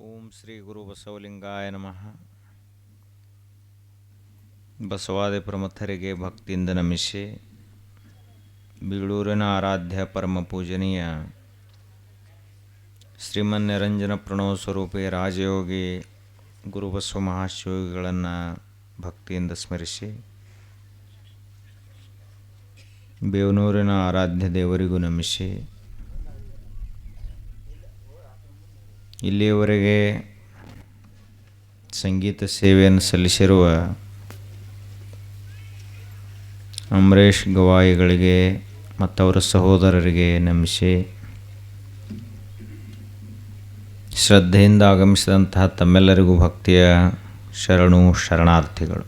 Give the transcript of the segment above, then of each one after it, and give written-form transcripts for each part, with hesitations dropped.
ಓಂ ಶ್ರೀ ಗುರು ಬಸವಲಿಂಗಾಯ ನಮಃ. ಬಸವಾದಿ ಪ್ರಮಥರಿಗೆ ಭಕ್ತಿಯಿಂದ ನಮಿಸಿ ಬೀಳೂರಿನ ಆರಾಧ್ಯ ಪರಮ ಪೂಜನೀಯ ಶ್ರೀಮನ್ನಿರಂಜನ ಪ್ರಣವ ಸ್ವರೂಪಿ ರಾಜಯೋಗಿ ಗುರುಬಸವ ಮಹಾಶಿವಗಳನ್ನು ಭಕ್ತಿಯಿಂದ ಸ್ಮರಿಸಿ ಬೇವನೂರಿನ ಆರಾಧ್ಯ ದೇವರಿಗೂ ನಮಿಸಿ ಇಲ್ಲಿಯವರೆಗೆ ಸಂಗೀತ ಸೇವೆಯನ್ನು ಸಲ್ಲಿಸಿರುವ ಅಮರೇಶ್ ಗವಾಯಿಗಳಿಗೆ ಮತ್ತು ಅವರ ಸಹೋದರರಿಗೆ ನಮಿಸಿ ಶ್ರದ್ಧೆಯಿಂದ ಆಗಮಿಸಿದಂತಹ ತಮ್ಮೆಲ್ಲರಿಗೂ ಭಕ್ತಿಯ ಶರಣಾರ್ಥಿಗಳು.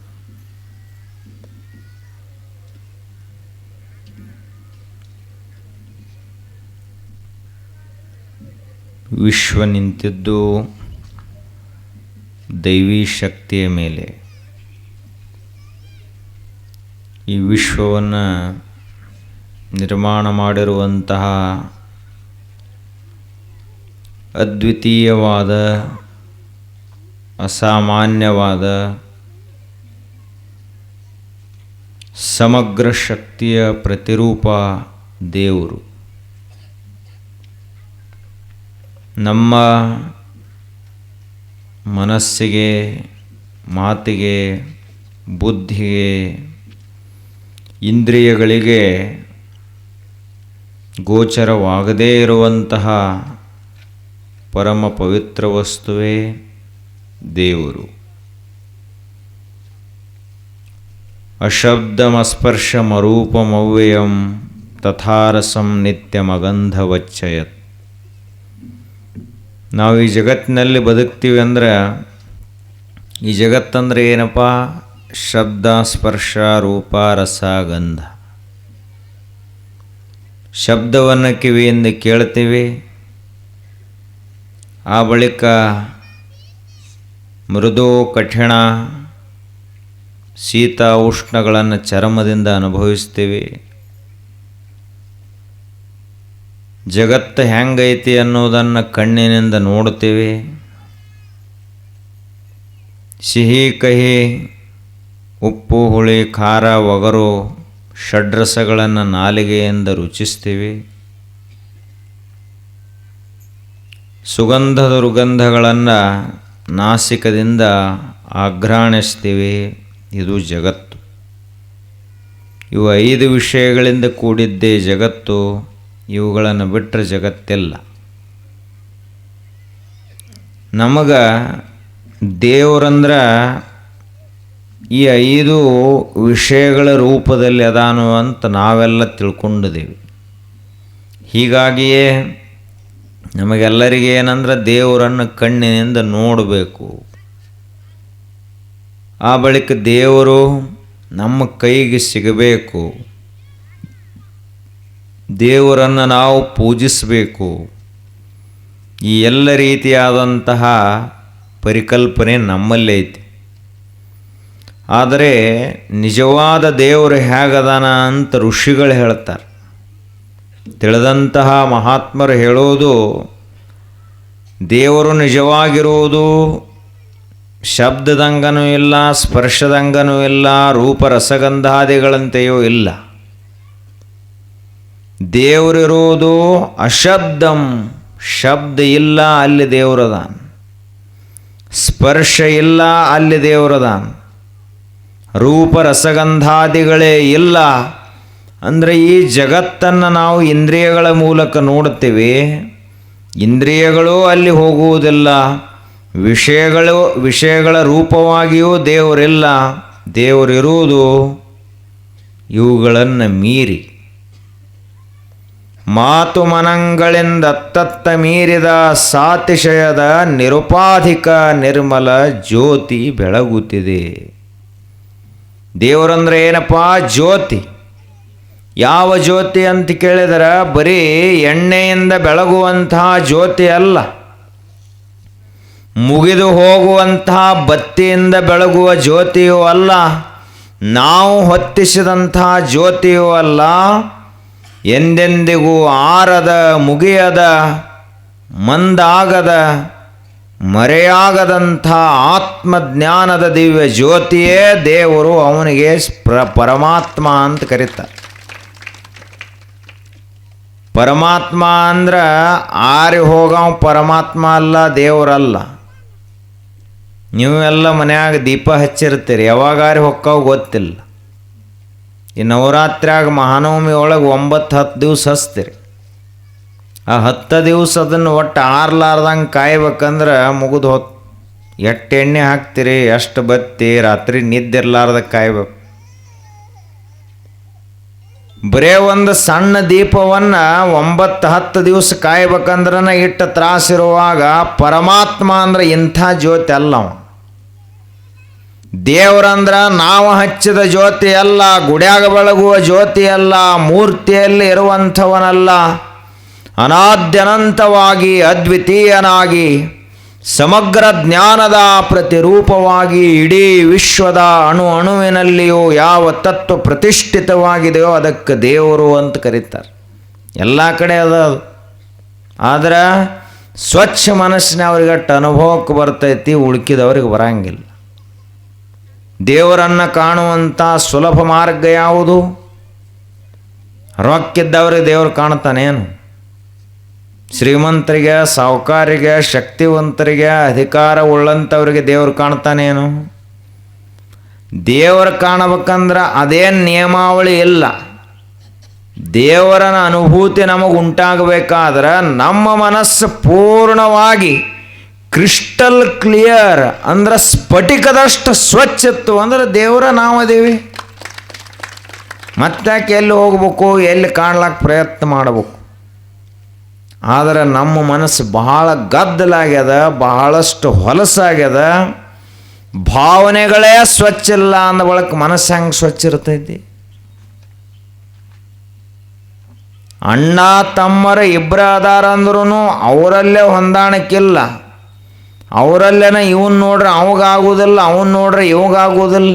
ವಿಶ್ವ ನಿಂತಿದ್ದು ದೈವೀ ಶಕ್ತಿಯ ಮೇಲೆ. ಈ ವಿಶ್ವವನ್ನು ನಿರ್ಮಾಣ ಮಾಡಿರುವಂತಹ ಅದ್ವಿತೀಯವಾದ ಅಸಾಮಾನ್ಯವಾದ ಸಮಗ್ರ ಶಕ್ತಿಯ ಪ್ರತಿರೂಪ ದೇವರು. ನಮ್ಮ ಮನಸ್ಸಿಗೆ, ಮಾತಿಗೆ, ಬುದ್ಧಿಗೆ, ಇಂದ್ರಿಯಗಳಿಗೆ ಗೋಚರವಾಗದೇ ಇರುವಂತಹ ಪರಮ ಪವಿತ್ರ ವಸ್ತುವೇ ದೇವರು. ಅಶಬ್ದಮಸ್ಪರ್ಶಮರೂಪಮವ್ಯಯಂ ತಥಾರಸಂ ನಿತ್ಯಮಗಂಧವಚ್ಚಯತ್. ನಾವು ಈ ಜಗತ್ತಿನಲ್ಲಿ ಬದುಕ್ತೀವಿ ಅಂದ್ರೆ ಈ ಜಗತ್ತಂದರೆ ಏನಪ್ಪ? ಶಬ್ದ, ಸ್ಪರ್ಶ, ರೂಪ, ರಸ, ಗಂಧ. ಶಬ್ದವನ್ನು ಕಿವಿಯಿಂದ ಕೇಳ್ತೀವಿ, ಆ ಬಳಿಕ ಮೃದು, ಕಠಿಣ, ಶೀತ, ಉಷ್ಣಗಳನ್ನು ಚರ್ಮದಿಂದ ಅನುಭವಿಸ್ತೀವಿ. ಜಗತ್ತು ಹೆಂಗೈತಿ ಅನ್ನೋದನ್ನು ಕಣ್ಣಿನಿಂದ ನೋಡ್ತೀವಿ. ಸಿಹಿ, ಕಹಿ, ಉಪ್ಪು, ಹುಳಿ, ಖಾರ, ಒಗರು ಷಡ್ರಸಗಳನ್ನು ನಾಲಿಗೆಯಿಂದ ರುಚಿಸ್ತೀವಿ. ಸುಗಂಧ ದುರ್ಗಂಧಗಳನ್ನು ನಾಸಿಕದಿಂದ ಆಘ್ರಾಣಿಸ್ತೀವಿ. ಇದು ಜಗತ್ತು. ಇವು 5 ವಿಷಯಗಳಿಂದ ಕೂಡಿದ್ದೇ ಜಗತ್ತು. ಇವುಗಳನ್ನು ಬಿಟ್ಟರೆ ಜಗತ್ತಿಲ್ಲ. ನಮಗೆ ದೇವರಂದ್ರೆ ಈ 5 ವಿಷಯಗಳ ರೂಪದಲ್ಲಿ ಅದಾನು ಅಂತ ನಾವೆಲ್ಲ ತಿಳ್ಕೊಂಡಿದ್ದೀವಿ. ಹೀಗಾಗಿಯೇ ನಮಗೆಲ್ಲರಿಗೆ ಏನಂದ್ರೆ ದೇವರನ್ನು ಕಣ್ಣಿನಿಂದ ನೋಡಬೇಕು. ಆ ಬಳಿಕ ದೇವರು ನಮ್ಮ ಕೈಗೆ ಸಿಗಬೇಕು. ದೇವರನ್ನು ನಾವು ಪೂಜಿಸಬೇಕು. ಈ ಎಲ್ಲ ರೀತಿಯಾದಂತಹ ಪರಿಕಲ್ಪನೆ ನಮ್ಮಲ್ಲೇ ಐತಿ. ಆದರೆ ನಿಜವಾದ ದೇವರು ಹೇಗದಾನ ಅಂತ ಋಷಿಗಳು ಹೇಳ್ತಾರೆ. ತಿಳಿದಂತಹ ಮಹಾತ್ಮರು ಹೇಳೋದು, ದೇವರು ನಿಜವಾಗಿರುವುದು ಶಬ್ದದಂಗನೂ ಇಲ್ಲ, ಸ್ಪರ್ಶದಂಗನೂ ಇಲ್ಲ, ರೂಪರಸಗಂಧಾದಿಗಳಂತೆಯೂ ಇಲ್ಲ. ದೇವರಿರುವುದು ಅಶಬ್ದಂ, ಶಬ್ದ ಇಲ್ಲ, ಅಲ್ಲಿ ದೇವರದಾನ. ಸ್ಪರ್ಶ ಇಲ್ಲ, ಅಲ್ಲಿ ದೇವರದಾನ. ರೂಪರಸಗಂಧಾದಿಗಳೇ ಇಲ್ಲ. ಅಂದರೆ ಈ ಜಗತ್ತನ್ನು ನಾವು ಇಂದ್ರಿಯಗಳ ಮೂಲಕ ನೋಡ್ತೀವಿ. ಇಂದ್ರಿಯಗಳು ಅಲ್ಲಿ ಹೋಗುವುದಿಲ್ಲ. ವಿಷಯಗಳ ರೂಪವಾಗಿಯೂ ದೇವರಿಲ್ಲ. ದೇವರಿರುವುದು ಇವುಗಳನ್ನು ಮೀರಿ. ಮಾತು ಮನಗಳಿಂದ ಅತ್ತತ್ತ ಮೀರಿದ ಸಾತಿಶಯದ ನಿರುಪಾಧಿಕ ನಿರ್ಮಲ ಜ್ಯೋತಿ ಬೆಳಗುತ್ತಿದೆ. ದೇವರಂದ್ರೆ ಏನಪ್ಪ? ಜ್ಯೋತಿ. ಯಾವ ಜ್ಯೋತಿ ಅಂತ ಕೇಳಿದರೆ ಬರೀ ಎಣ್ಣೆಯಿಂದ ಬೆಳಗುವಂತಹ ಜ್ಯೋತಿ ಅಲ್ಲ, ಮುಗಿದು ಹೋಗುವಂತಹ ಬತ್ತಿಯಿಂದ ಬೆಳಗುವ ಜ್ಯೋತಿಯೂ ಅಲ್ಲ, ನಾವು ಹೊತ್ತಿಸಿದಂತಹ ಜ್ಯೋತಿಯೂ ಅಲ್ಲ, ಎಂದೆಂದಿಗೂ ಆರದ, ಮುಗಿಯದ, ಮಂದಾಗದ ಮರೆಯಾಗದಂಥ ಆತ್ಮಜ್ಞಾನದ ದಿವ್ಯ ಜ್ಯೋತಿಯೇ ದೇವರು, ಅವನಿಗೆ ಪರಮಾತ್ಮ ಅಂತ ಕರೀತಾರೆ. ಪರಮಾತ್ಮ ಅಂದ್ರೆ ಆರಿ ಹೋಗವ ಪರಮಾತ್ಮ ಅಲ್ಲ, ದೇವರಲ್ಲ. ನೀವೆಲ್ಲ ಮನ್ಯಾಗ ದೀಪ ಹಚ್ಚಿರ್ತೀರಿ, ಯಾವಾಗಾರಿ ಹೊಕ್ಕಾವ ಗೊತ್ತಿಲ್ಲ. ಈ ನವರಾತ್ರಿಯಾಗ ಮಹಾನವಮಿ ಒಳಗೆ 9-10 ದಿವಸ ಹಚ್ತೀರಿ. ಆ 10 ದಿವಸ ಅದನ್ನು ಒಟ್ಟು ಆರ್ಲಾರ್ದಂಗೆ ಕಾಯ್ಬೇಕಂದ್ರೆ ಮುಗಿದು ಹೊತ್ತು. ಎಷ್ಟು ಎಣ್ಣೆ ಹಾಕ್ತೀರಿ, ಎಷ್ಟು ಬತ್ತಿ, ರಾತ್ರಿ ನಿದ್ದಿರ್ಲಾರ್ದ ಕಾಯ್ಬೇಕು. ಬರೇ ಒಂದು ಸಣ್ಣ ದೀಪವನ್ನು 9-10 ದಿವಸ ಕಾಯ್ಬೇಕಂದ್ರೆ ಇಟ್ಟ ತ್ರಾಸಿರುವಾಗ ಪರಮಾತ್ಮ ಅಂದ್ರೆ ಇಂಥ ಜ್ಯೋತಿ ಅಲ್ಲವ. ದೇವರಂದ್ರೆ ನಾವು ಹಚ್ಚಿದ ಜ್ಯೋತಿ ಅಲ್ಲ, ಗುಡ್ಯಾಗ ಬೆಳಗುವ ಜ್ಯೋತಿ ಅಲ್ಲ, ಮೂರ್ತಿಯಲ್ಲಿ ಇರುವಂಥವನಲ್ಲ. ಅನಾದ್ಯನಂತವಾಗಿ ಅದ್ವಿತೀಯನಾಗಿ ಸಮಗ್ರ ಜ್ಞಾನದ ಪ್ರತಿರೂಪವಾಗಿ ಇಡೀ ವಿಶ್ವದ ಅಣುವಿನಲ್ಲಿಯೂ ಯಾವ ತತ್ವ ಪ್ರತಿಷ್ಠಿತವಾಗಿದೆಯೋ ಅದಕ್ಕೆ ದೇವರು ಅಂತ ಕರೀತಾರೆ. ಎಲ್ಲ ಕಡೆ ಅದ. ಆದರೆ ಸ್ವಚ್ಛ ಮನಸ್ಸಿನವ್ರಿಗಟ್ಟು ಅನುಭವಕ್ಕೆ ಬರ್ತೈತಿ, ಉಳ್ಕಿದವ್ರಿಗೆ ಬರಂಗಿಲ್ಲ. ದೇವರನ್ನು ಕಾಣುವಂಥ ಸುಲಭ ಮಾರ್ಗ ಯಾವುದು? ರೊಕ್ಕಿದ್ದವ್ರಿಗೆ ದೇವರು ಕಾಣ್ತಾನೇನು? ಶ್ರೀಮಂತರಿಗೆ, ಸಾಹುಕಾರಿಗೆ, ಶಕ್ತಿವಂತರಿಗೆ, ಅಧಿಕಾರ ಉಳ್ಳಂಥವ್ರಿಗೆ ದೇವರು ಕಾಣ್ತಾನೇನು? ದೇವರು ಕಾಣಬೇಕಂದ್ರೆ ಅದೇನು ನಿಯಮಾವಳಿ ಇಲ್ಲ. ದೇವರನ ಅನುಭೂತಿ ನಮಗೆ ಉಂಟಾಗಬೇಕಾದ್ರೆ ನಮ್ಮ ಮನಸ್ಸು ಪೂರ್ಣವಾಗಿ ಕ್ರಿಸ್ಟಲ್ ಕ್ಲಿಯರ್ ಅಂದ್ರೆ ಸ್ಫಟಿಕದಷ್ಟು ಸ್ವಚ್ಛತ್ತು ಅಂದ್ರೆ ದೇವರ ನಾವದೇವಿ. ಮತ್ತಾಕೆ ಎಲ್ಲಿ ಹೋಗ್ಬೇಕು, ಎಲ್ಲಿ ಕಾಣ್ಲಿಕ್ಕೆ ಪ್ರಯತ್ನ ಮಾಡಬೇಕು. ಆದರೆ ನಮ್ಮ ಮನಸ್ಸು ಬಹಳ ಗದ್ದಲಾಗ್ಯದ, ಬಹಳಷ್ಟು ಹೊಲಸಾಗ್ಯದ. ಭಾವನೆಗಳೇ ಸ್ವಚ್ಛ ಇಲ್ಲ ಅಂದ ಬಳಕ ಮನಸ್ಸು ಹೆಂಗೆ ಸ್ವಚ್ಛ ಇರ್ತೈತಿ? ಅಣ್ಣ ತಮ್ಮರ ಇಬ್ಬರು ಅದಾರ ಅಂದ್ರೂ ಅವರಲ್ಲೇ ಹೊಂದಾಣಿಕಿಲ್ಲ. ಅವರಲ್ಲೇನ ಇವನ್ ನೋಡ್ರೆ ಅವಾಗಾಗೋದಿಲ್ಲ, ಅವನ್ ನೋಡ್ರೆ ಇವಾಗಾಗೋದಿಲ್ಲ.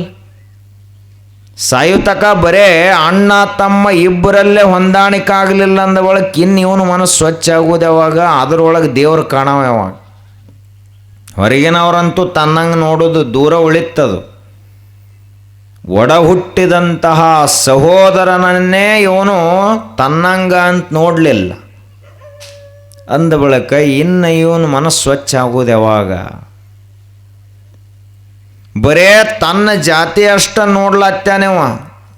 ಸಾಯುತಕ ಬರೇ ಅಣ್ಣ ತಮ್ಮ ಇಬ್ಬರಲ್ಲೇ ಹೊಂದಾಣಿಕೆ ಆಗಲಿಲ್ಲ ಅಂದ ಒಳಗೆ ಇನ್ನು ಇವನು ಮನಸ್ಸು ಸ್ವಚ್ಛ ಆಗೋದು ಯಾವಾಗ? ಅದರೊಳಗೆ ದೇವ್ರು ಕಾಣವ ಯಾವಾಗ? ಹೊರಗಿನವರಂತೂ ತನ್ನಂಗೆ ನೋಡೋದು ದೂರ ಉಳಿತದು. ಒಡ ಹುಟ್ಟಿದಂತಹ ಸಹೋದರನನ್ನೇ ಇವನು ತನ್ನಂಗ ಅಂತ ನೋಡಲಿಲ್ಲ ಅಂದ ಬಳಿಕ ಇನ್ನು ಇವನು ಮನಸ್ಸು ಸ್ವಚ್ಛ ಆಗೋದು ಯಾವಾಗ? ಬರೇ ತನ್ನ ಜಾತಿ ಅಷ್ಟ ನೋಡ್ಲತ್ತಾನೆವ,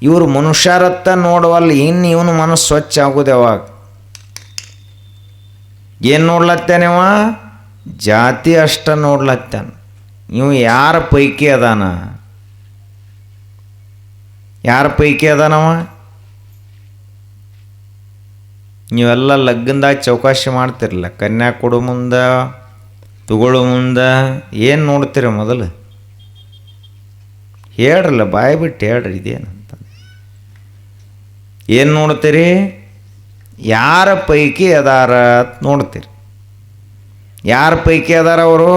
ಇವರು ಮನುಷ್ಯರತ್ತ ನೋಡವಲ್ಲ. ಇನ್ನು ಇವನು ಮನಸ್ಸು ಸ್ವಚ್ಛ ಆಗೋದು ಯಾವಾಗ? ಏನು ನೋಡ್ಲತ್ತಾನೆವ? ಜಾತಿ ಅಷ್ಟ ನೋಡ್ಲತ್ತಾನ. ಇವು ಯಾರ ಪೈಕಿ ಅದಾನ? ಯಾರ ಪೈಕಿ ಅದಾನವ? ನೀವೆಲ್ಲ ಲಗ್ನದಾಗ ಚೌಕಾಶಿ ಮಾಡ್ತಿರಲ್ಲ, ಕನ್ಯಾ ಕೊಡು ಮುಂದೆ, ತಗೊಳ್ಳೋ ಮುಂದೆ ಏನು ನೋಡ್ತೀರ ಮೊದಲು? ಹೇಳ್ರಲ್ಲ, ಬಾಯಿ ಬಿಟ್ಟು ಹೇಳ್ರಿ ಇದೇನಂತ. ಏನು ನೋಡ್ತೀರಿ? ಯಾರ ಪೈಕಿ ಅದಾರ ನೋಡ್ತೀರಿ. ಯಾರ ಪೈಕಿ ಅದಾರ ಅವರು?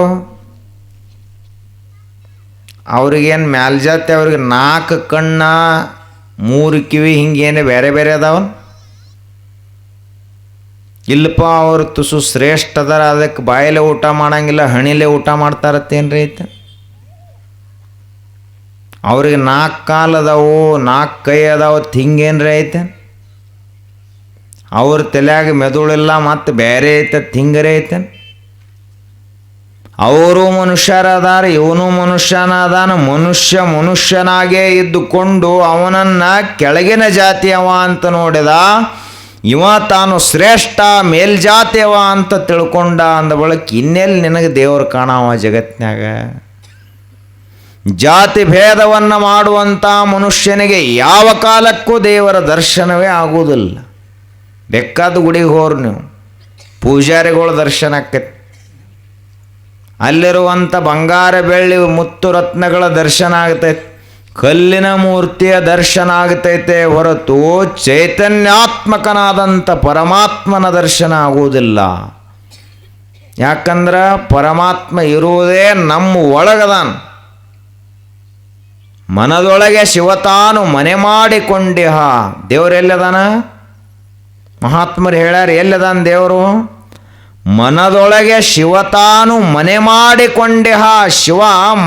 ಅವ್ರಿಗೇನು ಮ್ಯಾಲ್ಜಾತಿ, ಅವ್ರಿಗೆ 4 ಕಣ್ಣ 3 ಕಿವಿ ಹಿಂಗೇನೆ ಬೇರೆ ಬೇರೆ ಅದಾವನ್? ಇಲ್ಲಪ್ಪ, ಅವರು ತುಸು ಶ್ರೇಷ್ಠ ಅದಾರ, ಅದಕ್ಕೆ ಬಾಯಲ್ಲೇ ಊಟ ಮಾಡಂಗಿಲ್ಲ, ಹಣಿಲೇ ಊಟ ಮಾಡ್ತಾರತ್ತೇನ್ರಿ ಐತೆ? ಅವ್ರಿಗೆ 4 ಕಾಲು ಅದಾವು, 4 ಕೈ ಅದಾವು, ಹಿಂಗೇನ್ರಿ ಐತೆ? ಅವ್ರ ತಲೆಯಾಗ ಮೆದುಳಿಲ್ಲ, ಮತ್ತು ಬೇರೆ ಐತೆ, ಹಿಂಗರೇ ಐತೆ? ಅವರು ಮನುಷ್ಯರದಾರ, ಇವನು ಮನುಷ್ಯನ ಅದಾನ. ಮನುಷ್ಯನಾಗೇ ಇದ್ದುಕೊಂಡು ಅವನನ್ನು ಕೆಳಗಿನ ಜಾತಿಯವ ಅಂತ ನೋಡಿದ. ಇವ ತಾನು ಶ್ರೇಷ್ಠ ಮೇಲ್ಜಾತಿಯವ ಅಂತ ತಿಳ್ಕೊಂಡ ಅಂದ ಬಳಿಕ ಇನ್ನೆಲ್ಲಿ ನಿನಗೆ ದೇವರು ಕಾಣವ ಜಗತ್ನ್ಯಾಗ? ಜಾತಿ ಭೇದವನ್ನು ಮಾಡುವಂಥ ಮನುಷ್ಯನಿಗೆ ಯಾವ ಕಾಲಕ್ಕೂ ದೇವರ ದರ್ಶನವೇ ಆಗುವುದಿಲ್ಲ. ಬೇಕಾದ ಗುಡಿಗೆ ಹೋರು ನೀವು, ಪೂಜಾರಿಗಳ ದರ್ಶನ ಆಕೈತಿ. ಅಲ್ಲಿರುವಂಥ ಬಂಗಾರ ಬೆಳ್ಳಿ ಮುತ್ತು ರತ್ನಗಳ ದರ್ಶನ ಆಗ್ತೈತೆ, ಕಲ್ಲಿನ ಮೂರ್ತಿಯ ದರ್ಶನ ಆಗ್ತೈತೆ ಹೊರತು ಚೈತನ್ಯಾತ್ಮಕನಾದಂಥ ಪರಮಾತ್ಮನ ದರ್ಶನ ಆಗುವುದಿಲ್ಲ. ಯಾಕಂದ್ರೆ ಪರಮಾತ್ಮ ಇರುವುದೇ ನಮ್ಮ ಒಳಗದಾನ. ಮನದೊಳಗೆ ಶಿವತಾನು ಮನೆ ಮಾಡಿಕೊಂಡಿಹ. ದೇವರು ಎಲ್ಲದಾನ? ಮಹಾತ್ಮರು ಹೇಳ್ಯಾರ, ಎಲ್ಲದಾನ ದೇವರು? ಮನದೊಳಗೆ ಶಿವತಾನು ಮನೆ ಮಾಡಿಕೊಂಡೆ. ಶಿವ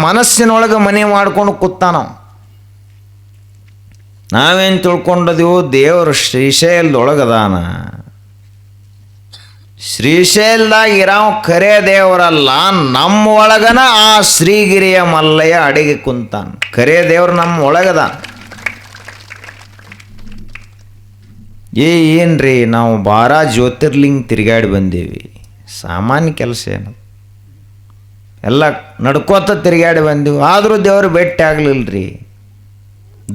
ಮನಸ್ಸಿನೊಳಗೆ ಮನೆ ಮಾಡ್ಕೊಂಡು ಕೂತಾನ. ನಾವೇನು ತಿಳ್ಕೊಂಡಿದೆವು? ದೇವರು ಶ್ರೀಶೈಲದೊಳಗದಾನ. ಶ್ರೀಶೈಲದಾಗ ಇರಾವ ಖರೇ ದೇವರಲ್ಲ, ನಮ್ಮ ಒಳಗನ ಆ ಶ್ರೀಗಿರಿಯ ಮಲ್ಲಯ್ಯ ಅಡಿಗೆ ಕುಂತಾನ. ಖರೇ ದೇವ್ರು ನಮ್ಮ ಒಳಗದಾನ. ಏನ್ರಿ ನಾವು ಜ್ಯೋತಿರ್ಲಿಂಗ ತಿರುಗಾಡಿ ಬಂದೀವಿ. ಸಾಮಾನ್ಯ ಕೆಲಸ ಏನು? ಎಲ್ಲ ನಡ್ಕೋತ ತಿರುಗಾಡಿ ಬಂದೀವಿ. ಆದರೂ ದೇವರು ಭೇಟಿ ಆಗಲಿಲ್ಲ ರೀ.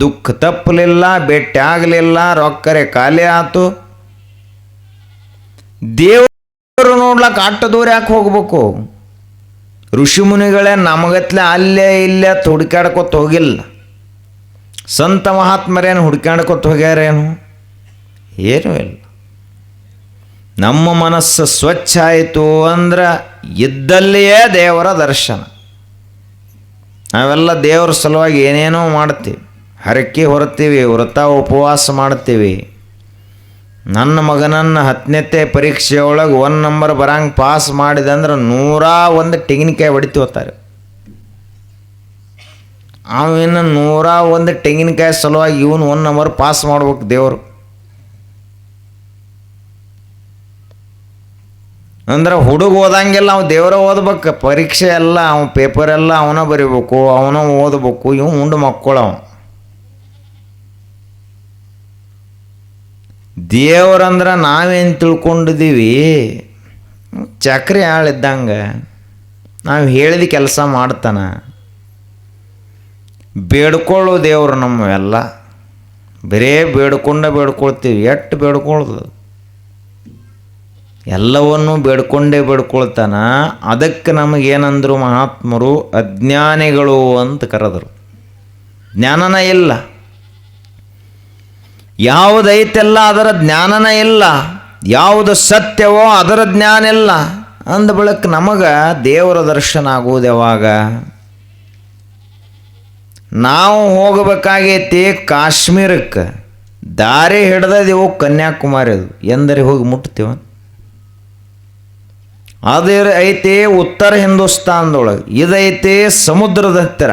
ದುಃಖ ತಪ್ಪಲಿಲ್ಲ, ಭೇಟಿ ಆಗಲಿಲ್ಲ, ರೊಕ್ಕರೆ ಖಾಲಿ ಆತು. ದೇವರು ನೋಡ್ಲಕ್ಕ ಅಟ್ಟ ದೂರ ಯಾಕೆ ಹೋಗ್ಬೇಕು? ಋಷಿ ಮುನಿಗಳೇ ನಮಗತ್ಲೆ ಅಲ್ಲೇ ಇಲ್ಲೇ ಹುಡುಕಾಡ್ಕೊತ ಹೋಗಿಲ್ಲ. ಸಂತ ಮಹಾತ್ಮರೇನು ಹುಡುಕಾಡ್ಕೊತ ಹೋಗ್ಯಾರೇನು? ಏನೂ ಇಲ್ಲ. ನಮ್ಮ ಮನಸ್ಸು ಸ್ವಚ್ಛ ಆಯಿತು ಅಂದ್ರೆ ಇದ್ದಲ್ಲಿಯೇ ದೇವರ ದರ್ಶನ. ನಾವೆಲ್ಲ ದೇವರ ಸಲುವಾಗಿ ಏನೇನೋ ಮಾಡ್ತೀವಿ, ಹರಕೆ ಹೊರತೀವಿ, ವ್ರತ ಉಪವಾಸ ಮಾಡ್ತೀವಿ. ನನ್ನ ಮಗನನ್ನು 10ನೇ ಪರೀಕ್ಷೆಯೊಳಗೆ 1 ನಂಬರ್ ಬರಂಗೆ ಪಾಸ್ ಮಾಡಿದೆ ಅಂದ್ರೆ 101 ತೆಂಗಿನಕಾಯಿ ಹೊಡಿತೀವತ್ತಾರೆ. ಅವಿನ್ನು 101 ತೆಂಗಿನಕಾಯಿ ಸಲುವಾಗಿ ಇವನು 1 ನಂಬರ್ ಪಾಸ್ ಮಾಡ್ಬೇಕು ದೇವರು. ಅಂದ್ರೆ ಹುಡುಗ ಓದಂಗೆಲ್ಲ ಅವ ದೇವರ ಓದ್ಬೇಕು. ಪರೀಕ್ಷೆ ಎಲ್ಲ ಅವ ಪೇಪರೆಲ್ಲ ಅವನ ಬರಿಬೇಕು, ಅವನ ಓದಬೇಕು. ಇವು ಉಂಡು ಮಕ್ಕಳವ. ದೇವರಂದ್ರೆ ನಾವೇನು ತಿಳ್ಕೊಂಡಿದ್ದೀವಿ? ಚಕ್ರಿ ಆಳಿದ್ದಂಗೆ ನಾವು ಹೇಳಿದ ಕೆಲಸ ಮಾಡ್ತಾನ. ಬೇಡ್ಕೊಳ್ಳೋ ದೇವರು ನಮ್ಮವೆಲ್ಲ. ಬರೇ ಬೇಡ್ಕೊಳ್ತೀವಿ. ಎಷ್ಟು ಬೇಡ್ಕೊಳ್ಳೋದು? ಎಲ್ಲವನ್ನೂ ಬೇಡ್ಕೊಂಡೇ ಬೇಡ್ಕೊಳ್ತಾನ. ಅದಕ್ಕೆ ನಮಗೇನಂದ್ರು ಮಹಾತ್ಮರು? ಅಜ್ಞಾನಿಗಳು ಅಂತ ಕರೆದರು. ಜ್ಞಾನನ ಇಲ್ಲ. ಯಾವುದೈತೆಲ್ಲ ಅದರ ಜ್ಞಾನನ ಇಲ್ಲ. ಯಾವುದು ಸತ್ಯವೋ ಅದರ ಜ್ಞಾನ ಇಲ್ಲ. ಅಂದ ಬಳಿಕ ನಮಗೆ ದೇವರ ದರ್ಶನ ಆಗುವುದು ಯಾವಾಗ? ನಾವು ಹೋಗಬೇಕಾಗೈತಿ ಕಾಶ್ಮೀರಕ್ಕೆ. ದಾರಿ ಹಿಡ್ದದೆವು ಕನ್ಯಾಕುಮಾರಿದು. ಎಂದರೆ ಹೋಗಿ ಮುಟ್ತೀವ. ಅದು ಐತಿ ಉತ್ತರ ಹಿಂದೂಸ್ತಾನದೊಳಗೆ. ಇದೈತಿ ಸಮುದ್ರದ ಹತ್ತಿರ.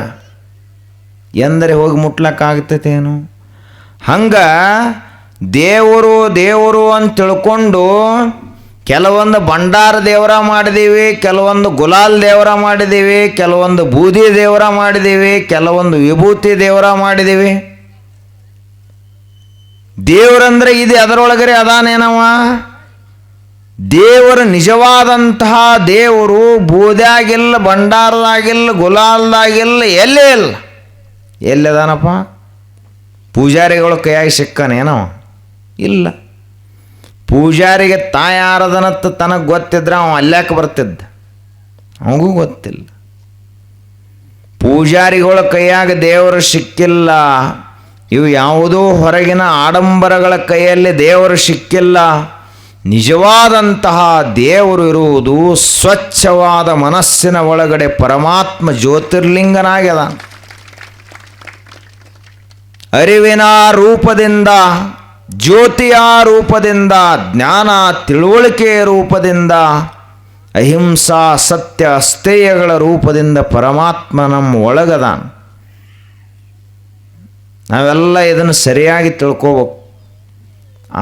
ಎಂದರೆ ಹೋಗಿ ಮುಟ್ಲಕ್ಕಾಗ್ತೈತೇನು? ಹಂಗೆ ದೇವರು ದೇವರು ಅಂತ ತಿಳ್ಕೊಂಡು ಕೆಲವೊಂದು ಭಂಡಾರ ದೇವರ ಮಾಡಿದ್ದೀವಿ, ಕೆಲವೊಂದು ಗುಲಾಲ್ ದೇವರ ಮಾಡಿದ್ದೀವಿ, ಕೆಲವೊಂದು ಬೂದಿ ದೇವರ ಮಾಡಿದ್ದೀವಿ, ಕೆಲವೊಂದು ವಿಭೂತಿ ದೇವರ ಮಾಡಿದ್ದೀವಿ. ದೇವರಂದ್ರೆ ಇದು ಅದರೊಳಗರೆ ಅದಾನೇನವ? ದೇವರು ನಿಜವಾದಂತಹ ದೇವರು ಬೂದ್ಯಾಗಿಲ್ಲ, ಭಂಡಾರದಾಗಿಲ್ಲ, ಗುಲಾಲ್ದಾಗಿಲ್ಲ, ಎಲ್ಲೇ ಇಲ್ಲ. ಎಲ್ಲದಾನಪ್ಪ? ಪೂಜಾರಿಗಳು ಕೈಯಾಗಿ ಸಿಕ್ಕನೇನೋ? ಇಲ್ಲ. ಪೂಜಾರಿಗೆ ತಾಯಾರದನತ್ತು ತನಗೆ ಗೊತ್ತಿದ್ರೆ ಅವ ಅಲ್ಯಾಕೆ ಬರ್ತಿದ್ದ? ಅವಗೂ ಗೊತ್ತಿಲ್ಲ. ಪೂಜಾರಿಗಳ ಕೈಯಾಗ ದೇವರು ಸಿಕ್ಕಿಲ್ಲ. ಇವು ಯಾವುದೋ ಹೊರಗಿನ ಆಡಂಬರಗಳ ಕೈಯಲ್ಲಿ ದೇವರು ಸಿಕ್ಕಿಲ್ಲ. ನಿಜವಾದಂತಹ ದೇವರು ಇರುವುದು ಸ್ವಚ್ಛವಾದ ಮನಸ್ಸಿನ ಒಳಗಡೆ ಪರಮಾತ್ಮ ಜ್ಯೋತಿರ್ಲಿಂಗನಾಗ್ಯದ. ಅರಿವಿನ ರೂಪದಿಂದ, ಜ್ಯೋತಿಯ ರೂಪದಿಂದ, ಜ್ಞಾನ ತಿಳುವಳಿಕೆಯ ರೂಪದಿಂದ, ಅಹಿಂಸಾ ಸತ್ಯ ಅಸ್ಥೇಯಗಳ ರೂಪದಿಂದ ಪರಮಾತ್ಮ ನಮ್ಮ ಒಳಗದಾನ. ನಾವೆಲ್ಲ ಇದನ್ನು ಸರಿಯಾಗಿ ತಿಳ್ಕೋಬೇಕು.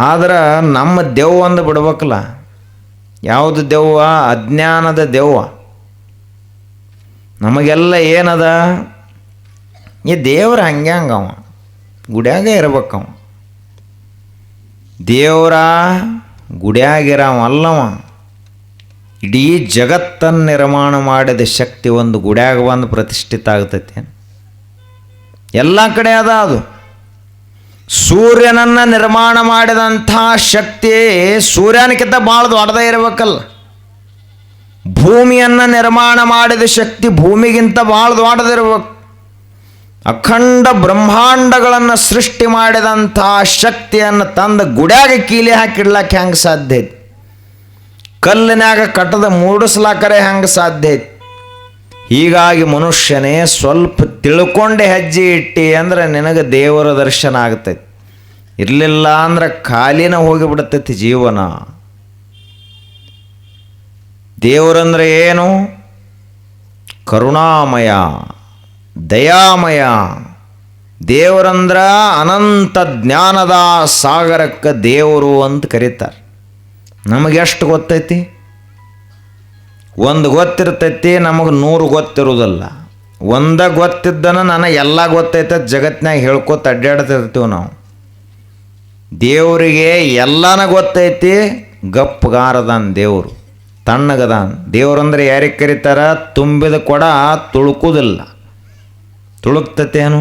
ಆದ್ರೆ ನಮ್ಮ ದೆವ್ವ ಅಂದು ಬಿಡ್ಬೇಕಲ್ಲ. ಯಾವುದು ದೆವ್ವ? ಅಜ್ಞಾನದ ದೆವ್ವ. ನಮಗೆಲ್ಲ ಏನದ? ಈ ದೇವ್ರ ಹಂಗ್ಯಾಂಗವ ಗುಡ್ಯಾಗ ಇರ್ಬೇಕವ. ದೇವರ ಗುಡ್ಯಾಗಿರವ ಅಲ್ಲವ. ಇಡೀ ಜಗತ್ತನ್ನು ನಿರ್ಮಾಣ ಮಾಡಿದ ಶಕ್ತಿ ಒಂದು ಗುಡ್ಯಾಗ ಬಂದು ಪ್ರತಿಷ್ಠಿತ ಆಗ್ತೈತೆ. ಎಲ್ಲ ಕಡೆ ಅದ ಅದು. ಸೂರ್ಯನನ್ನು ನಿರ್ಮಾಣ ಮಾಡಿದಂಥ ಶಕ್ತಿ ಸೂರ್ಯನಕ್ಕಿಂತ ಭಾಳ ದೊಡ್ಡದೇ ಇರಬೇಕಲ್ಲ. ಭೂಮಿಯನ್ನು ನಿರ್ಮಾಣ ಮಾಡಿದ ಶಕ್ತಿ ಭೂಮಿಗಿಂತ ಭಾಳ ದೊಡ್ಡದಿರ್ಬೇಕು. ಅಖಂಡ ಬ್ರಹ್ಮಾಂಡಗಳನ್ನು ಸೃಷ್ಟಿ ಮಾಡಿದಂಥ ಶಕ್ತಿಯನ್ನು ತಂದು ಗುಡ್ಯಾಗ ಕೀಲಿ ಹಾಕಿಡ್ಲಕ್ಕೆ ಹೆಂಗೆ ಸಾಧ್ಯ ಐತಿ? ಕಲ್ಲಿನಾಗ ಕಟ್ಟದ ಮೂಡಿಸ್ಲಾಕರೆ ಹೆಂಗೆ ಸಾಧ್ಯ ಐತಿ? ಹೀಗಾಗಿ ಮನುಷ್ಯನೇ ಸ್ವಲ್ಪ ತಿಳ್ಕೊಂಡೆ ಹೆಜ್ಜೆ ಇಟ್ಟಿ ಅಂದ್ರೆ ನಿನಗೆ ದೇವರ ದರ್ಶನ ಆಗ್ತೈತಿ. ಇರಲಿಲ್ಲ ಅಂದ್ರೆ ಖಾಲಿನ ಹೋಗಿಬಿಡ್ತೈತಿ ಜೀವನ. ದೇವರಂದ್ರೆ ಏನು? ಕರುಣಾಮಯ, ದಯಾಮಯ. ದೇವರಂದ್ರ ಅನಂತ ಜ್ಞಾನದ ಸಾಗರಕ್ಕೆ ದೇವರು ಅಂತ ಕರೀತಾರೆ. ನಮಗೆಷ್ಟು ಗೊತ್ತೈತಿ? ಒಂದು ಗೊತ್ತಿರ್ತೈತಿ, ನಮಗೆ 100 ಗೊತ್ತಿರೋದಿಲ್ಲ. ಒಂದ ಗೊತ್ತಿದ್ದನ ನನಗೆ ಎಲ್ಲ ಗೊತ್ತೈತೆ ಜಗತ್ತಿನಾಗ ಹೇಳ್ಕೊತ ಅಡ್ಡಾಡ್ತಿರ್ತೀವಿ ನಾವು. ದೇವರಿಗೆ ಎಲ್ಲನ ಗೊತ್ತೈತಿ, ಗಪ್ಪಗಾರದಾನ ದೇವರು, ತಣ್ಣಗದಾನ. ದೇವ್ರಂದ್ರೆ ಯಾರಿಗೆ ಕರೀತಾರ? ತುಂಬಿದ ಕೊಡ ತುಳುಕುವುದಿಲ್ಲ. ತುಳುಕ್ತತೇನು?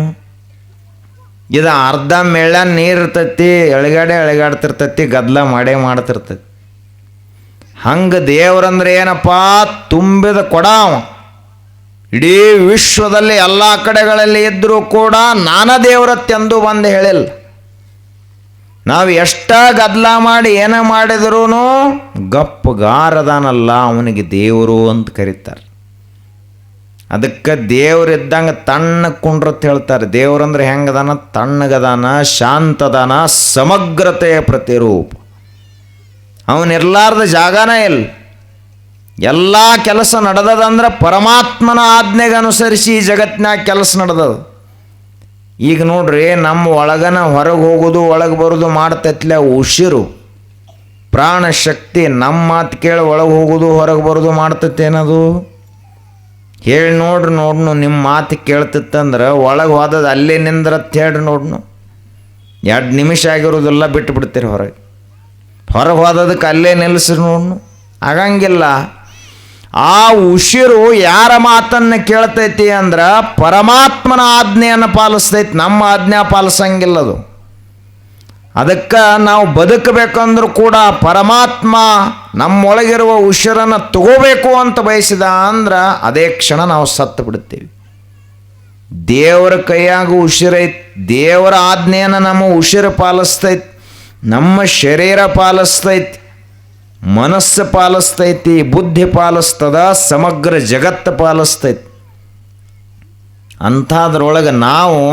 ಇದು ಅರ್ಧ ಮೇಳ ನೀರು ಇರ್ತೈತಿ, ಎಳಗಾಡ್ತಿರ್ತೈತಿ, ಗದ್ದಲ ಮಾಡ್ತಿರ್ತೈತಿ. ಹಂಗೆ ದೇವ್ರಂದ್ರೆ ಏನಪ್ಪ? ತುಂಬಿದ ಕೊಡ ಅವ. ಇಡೀ ವಿಶ್ವದಲ್ಲಿ ಎಲ್ಲ ಕಡೆಗಳಲ್ಲಿ ಇದ್ದರೂ ಕೂಡ ನಾನ ದೇವರತ್ತೆಂದು ಬಂದು ಹೇಳಿಲ್ಲ. ನಾವು ಎಷ್ಟ ಗದ್ದಲ ಮಾಡಿ ಏನ ಮಾಡಿದ್ರೂ ಗಪ್ಪಗಾರದಾನಲ್ಲ, ಅವನಿಗೆ ದೇವರು ಅಂತ ಕರೀತಾರೆ. ಅದಕ್ಕೆ ದೇವರಿದ್ದಂಗೆ ತಣ್ಣ ಕುಂಡ್ರತ್ ಹೇಳ್ತಾರೆ. ದೇವರಂದ್ರೆ ಹೆಂಗದಾನ? ತಣ್ಣಗದಾನ, ಶಾಂತದಾನ, ಸಮಗ್ರತೆಯ ಪ್ರತಿರೂಪ. ಅವನಿರ್ಲಾರ್ದ ಜಾಗನೇ ಇಲ್ಲ. ಎಲ್ಲ ಕೆಲಸ ನಡೆದದಂದ್ರೆ ಪರಮಾತ್ಮನ ಆಜ್ಞೆಗೆ ಅನುಸರಿಸಿ ಈ ಜಗತ್ತಿನಾಗ ಕೆಲಸ ನಡೆದದು. ಈಗ ನೋಡ್ರಿ, ನಮ್ಮ ಒಳಗನ ಹೊರಗೆ ಹೋಗೋದು ಒಳಗೆ ಬರೋದು ಮಾಡ್ತೈತ್ಲೆ ಉಸಿರು, ಪ್ರಾಣ ಶಕ್ತಿ. ನಮ್ಮ ಮಾತು ಕೇಳಿ ಒಳಗೆ ಹೋಗೋದು ಹೊರಗೆ ಬರೋದು ಮಾಡ್ತೈತೇನದು? ಹೇಳಿ ನೋಡ್ರಿ. ನಿಮ್ಮ ಮಾತು ಕೇಳ್ತಿತ್ತಂದ್ರೆ ಒಳಗೆ ಹೋದದ್ದು ಅಲ್ಲೇ ನಿಂದ್ರತ್ ಹೇಳ್ರಿ. 2 ನಿಮಿಷ ಆಗಿರೋದಿಲ್ಲ, ಬಿಟ್ಟು ಬಿಡ್ತೀರಿ ಹೊರಗೆ ಹೋದದಕ್ಕೆ ಅಲ್ಲೇ ನಿಲ್ಲಿಸ್ರಿ. ಆಗಂಗಿಲ್ಲ. ಆ ಉಸಿರು ಯಾರ ಮಾತನ್ನು ಕೇಳ್ತೈತಿ ಅಂದ್ರೆ ಪರಮಾತ್ಮನ ಆಜ್ಞೆಯನ್ನು ಪಾಲಿಸ್ತೈತಿ, ನಮ್ಮ ಆಜ್ಞೆ ಪಾಲಿಸಂಗಿಲ್ಲದು. ಅದಕ್ಕೆ ನಾವು ಬದುಕಬೇಕಂದ್ರೂ ಕೂಡ ಪರಮಾತ್ಮ ನಮ್ಮೊಳಗಿರುವ ಉಸಿರನ್ನು ತಗೋಬೇಕು ಅಂತ ಬಯಸಿದ ಅಂದ್ರೆ ಅದೇ ಕ್ಷಣ ನಾವು ಸತ್ತು ಬಿಡ್ತೀವಿ. ದೇವರ ಕೈಯಾಗ ಉಸಿರೈತಿ. ದೇವರ ಆಜ್ಞೆಯನ್ನು ನಮ್ಮ ಉಸಿರು ಪಾಲಿಸ್ತೈತಿ, ನಮ್ಮ ಶರೀರ ಪಾಲಿಸ್ತೈತಿ, ಮನಸ್ಸು ಪಾಲಿಸ್ತೈತಿ, ಬುದ್ಧಿ ಪಾಲಿಸ್ತದ, ಸಮಗ್ರ ಜಗತ್ತು ಪಾಲಿಸ್ತೈತಿ. ಅಂಥದ್ರೊಳಗೆ ನಾವು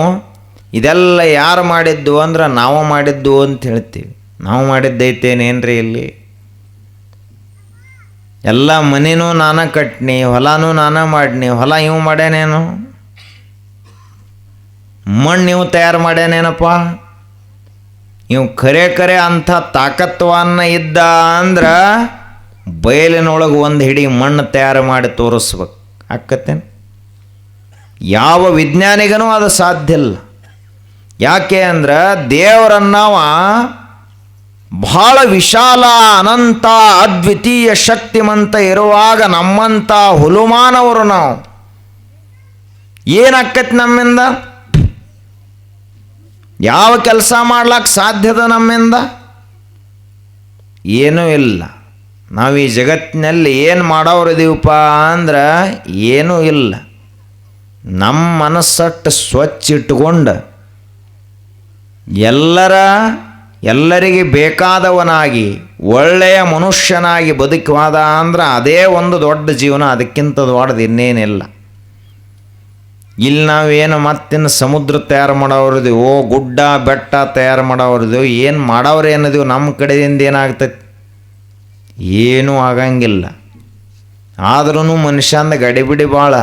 ಇದೆಲ್ಲ ಯಾರು ಮಾಡಿದ್ದು ಅಂದ್ರೆ ನಾವು ಮಾಡಿದ್ದು ಅಂತ ಹೇಳ್ತೀವಿ. ನಾವು ಮಾಡಿದ್ದೈತೇನೇನ್ರಿ? ಇಲ್ಲಿ ಎಲ್ಲ ಮನಿನೂ ನಾನೇ ಕಟ್ನಿ, ಹೊಲನೂ ನಾನೇ ಮಾಡಿನಿ. ಹೊಲ ಇವು ಮಾಡ್ಯಾನೇನು? ಮಣ್ಣು ಇವು ತಯಾರು ಮಾಡ್ಯಾನೇನಪ್ಪ? ಇವು ಖರೆ ಅಂಥ ತಾಕತ್ವನ್ನ ಇದ್ದ ಅಂದ್ರೆ ಬಯಲಿನೊಳಗೆ ಒಂದು ಹಿಡಿ ಮಣ್ಣು ತಯಾರು ಮಾಡಿ ತೋರಿಸ್ಬೇಕು. ಆಕ್ಕತ್ತೇನು? ಯಾವ ವಿಜ್ಞಾನಿಗನೂ ಅದು ಸಾಧ್ಯ ಇಲ್ಲ. ಯಾಕೆ ಅಂದ್ರೆ ದೇವರನ್ನವ ಬಹಳ ವಿಶಾಲ, ಅನಂತ, ಅದ್ವಿತೀಯ ಶಕ್ತಿಮಂತ ಇರುವಾಗ ನಮ್ಮಂಥ ಹುಲುಮಾನವರು ನಾವು ಏನಾಕ್ಕೈತಿ? ನಮ್ಮಿಂದ ಯಾವ ಕೆಲಸ ಮಾಡ್ಲಿಕ್ಕೆ ಸಾಧ್ಯದ? ನಮ್ಮಿಂದ ಏನೂ ಇಲ್ಲ. ನಾವು ಈ ಜಗತ್ತಿನಲ್ಲಿ ಏನು ಮಾಡೋರಿದೀವಪ್ಪ ಅಂದ್ರೆ ಏನೂ ಇಲ್ಲ. ನಮ್ಮ ಮನಸ್ಸಟ್ಟು ಸ್ವಚ್ಛ ಇಟ್ಟುಕೊಂಡು ಎಲ್ಲರಿಗೆ ಬೇಕಾದವನಾಗಿ ಒಳ್ಳೆಯ ಮನುಷ್ಯನಾಗಿ ಬದುಕುವಾದ ಅಂದ್ರೆ ಅದೇ ಒಂದು ದೊಡ್ಡ ಜೀವನ. ಅದಕ್ಕಿಂತ ದೊಡ್ಡದು ಇನ್ನೇನಿಲ್ಲ. ಇಲ್ಲಿ ನಾವೇನು ಮತ್ತಿನ್ನು ಸಮುದ್ರ ತಯಾರು ಮಾಡೋರಿದೀವೋ, ಗುಡ್ಡ ಬೆಟ್ಟ ತಯಾರು ಮಾಡೋರಿದೀವೋ, ಏನು ಮಾಡೋರು ಏನದೀವಿ? ನಮ್ಮ ಕಡೆಯಿಂದ ಏನಾಗ್ತೈತಿ? ಏನೂ ಆಗಂಗಿಲ್ಲ. ಆದ್ರೂ ಮನುಷ್ಯಂದ ಗಡಿಬಿಡಿ ಭಾಳ.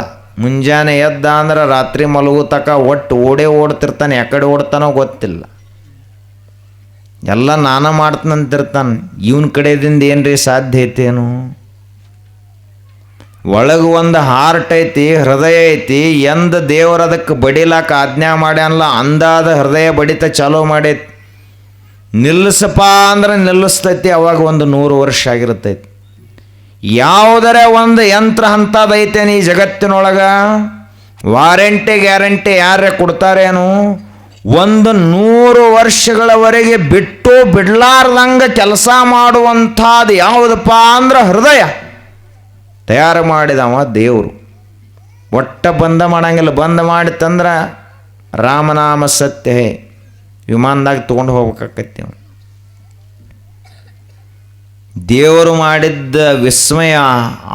ಮುಂಜಾನೆ ಎದ್ದ ಅಂದ್ರೆ ರಾತ್ರಿ ಮಲಗು ತಕ ಒಟ್ಟು ಓಡ್ತಿರ್ತಾನೆ. ಯಾಕಡೆ ಓಡ್ತಾನೋ ಗೊತ್ತಿಲ್ಲ. ಎಲ್ಲ ನಾನ ಮಾಡ್ತಾನಂತಿರ್ತಾನೆ. ಇವನ ಕಡೆಯಿಂದ ಏನ್ರಿ ಸಾಧ್ಯ ಐತೇನು? ಒಳಗೆ ಒಂದು ಹಾರ್ಟ್ ಐತಿ, ಹೃದಯ ಐತಿ. ಎಂದ ದೇವರು ಅದಕ್ಕೆ ಬಡಿಲಾಕ ಆಜ್ಞಾ ಮಾಡ್ಯಾನಲ್ಲ, ಅಂದಾದ ಹೃದಯ ಬಡಿತ ಚಾಲೂ ಮಾಡೈತಿ. ನಿಲ್ಲಿಸಪ್ಪ ಅಂದ್ರೆ ನಿಲ್ಲಿಸ್ತೈತಿ. ಅವಾಗ ಒಂದು 100 ವರ್ಷ ಆಗಿರ್ತೈತಿ. ಯಾವುದರ ಒಂದು ಯಂತ್ರ ಅಂಥದ್ದೈತೇನು ಈ ಜಗತ್ತಿನೊಳಗೆ? ವಾರಂಟಿ ಗ್ಯಾರಂಟಿ ಯಾರೇ ಕೊಡ್ತಾರೇನು? 100 ವರ್ಷಗಳವರೆಗೆ ಬಿಟ್ಟು ಬಿಡ್ಲಾರ್ದಂಗೆ ಕೆಲಸ ಮಾಡುವಂಥದ್ದು ಯಾವುದಪ್ಪ ಅಂದ್ರೆ ಹೃದಯ ತಯಾರು ಮಾಡಿದವ ದೇವರು. ಒಟ್ಟ ಬಂದ ಮಾಡಂಗಿಲ್ಲ. ಬಂದ ಮಾಡಿತ್ತಂದ್ರೆ ರಾಮನಾಮ ಸತ್ಯ ವಿಮಾನದಾಗ ತೊಗೊಂಡು ಹೋಗ್ಬೇಕಾಕೈತಿ. ದೇವರು ಮಾಡಿದ್ದ ವಿಸ್ಮಯ,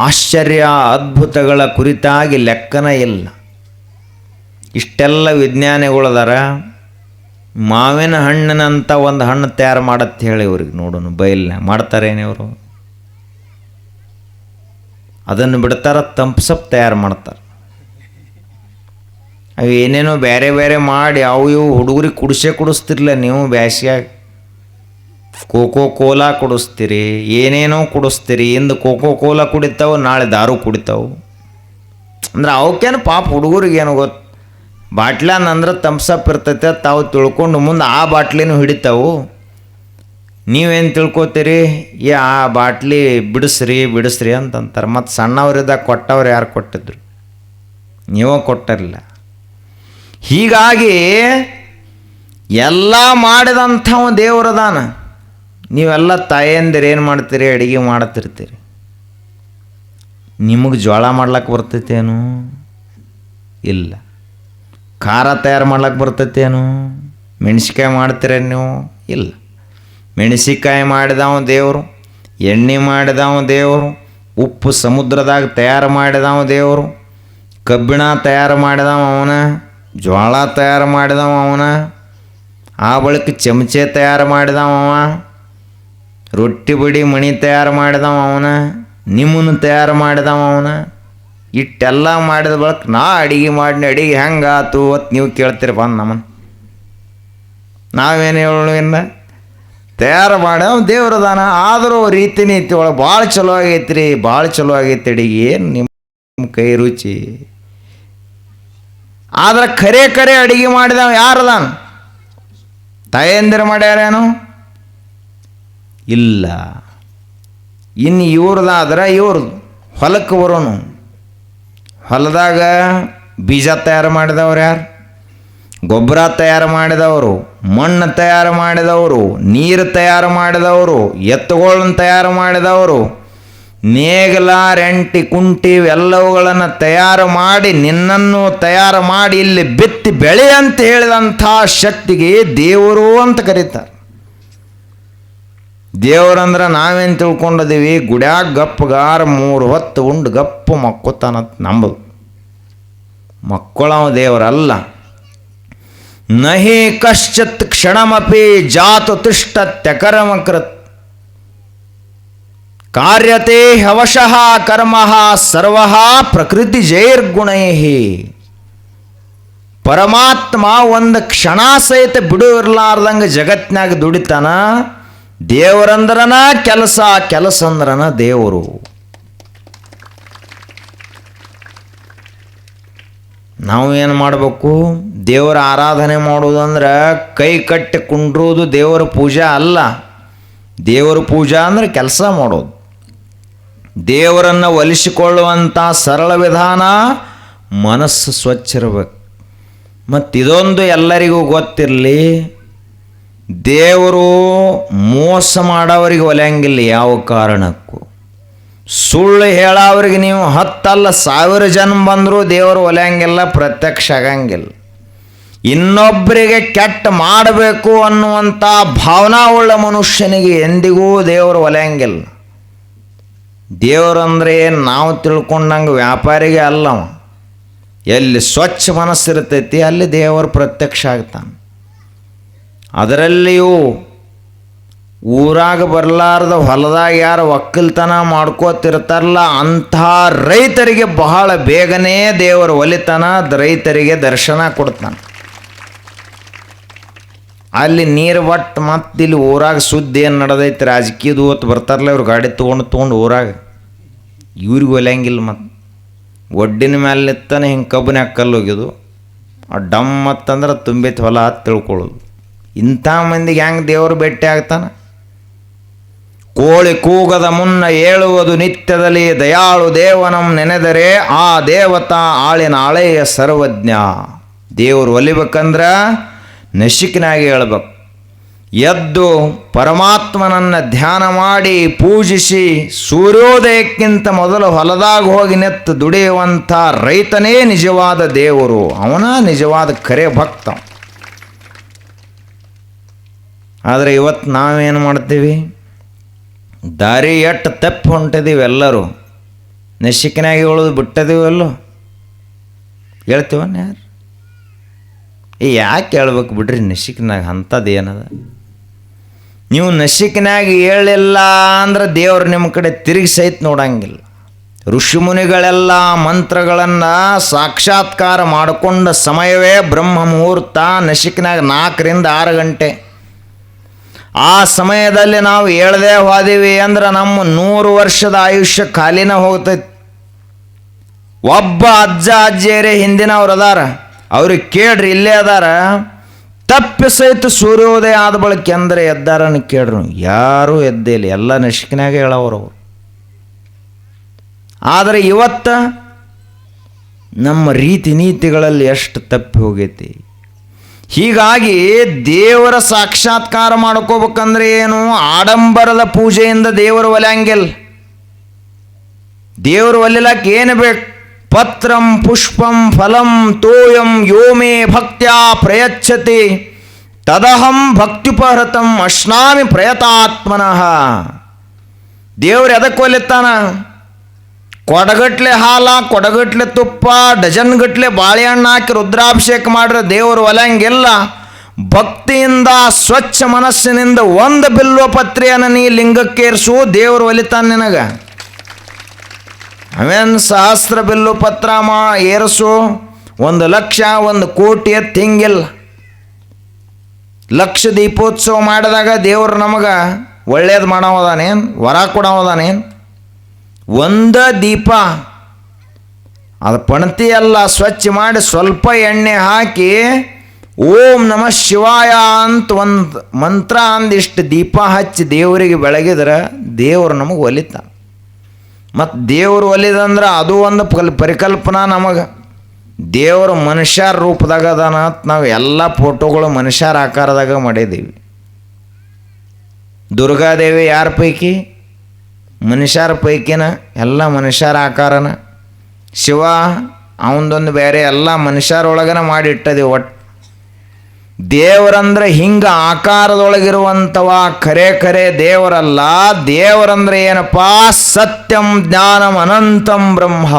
ಆಶ್ಚರ್ಯ, ಅದ್ಭುತಗಳ ಕುರಿತಾಗಿ ಲೆಕ್ಕನ ಇಲ್ಲ. ಇಷ್ಟೆಲ್ಲ ವಿಜ್ಞಾನಿಗಳದಾರ. ಮಾವಿನ ಹಣ್ಣಿನಂಥ ಒಂದು ಹಣ್ಣು ತಯಾರು ಮಾಡತ್ತೆ ಹೇಳಿ ಇವ್ರಿಗೆ ನೋಡೋಣ. ಬಯಲ್ನ ಮಾಡ್ತಾರೇನು ಇವರು? ಅದನ್ನು ಬಿಡ್ತಾರೆ, ತಂಪ್ಸಪ್ ತಯಾರು ಮಾಡ್ತಾರೆ. ಅವು ಏನೇನೋ ಬೇರೆ ಬೇರೆ ಮಾಡಿ ಅವು ಇವು ಹುಡುಗರಿಗೆ ಕುಡಿಸ್ತಿರ್ಲಿಲ್ಲ ನೀವು. ಬ್ಯಾಸ್ಗ್ಯಾಗ ಕೋಕೋ ಕೋಲಾ ಕುಡಿಸ್ತೀರಿ, ಏನೇನೋ ಕುಡಿಸ್ತೀರಿ. ಇಂದು ಕೋಕೋ ಕೋಲಾ ಕುಡಿತಾವೆ, ನಾಳೆ ದಾರು ಕುಡಿತಾವೆ. ಅಂದ್ರೆ ಅವಕ್ಕೇನು ಪಾಪ ಹುಡುಗರಿಗೇನು ಗೊತ್ತು. ಬಾಟ್ಲನ್ ಅಂದ್ರೆ ತಂಪ್ಸಪ್ ಇರ್ತೈತೆ ತಾವು ತಿಳ್ಕೊಂಡು ಮುಂದೆ ಆ ಬಾಟ್ಲಿನೂ ಹಿಡಿತಾವು. ನೀವೇನು ತಿಳ್ಕೊತೀರಿ, ಆ ಬಾಟ್ಲಿ ಬಿಡಿಸ್ರಿ ಅಂತಂತಾರೆ. ಮತ್ತು ಸಣ್ಣವರಿದ್ದಾಗ ಕೊಟ್ಟವ್ರು ಯಾರು ಕೊಟ್ಟಿದ್ರು? ನೀವೇ ಕೊಟ್ಟಿರಲಿಲ್ಲ. ಹೀಗಾಗಿ ಎಲ್ಲ ಮಾಡಿದಂಥವ ದೇವರದಾನ. ನೀವೆಲ್ಲ ತಾಯಂದಿರು ಏನು ಮಾಡ್ತೀರಿ? ಅಡುಗೆ ಮಾಡ್ತಿರ್ತೀರಿ. ನಿಮಗೆ ಜೋಳ ಮಾಡ್ಲಿಕ್ಕೆ ಬರ್ತೈತೇನು? ಇಲ್ಲ. ಖಾರ ತಯಾರು ಮಾಡ್ಲಿಕ್ಕೆ ಬರ್ತೈತೇನು? ಮೆಣಸಿಕಾಯಿ ಮಾಡ್ತೀರ ನೀವು? ಇಲ್ಲ. ಮೆಣಸಿಕಾಯಿ ಮಾಡಿದವ ದೇವರು, ಎಣ್ಣೆ ಮಾಡಿದವ ದೇವರು, ಉಪ್ಪು ಸಮುದ್ರದಾಗ ತಯಾರು ಮಾಡಿದವ ದೇವರು, ಕಬ್ಬಿಣ ತಯಾರು ಮಾಡಿದವ ಅವನ, ಜೋಳ ತಯಾರು ಮಾಡಿದವ ಅವನ, ಆ ಬಳಿಕ ಚಮಚೆ ತಯಾರು ಮಾಡಿದವ ಅವ, ರೊಟ್ಟಿ ಬಡಿ ಮಣಿ ತಯಾರು ಮಾಡಿದವ ಅವನ, ನಿಮ್ಮನ್ನು ತಯಾರು ಮಾಡಿದವ ಅವನ. ಇಟ್ಟೆಲ್ಲ ಮಾಡಿದ ಬಳಿಕ ನಾ ಅಡಿಗೆ ಅಡಿಗೆ ಹೆಂಗಾತು ಅಂತ ನೀವು ಕೇಳ್ತೀರಿ ಬಂದು ನಮ್ಮನ್ನು. ನಾವೇನು ಹೇಳೋಣ? ಇನ್ನು ತಯಾರು ಮಾಡಿ ಅವ್ನು ದೇವ್ರದಾನ. ಆದರೂ ರೀತಿ ನೀತಿ ಒಳಗೆ ಭಾಳ ಚಲೋ ಆಗೈತಿ ರೀ, ಭಾಳ ಚಲೋ ಆಗೈತಿ ಅಡಿಗೆ. ಏನು ನಿಮ್ಮ ಕೈ ರುಚಿ. ಆದ್ರೆ ಖರೆ ಅಡಿಗೆ ಮಾಡಿದವ ಯಾರದಾನ? ತಾಯಂದಿರು ಮಾಡ್ಯಾರೇನು? ಇಲ್ಲ. ಇನ್ನು ಇವ್ರದಾದ್ರೆ ಇವ್ರದ್ದು ಹೊಲಕ್ಕೆ ಬರೋನು. ಹೊಲದಾಗ ಬೀಜ ತಯಾರು ಮಾಡಿದವ್ರು ಯಾರು? ಗೊಬ್ಬರ ತಯಾರು ಮಾಡಿದವರು, ಮಣ್ಣು ತಯಾರು ಮಾಡಿದವರು, ನೀರು ತಯಾರು ಮಾಡಿದವರು, ಎತ್ತುಗಳನ್ನು ತಯಾರು ಮಾಡಿದವರು, ನೇಗಲ ರೆಂಟಿ ಕುಂಟಿ ಇವೆಲ್ಲವುಗಳನ್ನು ತಯಾರು ಮಾಡಿ ನಿನ್ನನ್ನು ತಯಾರು ಮಾಡಿ ಇಲ್ಲಿ ಬಿತ್ತಿ ಬೆಳೆ ಅಂತ ಹೇಳಿದಂಥ ಶಕ್ತಿಗೆ ದೇವರು ಅಂತ ಕರೀತಾರೆ. ದೇವರಂದ್ರೆ ನಾವೇನು ತಿಳ್ಕೊಂಡಿದ್ದೀವಿ? ಗುಡ್ಯಾಗ ಗಪ್ಪಗಾರ 3 ಹೊತ್ತು ಉಂಡು ಗಪ್ಪು ಮಕ್ಕೋತಾನಂತ ನಂಬುದು. ಮಕ್ಕಳವ ದೇವರಲ್ಲ. ನಹಿ ಕಶ್ಚಿತ್ ಕ್ಷಣಮಪಿ ಜಾತು ತಿಷ್ಟತ್ಯಕರ್ಮಕೃತ್ ಕಾರ್ಯತೆ ಹವಶಃ ಕರ್ಮಃ ಸರ್ವಃ ಪ್ರಕೃತಿ ಜೈರ್ಗುಣೈ. ಪರಮಾತ್ಮ ಒಂದು ಕ್ಷಣ ಸಹಿತ ಬಿಡು ಇರಲಾರ್ದಂಗೆ ಜಗತ್ನಾಗ ದುಡಿತಾನ. ದೇವರಂದ್ರನ ಕೆಲಸ, ಕೆಲಸ ಅಂದ್ರನ ದೇವರು. ನಾವು ಏನು ಮಾಡಬೇಕು? ದೇವರ ಆರಾಧನೆ ಮಾಡೋದಂದ್ರೆ ಕೈ ಕಟ್ಟಿ ಕುಂಡ್ರೋದು ದೇವರ ಪೂಜೆ ಅಲ್ಲ. ದೇವರ ಪೂಜಾ ಅಂದ್ರೆ ಕೆಲಸ ಮಾಡೋದು. ದೇವರನ್ನು ಒಲಿಸಿಕೊಳ್ಳುವಂಥ ಸರಳ ವಿಧಾನ ಮನಸ್ಸು ಸ್ವಚ್ಛ ಇರಬೇಕು. ಮತ್ತು ಇದೊಂದು ಎಲ್ಲರಿಗೂ ಗೊತ್ತಿರಲಿ, ದೇವರು ಮೋಸ ಮಾಡೋರಿಗೆ ಒಲೆಯಂಗಿಲ್ಲ ಯಾವ ಕಾರಣಕ್ಕೂ. ಸುಳ್ಳು ಹೇಳೋವ್ರಿಗೆ ನೀವು 10 ಅಲ್ಲ 1000 ಜನ್ಮ ಬಂದರೂ ದೇವರು ಒಲೆಯಂಗಿಲ್ಲ, ಪ್ರತ್ಯಕ್ಷ ಆಗಂಗಿಲ್ಲ. ಇನ್ನೊಬ್ಬರಿಗೆ ಕೆಟ್ಟ ಮಾಡಬೇಕು ಅನ್ನುವಂಥ ಭಾವನಾವುಳ್ಳ ಮನುಷ್ಯನಿಗೆ ಎಂದಿಗೂ ದೇವರು ಒಲೆಯಂಗಿಲ್ಲ. ದೇವರಂದ್ರೆ ನಾವು ತಿಳ್ಕೊಂಡಂಗೆ ವ್ಯಾಪಾರಿಗೆ ಅಲ್ಲವ. ಎಲ್ಲಿ ಸ್ವಚ್ಛ ಮನಸ್ಸಿರ್ತೈತಿ ಅಲ್ಲಿ ದೇವರು ಪ್ರತ್ಯಕ್ಷ ಆಗ್ತಾನೆ. ಅದರಲ್ಲಿಯೂ ಊರಾಗ ಬರಲಾರ್ದ ಹೊಲದಾಗ ಯಾರು ಒಕ್ಕಲ್ತನ ಮಾಡ್ಕೋತಿರ್ತಾರಲ್ಲ ಅಂಥ ರೈತರಿಗೆ ಬಹಳ ಬೇಗನೆ ದೇವರು ಒಲಿತಾನ, ರೈತರಿಗೆ ದರ್ಶನ ಕೊಡ್ತಾನೆ. ಅಲ್ಲಿ ನೀರು ಬಟ್ ಮತ್ತು ಇಲ್ಲಿ ಊರಾಗ ಸುದ್ದಿ ಏನು ನಡೆದೈತಿ ರಾಜಕೀಯದು ಹೊತ್ತು ಬರ್ತಾರಲ್ಲ ಇವ್ರು ಗಾಡಿ ತೊಗೊಂಡು ಊರಾಗ ಇವ್ರಿಗೆ ಒಲೆಯಂಗಿಲ್ಲ. ಮತ್ತು ಒಡ್ಡಿನ ಮೇಲೆ ನಿತ್ತಾನೆ ಹಿಂಗೆ ಕಬ್ಬನ್ಯಾಗ ಕಲ್ಲು ಹೋಗಿದ್ದು ಆ ಡಮ್ ಮತ್ತಂದ್ರೆ ತುಂಬೈತಿ ಹೊಲ ಅಂತ ತಿಳ್ಕೊಳ್ಳೋದು. ಇಂಥ ಮಂದಿಗೆ ಹೆಂಗೆ ದೇವರು ಭೇಟಿ ಆಗ್ತಾನೆ? ಕೋಳಿ ಕೂಗದ ಮುನ್ನ ಏಳುವುದು ನಿತ್ಯದಲ್ಲಿ ದಯಾಳು ದೇವನಂ ನೆನೆದರೆ ಆ ದೇವತಾ ಆಳಿನ ಆಳೆಯ ಸರ್ವಜ್ಞ. ದೇವರು ಒಲಿಬೇಕಂದ್ರೆ ನಶಿಕನಾಗಿ ಹೇಳ್ಬೇಕು. ಎದ್ದು ಪರಮಾತ್ಮನನ್ನು ಧ್ಯಾನ ಮಾಡಿ ಪೂಜಿಸಿ ಸೂರ್ಯೋದಯಕ್ಕಿಂತ ಮೊದಲು ಹೊಲದಾಗ ಹೋಗಿ ನೆತ್ತು ದುಡಿಯುವಂಥ ರೈತನೇ ನಿಜವಾದ ದೇವರು. ಅವನ ನಿಜವಾದ ಕರೆ ಭಕ್ತ. ಆದರೆ ಇವತ್ತು ನಾವೇನು ಮಾಡ್ತೀವಿ? ದಾರಿ ಎಟ್ಟು ತಪ್ಪಿ ಹೊಂಟಿದ್ದೀವಿ ಎಲ್ಲರೂ. ನಶಿಕನಾಗಿ ಹೇಳೋದು ಬಿಟ್ಟದೀವಲ್ಲೋ, ಹೇಳ್ತೀವನ್ನ ಯಾರು? ಯಾಕೆ ಹೇಳ್ಬೇಕು ಬಿಡ್ರಿ, ನಶಿಕನಾಗ ಅಂಥದ್ದು ಏನದ? ನೀವು ನಶಿಕನಾಗಿ ಹೇಳಿಲ್ಲ ಅಂದ್ರೆ ದೇವ್ರು ನಿಮ್ಮ ಕಡೆ ತಿರುಗಿ ಸಹಿತ ನೋಡಂಗಿಲ್ಲ. ಋಷಿಮುನಿಗಳೆಲ್ಲ ಮಂತ್ರಗಳನ್ನು ಸಾಕ್ಷಾತ್ಕಾರ ಮಾಡಿಕೊಂಡ ಸಮಯವೇ ಬ್ರಹ್ಮ ಮುಹೂರ್ತ, ನಶಿಕ್ನಾಗ 4 ರಿಂದ 6 ಗಂಟೆ. ಆ ಸಮಯದಲ್ಲಿ ನಾವು ಹೇಳ್ದೆ ಹೋದೀವಿ ಅಂದ್ರೆ ನಮ್ಮ 100 ವರ್ಷದ ಆಯುಷ್ಯ ಖಾಲಿನ ಹೋಗ್ತೈತಿ. ಒಬ್ಬ ಅಜ್ಜ ಅಜ್ಜಿಯರೇ ಹಿಂದಿನವ್ರು ಅದಾರ, ಅವ್ರಿಗೆ ಕೇಳ್ರಿ, ಇಲ್ಲೇ ಅದಾರ. ತಪ್ಪಿ ಸಹಿತ ಸೂರ್ಯೋದಯ ಆದ ಬಳಕೆ ಅಂದರೆ ಎದ್ದಾರನ್ನು ಕೇಳ್ರು, ಯಾರೂ ಎದ್ದೇಲಿ, ಎಲ್ಲ ನಶಿಕಿನಾಗ ಹೇಳೋರು. ಆದರೆ ಇವತ್ತು ನಮ್ಮ ರೀತಿ ನೀತಿಗಳಲ್ಲಿ ಎಷ್ಟು ತಪ್ಪಿ ಹೋಗೈತಿ. ಹೀಗಾಗಿ ದೇವರ ಸಾಕ್ಷಾತ್ಕಾರ ಮಾಡ್ಕೋಬೇಕಂದ್ರೆ ಏನು, ಆಡಂಬರದ ಪೂಜೆಯಿಂದ ದೇವರು ಒಲೆಯಂಗಿಲ್ಲ. ದೇವರು ಒಲಿಲಕ್ಕೆ ಏನು ಬೇಕು? ಪತ್ರಂ ಪುಷ್ಪಂ ಫಲಂ ತೋಯಂ ಯೋಮೇ ಭಕ್ತ್ಯಾ ಪ್ರಯಚ್ಛತಿ ತದಹಂ ಭಕ್ತ್ಯುಪಹೃತಂ ಅಶ್ನಾಮಿ ಪ್ರಯತಾತ್ಮನಃ. ದೇವರು ಎದಕ್ಕೆ ಒಲಿತಾನ? ಕೊಡಗಟ್ಲೆ ಹಾಲ, ಕೊಡಗಟ್ಲೆ ತುಪ್ಪ, ಡಜನ್ಗಟ್ಲೆ ಬಾಳೆಹಣ್ಣು ಹಾಕಿ ರುದ್ರಾಭಿಷೇಕ ಮಾಡ್ರೆ ದೇವರು ಒಲಂಗಿಲ್ಲ. ಭಕ್ತಿಯಿಂದ ಸ್ವಚ್ಛ ಮನಸ್ಸಿನಿಂದ ಒಂದು ಬಿಲ್ವ ಪತ್ರೆಯನ್ನು ನೀ ಲಿಂಗಕ್ಕೇರಿಸು, ದೇವರು ಒಲಿತಾನೆ ನಿನಗೆ. ಅವೇನು ಸಹಸ್ರ ಬಿಲ್ಲು ಪತ್ರ ಏರಿಸು, 1 ಲಕ್ಷ 1 ಕೋಟಿ ಎತ್ತು ಹಿಂಗಿಲ್ಲ. ಲಕ್ಷ ದೀಪೋತ್ಸವ ಮಾಡಿದಾಗ ದೇವರು ನಮಗೆ ಒಳ್ಳೇದು ಮಾಡೋದಾನೇನು, ವರ ಕೊಡೋದಾನೇನು? 1 ದೀಪ ಅದು ಪಣತಿ ಎಲ್ಲ ಸ್ವಚ್ಛ ಮಾಡಿ ಸ್ವಲ್ಪ ಎಣ್ಣೆ ಹಾಕಿ ಓಂ ನಮಃ ಶಿವಾಯ ಅಂತ ಒಂದು ಮಂತ್ರ ಅಂದಿಷ್ಟು ದೀಪ ಹಚ್ಚಿ ದೇವರಿಗೆ ಬೆಳಗಿದ್ರೆ ದೇವರು ನಮಗೆ ಒಲಿತಾನೆ. ಮತ್ತು ದೇವರು ಒಲಿದಂದ್ರೆ ಅದು ಒಂದು ಪರಿಕಲ್ಪನಾ ನಮಗೆ. ದೇವರು ಮನುಷ್ಯರ ರೂಪದಾಗ ಅದಾನ ಅಂತ ನಾವು ಎಲ್ಲ ಫೋಟೋಗಳು ಮನುಷ್ಯರ ಆಕಾರದಾಗ ಮಾಡಿದ್ದೀವಿ. ದುರ್ಗಾದೇವಿ ಯಾರ ಪೈಕಿ? ಮನುಷ್ಯರ ಪೈಕಿನ, ಎಲ್ಲ ಮನುಷ್ಯರ ಆಕಾರನ. ಶಿವ ಅವನದೊಂದು ಬೇರೆ, ಎಲ್ಲ ಮನುಷ್ಯರೊಳಗನ ಮಾಡಿಟ್ಟದೆ. ಒಟ್ಟು ದೇವರಂದ್ರೆ ಹಿಂಗೆ ಆಕಾರದೊಳಗಿರುವಂಥವ ಖರೆ ದೇವರಲ್ಲ. ದೇವರಂದ್ರೆ ಏನಪ್ಪ? ಸತ್ಯಂ ಜ್ಞಾನಂ ಅನಂತಂ ಬ್ರಹ್ಮ.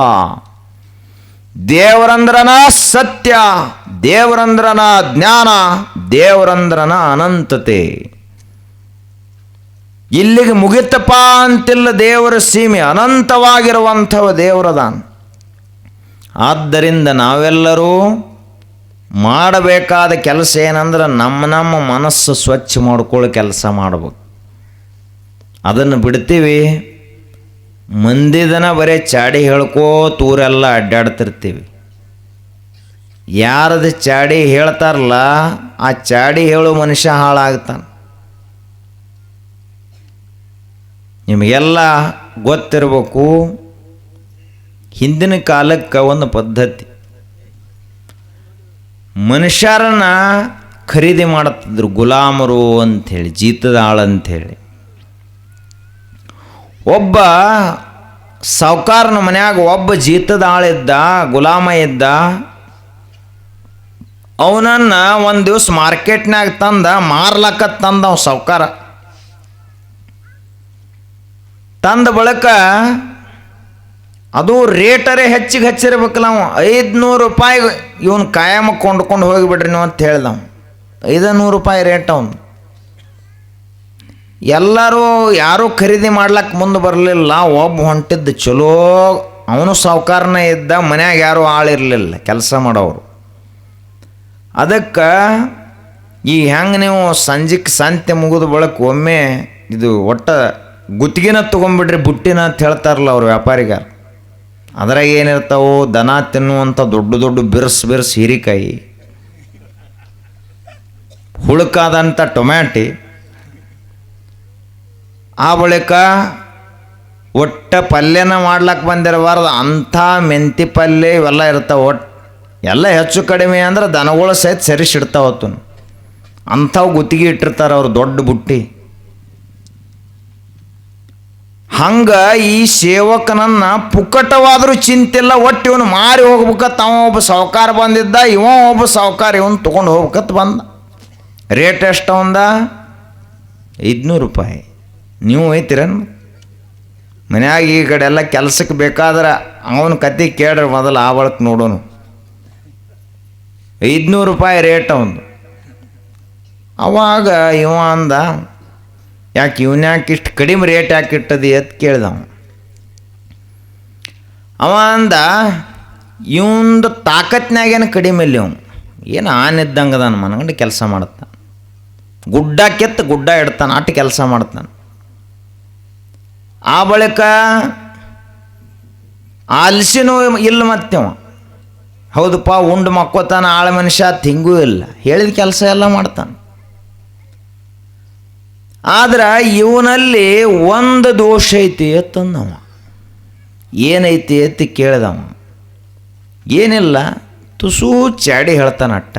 ದೇವರಂದ್ರನ ಸತ್ಯ, ದೇವರಂದ್ರನ ಜ್ಞಾನ, ದೇವರಂದ್ರನ ಅನಂತತೆ. ಇಲ್ಲಿಗೆ ಮುಗಿತಪ್ಪ ಅಂತಿಲ್ಲ ದೇವರ ಸೀಮೆ, ಅನಂತವಾಗಿರುವಂಥವ ದೇವರದಾನ. ಆದ್ದರಿಂದ ನಾವೆಲ್ಲರೂ ಮಾಡಬೇಕಾದ ಕೆಲಸ ಏನಂದ್ರೆ ನಮ್ಮ ಮನಸ್ಸು ಸ್ವಚ್ಛ ಮಾಡ್ಕೊಳ್ಳೋ ಕೆಲಸ ಮಾಡ್ಬೇಕು. ಅದನ್ನು ಬಿಡ್ತೀವಿ, ಮಂದಿದನ ಬರೀ ಚಾಡಿ ಹೇಳ್ಕೋತೂರೆಲ್ಲ ಅಡ್ಡಾಡ್ತಿರ್ತೀವಿ. ಯಾರದು ಚಾಡಿ ಹೇಳ್ತಾರಲ್ಲ ಆ ಚಾಡಿ ಹೇಳೋ ಮನುಷ್ಯ ಹಾಳಾಗ್ತಾನೆ. ನಿಮಗೆಲ್ಲ ಗೊತ್ತಿರಬೇಕು, ಹಿಂದಿನ ಕಾಲಕ್ಕೆ ಒಂದು ಪದ್ಧತಿ, ಮನುಷ್ಯರನ್ನ ಖರೀದಿ ಮಾಡ್ತಿದ್ರು ಗುಲಾಮರು ಅಂಥೇಳಿ, ಜೀತದ ಆಳಂಥೇಳಿ. ಒಬ್ಬ ಸಾವುಕಾರನ ಮನ್ಯಾಗ ಒಬ್ಬ ಜೀತದ ಆಳಿದ್ದ, ಗುಲಾಮ ಇದ್ದ. ಅವನನ್ನು ಒಂದು ದಿವಸ ಮಾರ್ಕೆಟ್ನಾಗ ತಂದ ಮಾರ್ಲಕ್ಕ ತಂದ ಅವ ಸಾವುಕಾರ. ತಂದ ಬಳಿಕ ಅದು ರೇಟರೇ ಹೆಚ್ಚಿಗೆ ಹಚ್ಚಿರ್ಬೇಕಲ್ಲ. ನಾವು 500 ರೂಪಾಯಿ ಇವನು ಕಾಯಮ ಕೊಂಡ್ಕೊಂಡು ಹೋಗಿಬಿಡ್ರಿ ನೀವು ಅಂತ ಹೇಳ್ದ. 500 ರೂಪಾಯಿ ರೇಟ್ ಅವನು. ಎಲ್ಲರೂ ಯಾರೂ ಖರೀದಿ ಮಾಡ್ಲಕ್ಕೆ ಮುಂದೆ ಬರಲಿಲ್ಲ. ಒಬ್ಬ ಹೊಂಟಿದ್ದು ಚಲೋ, ಅವನು ಸಾವುಕಾರನೇ ಇದ್ದ, ಮನ್ಯಾಗ ಯಾರೂ ಆಳಿರಲಿಲ್ಲ ಕೆಲಸ ಮಾಡೋರು. ಅದಕ್ಕೆ ಈ ಹೆಂಗೆ ನೀವು ಸಂಜೆಗೆ ಸಂತೆ ಮುಗಿದ ಬಳಕ ಒಮ್ಮೆ ಇದು ಒಟ್ಟ ಗುತ್ತಿಗೆನ ತೊಗೊಂಬಿಡ್ರಿ ಬುಟ್ಟಿನ ಅಂತ ಹೇಳ್ತಾರಲ್ಲ ಅವ್ರು ವ್ಯಾಪಾರಿಗಾರ. ಅದ್ರಾಗ ಏನಿರ್ತಾವೆ? ದನ ತಿನ್ನುವಂಥ ದೊಡ್ಡ ದೊಡ್ಡ ಬಿರ್ಸ್ ಹೀರಿಕಾಯಿ, ಹುಳುಕಾದಂಥ ಟೊಮ್ಯಾಟಿ, ಆ ಬಳಿಕ ಒಟ್ಟ ಪಲ್ಯನ ಮಾಡ್ಲಕ್ಕೆ ಬಂದಿರಬಾರ್ದು ಅಂಥ ಮೆಂತಿ ಪಲ್ಯ ಇವೆಲ್ಲ ಇರ್ತಾವೆ. ಒಟ್ಟು ಎಲ್ಲ ಹೆಚ್ಚು ಕಡಿಮೆ ಅಂದ್ರೆ ದನಗಳು ಸಹಿತ ಸರಿಸಿಡ್ತಾವತ್ತು. ಅಂಥವು ಗುತ್ತಿಗೆ ಇಟ್ಟಿರ್ತಾರೆ ಅವ್ರು ದೊಡ್ಡ ಬುಟ್ಟಿ. ಹಂಗೆ ಈ ಸೇವಕನನ್ನ ಪುಕ್ಕಟವಾದರೂ ಚಿಂತಿಲ್ಲ, ಒಟ್ಟು ಇವನು ಮಾರಿ ಹೋಗ್ಬೇಕತ್ತ. ಅವ ಒಬ್ಬ ಸಾವುಕಾರ ಬಂದಿದ್ದ, ಒಬ್ಬ ಸಾವುಕಾರ ಇವನು ತೊಗೊಂಡು ಹೋಗ್ಬೇಕತ್ತ ಬಂದ. ರೇಟ್ ಎಷ್ಟು ಅವಂದ? 500 ರೂಪಾಯಿ. ನೀವು ಒಯ್ತೀರೇನು? ಮನ್ಯಾಗ ಈ ಕಡೆ ಎಲ್ಲ ಕೆಲಸಕ್ಕೆ ಬೇಕಾದ್ರೆ ಅವನ ಕತೆ ಕೇಳ್ರಿ ಮೊದಲು, ಆ ಬಳಕ ನೋಡೋನು. 500 ರೂಪಾಯಿ ರೇಟ್ ಅವನು. ಅವಾಗ ಇವ ಅಂದ, ಯಾಕೆ ಇವನ್ಯಾಕೆ ಇಷ್ಟು ಕಡಿಮೆ ರೇಟ್ ಯಾಕೆ ಇಟ್ಟದಿ ಅಂತ ಕೇಳ್ದವ. ಅವ ಅಂದ ಇವಂದು ತಾಕತ್ನಾಗೇನು ಕಡಿಮೆ ಇಲ್ಲಿ ಅವನು ಏನು ಆನಿದ್ದಂಗೆ ಅದಾನ ಮನಗಂಡು ಕೆಲಸ ಮಾಡ್ತಾನೆ, ಗುಡ್ಡ ಕೆತ್ತು ಗುಡ್ಡ ಇಡ್ತಾನೆ, ಅಟ್ಟು ಕೆಲಸ ಮಾಡ್ತಾನೆ. ಆ ಬಳಿಕ ಆಲ್ಸಿನೂ ಇಲ್ಲ ಮತ್ತೆ ಅವ, ಹೌದಪ್ಪ ಉಂಡು ಮಕ್ಕೋತಾನ ಆಳ ಮನುಷ್ಯ ತಿಂಗೂ ಇಲ್ಲ, ಹೇಳಿದ ಕೆಲಸ ಎಲ್ಲ ಮಾಡ್ತಾನೆ. ಆದ್ರೆ ಇವನಲ್ಲಿ ಒಂದು ದೋಷ ಐತಿ ಅಂತಂದವ. ಏನೈತಿ ಅಂತ ಕೇಳಿದವ. ಏನಿಲ್ಲ, ತುಸು ಚಾಡಿ ಹೇಳ್ತಾನ ಅಟ್ಟ.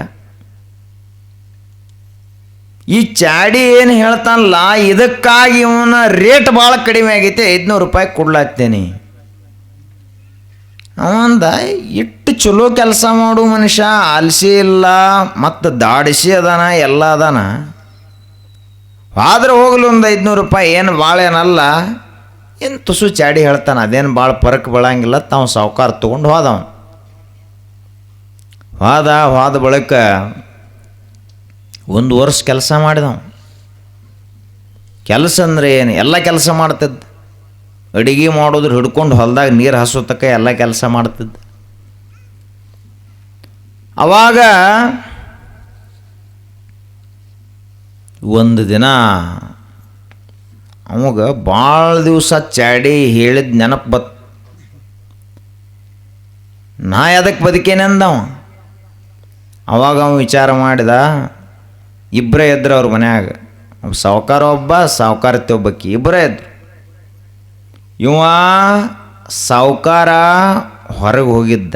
ಈ ಚಾಡಿ ಏನು ಹೇಳ್ತಾನಲ್ಲ, ಇದಕ್ಕಾಗಿ ಇವನ ರೇಟ್ ಭಾಳ ಕಡಿಮೆ ಆಗೈತೆ, 500 ರೂಪಾಯಿ ಕೊಡ್ಲಾತ್ತೇನೆ. ಅವಂದ ಇಟ್ಟು ಚಲೋ ಕೆಲಸ ಮಾಡು ಮನುಷ್ಯ, ಆಲ್ಸಿ ಇಲ್ಲ ಮತ್ತು ದಾಡಿಸಿ ಅದಾನ, ಎಲ್ಲ ಅದಾನ. ಆದ್ರೆ ಹೋಗಲು ಒಂದು 500 ರೂಪಾಯಿ ಏನು ಭಾಳ ಏನಲ್ಲ, ಏನು ತುಸು ಚಾಡಿ ಹೇಳ್ತಾನೆ, ಅದೇನು ಭಾಳ ಪರಕ್ ಬೀಳಂಗಿಲ್ಲ. ತಾವು ಸಾವುಕಾರ ತೊಗೊಂಡು ಹೋದವ. ಹೋದ ಬಳಿಕ 1 ವರ್ಷ ಕೆಲಸ ಮಾಡಿದವ. ಕೆಲಸ ಅಂದರೆ ಏನು, ಎಲ್ಲ ಕೆಲಸ ಮಾಡ್ತಿದ್ದ. ಅಡಿಗೆ ಮಾಡೋದ್ರ ಹಿಡ್ಕೊಂಡು ಹೊಲದಾಗ ನೀರು ಹಸೋತಕ್ಕ ಎಲ್ಲ ಕೆಲಸ ಮಾಡ್ತಿದ್ದ. ಅವಾಗ ಒಂದು ದಿನ ಅವಾಗ ಭಾಳ ದಿವಸ ಚಾಡಿ ಹೇಳಿದ ನೆನಪು ಬತ್. ನಾ ಅದಕ್ಕೆ ಬದುಕೇನೆ ಅಂದವ. ಅವಾಗ ಅವ ವಿಚಾರ ಮಾಡಿದ, ಇಬ್ಬರೇ ಇದ್ರು ಅವ್ರ ಮನ್ಯಾಗ, ಸಾವುಕಾರ ಒಬ್ಬ, ಸಾವುಕಾರತಿ ಒಬ್ಬಕ್ಕಿ, ಇಬ್ಬರೇ ಇದ್ರು. ಇವ ಸಾವುಕಾರ ಹೊರಗೆ ಹೋಗಿದ್ದ,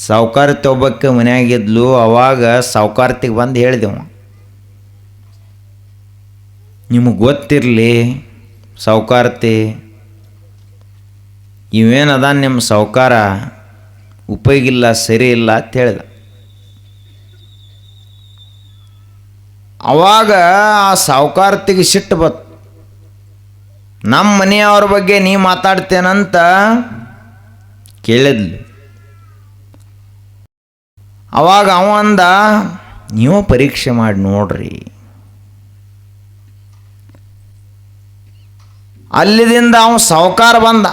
ಸಾವುಕಾರತಿ ಒಬ್ಬಕ್ಕೆ ಮನ್ಯಾಗಿದ್ಲು. ಅವಾಗ ಸಾವುಕಾರತಿಗೆ ಬಂದು ಹೇಳಿದೆವ, ನಿಮಗೆ ಗೊತ್ತಿರಲಿ ಸಾವುಕಾರತಿ, ಇವೇನದ ನಿಮ್ಮ ಸಾವುಕಾರ ಉಪಯೋಗಿಲ್ಲ, ಸರಿ ಇಲ್ಲ ಅಂತ ಹೇಳಿದ. ಅವಾಗ ಆ ಸಾವುಕಾರತಿಗೆ ಸಿಟ್ಟು ಬತ್ತು. ನಮ್ಮ ಮನೆಯವ್ರ ಬಗ್ಗೆ ನೀ ಮಾತಾಡ್ತೇನಂತ ಕೇಳಿದ್ಲು. ಅವಾಗ ಅವ ಅಂದ, ನೀವು ಪರೀಕ್ಷೆ ಮಾಡಿ ನೋಡ್ರಿ. ಅಲ್ಲಿದಿಂದ ಅವ ಸಾವುಕಾರ ಬಂದ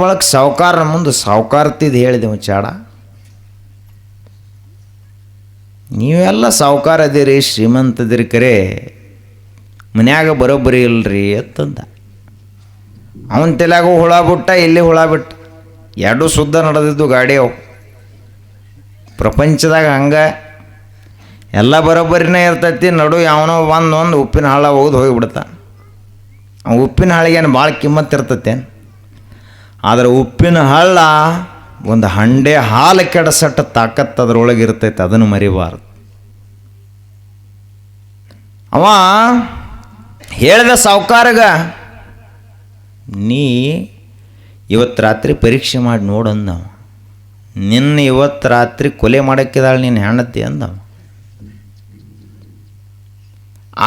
ಬಳಕ ಸಾವುಕಾರನ ಮುಂದೆ ಸಾವುಕಾರತಿದ್ದು ಹೇಳಿದೆವು, ಚಾಡ ನೀವೆಲ್ಲ ಸಾವುಕಾರ ಅದೀರಿ, ಶ್ರೀಮಂತದಿರಿ, ಕರೆ ಮನ್ಯಾಗ ಬರೋಬ್ಬರಿ ಇಲ್ರಿ ಅಂತಂದ. ಅವನ ತಲೆಯಾಗೂ ಹುಳ ಬಿಟ್ಟ, ಇಲ್ಲಿ ಹುಳ ಬಿಟ್ಟ. ಎರಡೂ ಶುದ್ಧ ನಡೆದಿದ್ದು ಗಾಡಿ ಅವು. ಪ್ರಪಂಚದಾಗ ಹಂಗೆ ಎಲ್ಲ ಬರೋಬ್ಬರಿನೇ ಇರ್ತೈತಿ. ನಡು ಯಾವನೋ ಒಂದು ಉಪ್ಪಿನ ಹಾಳ ಹೋಗಿ ಹೋಗಿಬಿಡ್ತ. ಆ ಉಪ್ಪಿನ ಹಾಳಿಗೇನು ಭಾಳ ಕಿಮ್ಮತ್ತು ಇರ್ತೈತೇನು? ಆದರೆ ಉಪ್ಪಿನ ಹಳ್ಳ ಒಂದು ಹಂಡೆ ಹಾಲು ಕೆಡಸಟ್ಟ ತಾಕತ್ತು ಅದರೊಳಗೆ ಇರ್ತೈತೆ, ಅದನ್ನು ಮರಿಬಾರ್ದು. ಅವ ಹೇಳಿದ ಸಾವುಕಾರಗ, ನೀ ಇವತ್ತು ರಾತ್ರಿ ಪರೀಕ್ಷೆ ಮಾಡಿ ನೋಡಂದವ. ನಿನ್ನ ಇವತ್ತು ರಾತ್ರಿ ಕೊಲೆ ಮಾಡೋಕ್ಕಿದಾಳೆ ನೀನು ಹೆಣ್ಣತಿ ಅಂದವ.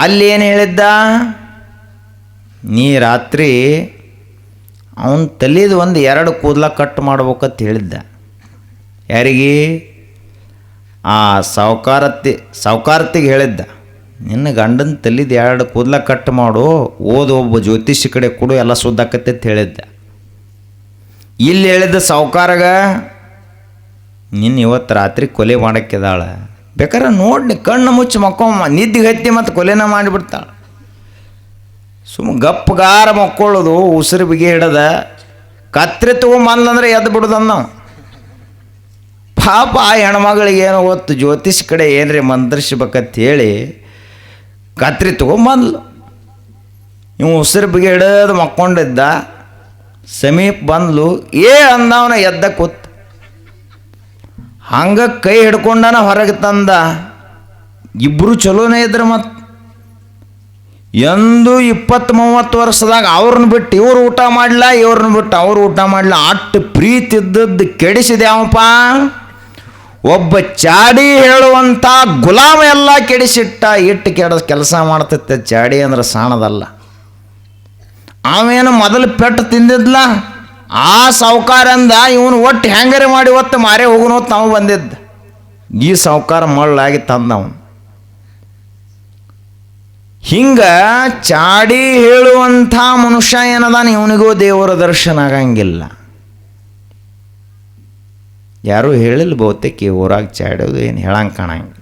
ಅಲ್ಲಿ ಏನು ಹೇಳಿದ್ದ, ನೀ ರಾತ್ರಿ ಅವನ ತಲೆದು 1-2 ಕೂದಲ ಕಟ್ ಮಾಡ್ಬೇಕಂತ ಹೇಳಿದ್ದ. ಯಾರಿಗೆ? ಆ ಸಾವುಕಾರತಿಗೆ ಹೇಳಿದ್ದ, ನಿನ್ನ ಗಂಡನ ತಲೆದು 2 ಕೂದಲ ಕಟ್ ಮಾಡು, ಓದು, ಒಬ್ಬ ಜ್ಯೋತಿಷಿ ಕಡೆ ಕೊಡು, ಎಲ್ಲ ಸುದ್ದಾಕತ್ತೆ ಅಂತ ಹೇಳಿದ್ದ. ಇಲ್ಲಿ ಹೇಳಿದ್ದ ಸಾವುಕಾರಗ, ನಿನ್ನ ಇವತ್ತು ರಾತ್ರಿ ಕೊಲೆ ಮಾಡೋಕ್ಕಿದಾಳೆ, ಬೇಕಾದ್ರೆ ನೋಡಿ ಕಣ್ಣು ಮುಚ್ಚಿ ಮಕ್ಕೊಂಬ, ನಿದ್ದೆ ಹತ್ತಿ ಮತ್ತು ಕೊಲೆನ ಮಾಡಿಬಿಡ್ತಾಳೆ. ಗಪ್ಪಗಾರ ಮಕ್ಕೊಳ್ಳೋದು, ಉಸಿರು ಬಿಗಿ ಹಿಡದ ಕತ್ರಿ ತೊಗೊಂಬಂದ್ರೆ ಎದ್ದು ಬಿಡೋದನ್ನ ನಾವು. ಪಾಪ ಆ ಹೆಣ್ಮಗಳಿಗೆ ಏನೋ ಗೊತ್ತು, ಜ್ಯೋತಿಷ್ ಕಡೆ ಏನ್ರಿ ಮಂತ್ರಿಸ್ಬೇಕಂತ ಹೇಳಿ ಕತ್ರಿ ತೊಗೊಂಬಂದ್ಲು. ಇವು ಉಸಿರು ಬಿಗಿ ಹಿಡಿದು ಮಕ್ಕೊಂಡಿದ್ದ. ಸಮೀಪ ಬಂದ್ಲು, ಅಂದವನ ಎದ್ದ ಕೂತ್. ಹಂಗೆ ಕೈ ಹಿಡ್ಕೊಂಡನ ಹೊರಗೆ ತಂದ. ಇಬ್ಬರು ಚಲೋನೇ ಇದ್ರು. ಮತ್ತು ಎಂದು 20-30 ವರ್ಷದಾಗ ಅವ್ರನ್ನ ಬಿಟ್ಟು ಇವ್ರು ಊಟ ಮಾಡಲ, ಇವ್ರನ್ನ ಬಿಟ್ಟು ಅವ್ರು ಊಟ ಮಾಡಲ, ಅಟ್ಟು ಪ್ರೀತಿ ಇದ್ದದ್ದು ಕೆಡಿಸಿದೆ ಅವಪ್ಪ. ಒಬ್ಬ ಚಾಡಿ ಹೇಳುವಂಥ ಗುಲಾಮ ಎಲ್ಲ ಕೆಡಿಸಿಟ್ಟ. ಇಟ್ಟು ಕೆಲಸ ಮಾಡ್ತೈತೆ. ಚಾಡಿ ಅಂದ್ರೆ ಸಾಣದಲ್ಲ. ಅವೇನು ಮೊದಲು ಪೆಟ್ಟು ತಿಂದಿದ್ಲ. ಆ ಸಾವುಕಾರ ಅಂದ, ಇವನು ಒಟ್ಟು ಹೆಂಗಾರೆ ಮಾಡಿ ಒತ್ತು ಮಾರೇ ಹೋಗೋನು ಹೊತ್ತು ನಾವು ಬಂದಿದ್ದ. ಈ ಸಾವುಕಾರ ಮಳ್ಳಾಗಿ ತಂದವನು. ಹಿಂಗೆ ಚಾಡಿ ಹೇಳುವಂಥ ಮನುಷ್ಯ ಏನದಾನ, ಇವನಿಗೂ ದೇವರ ದರ್ಶನ ಆಗಂಗಿಲ್ಲ. ಯಾರೂ ಹೇಳಿಲ್ಲ ಬಹುತೇಕ ಈ ಊರಾಗ ಚಾಡೋದು ಏನು ಹೇಳಂಗೆ ಕಾಣಂಗಿಲ್ಲ.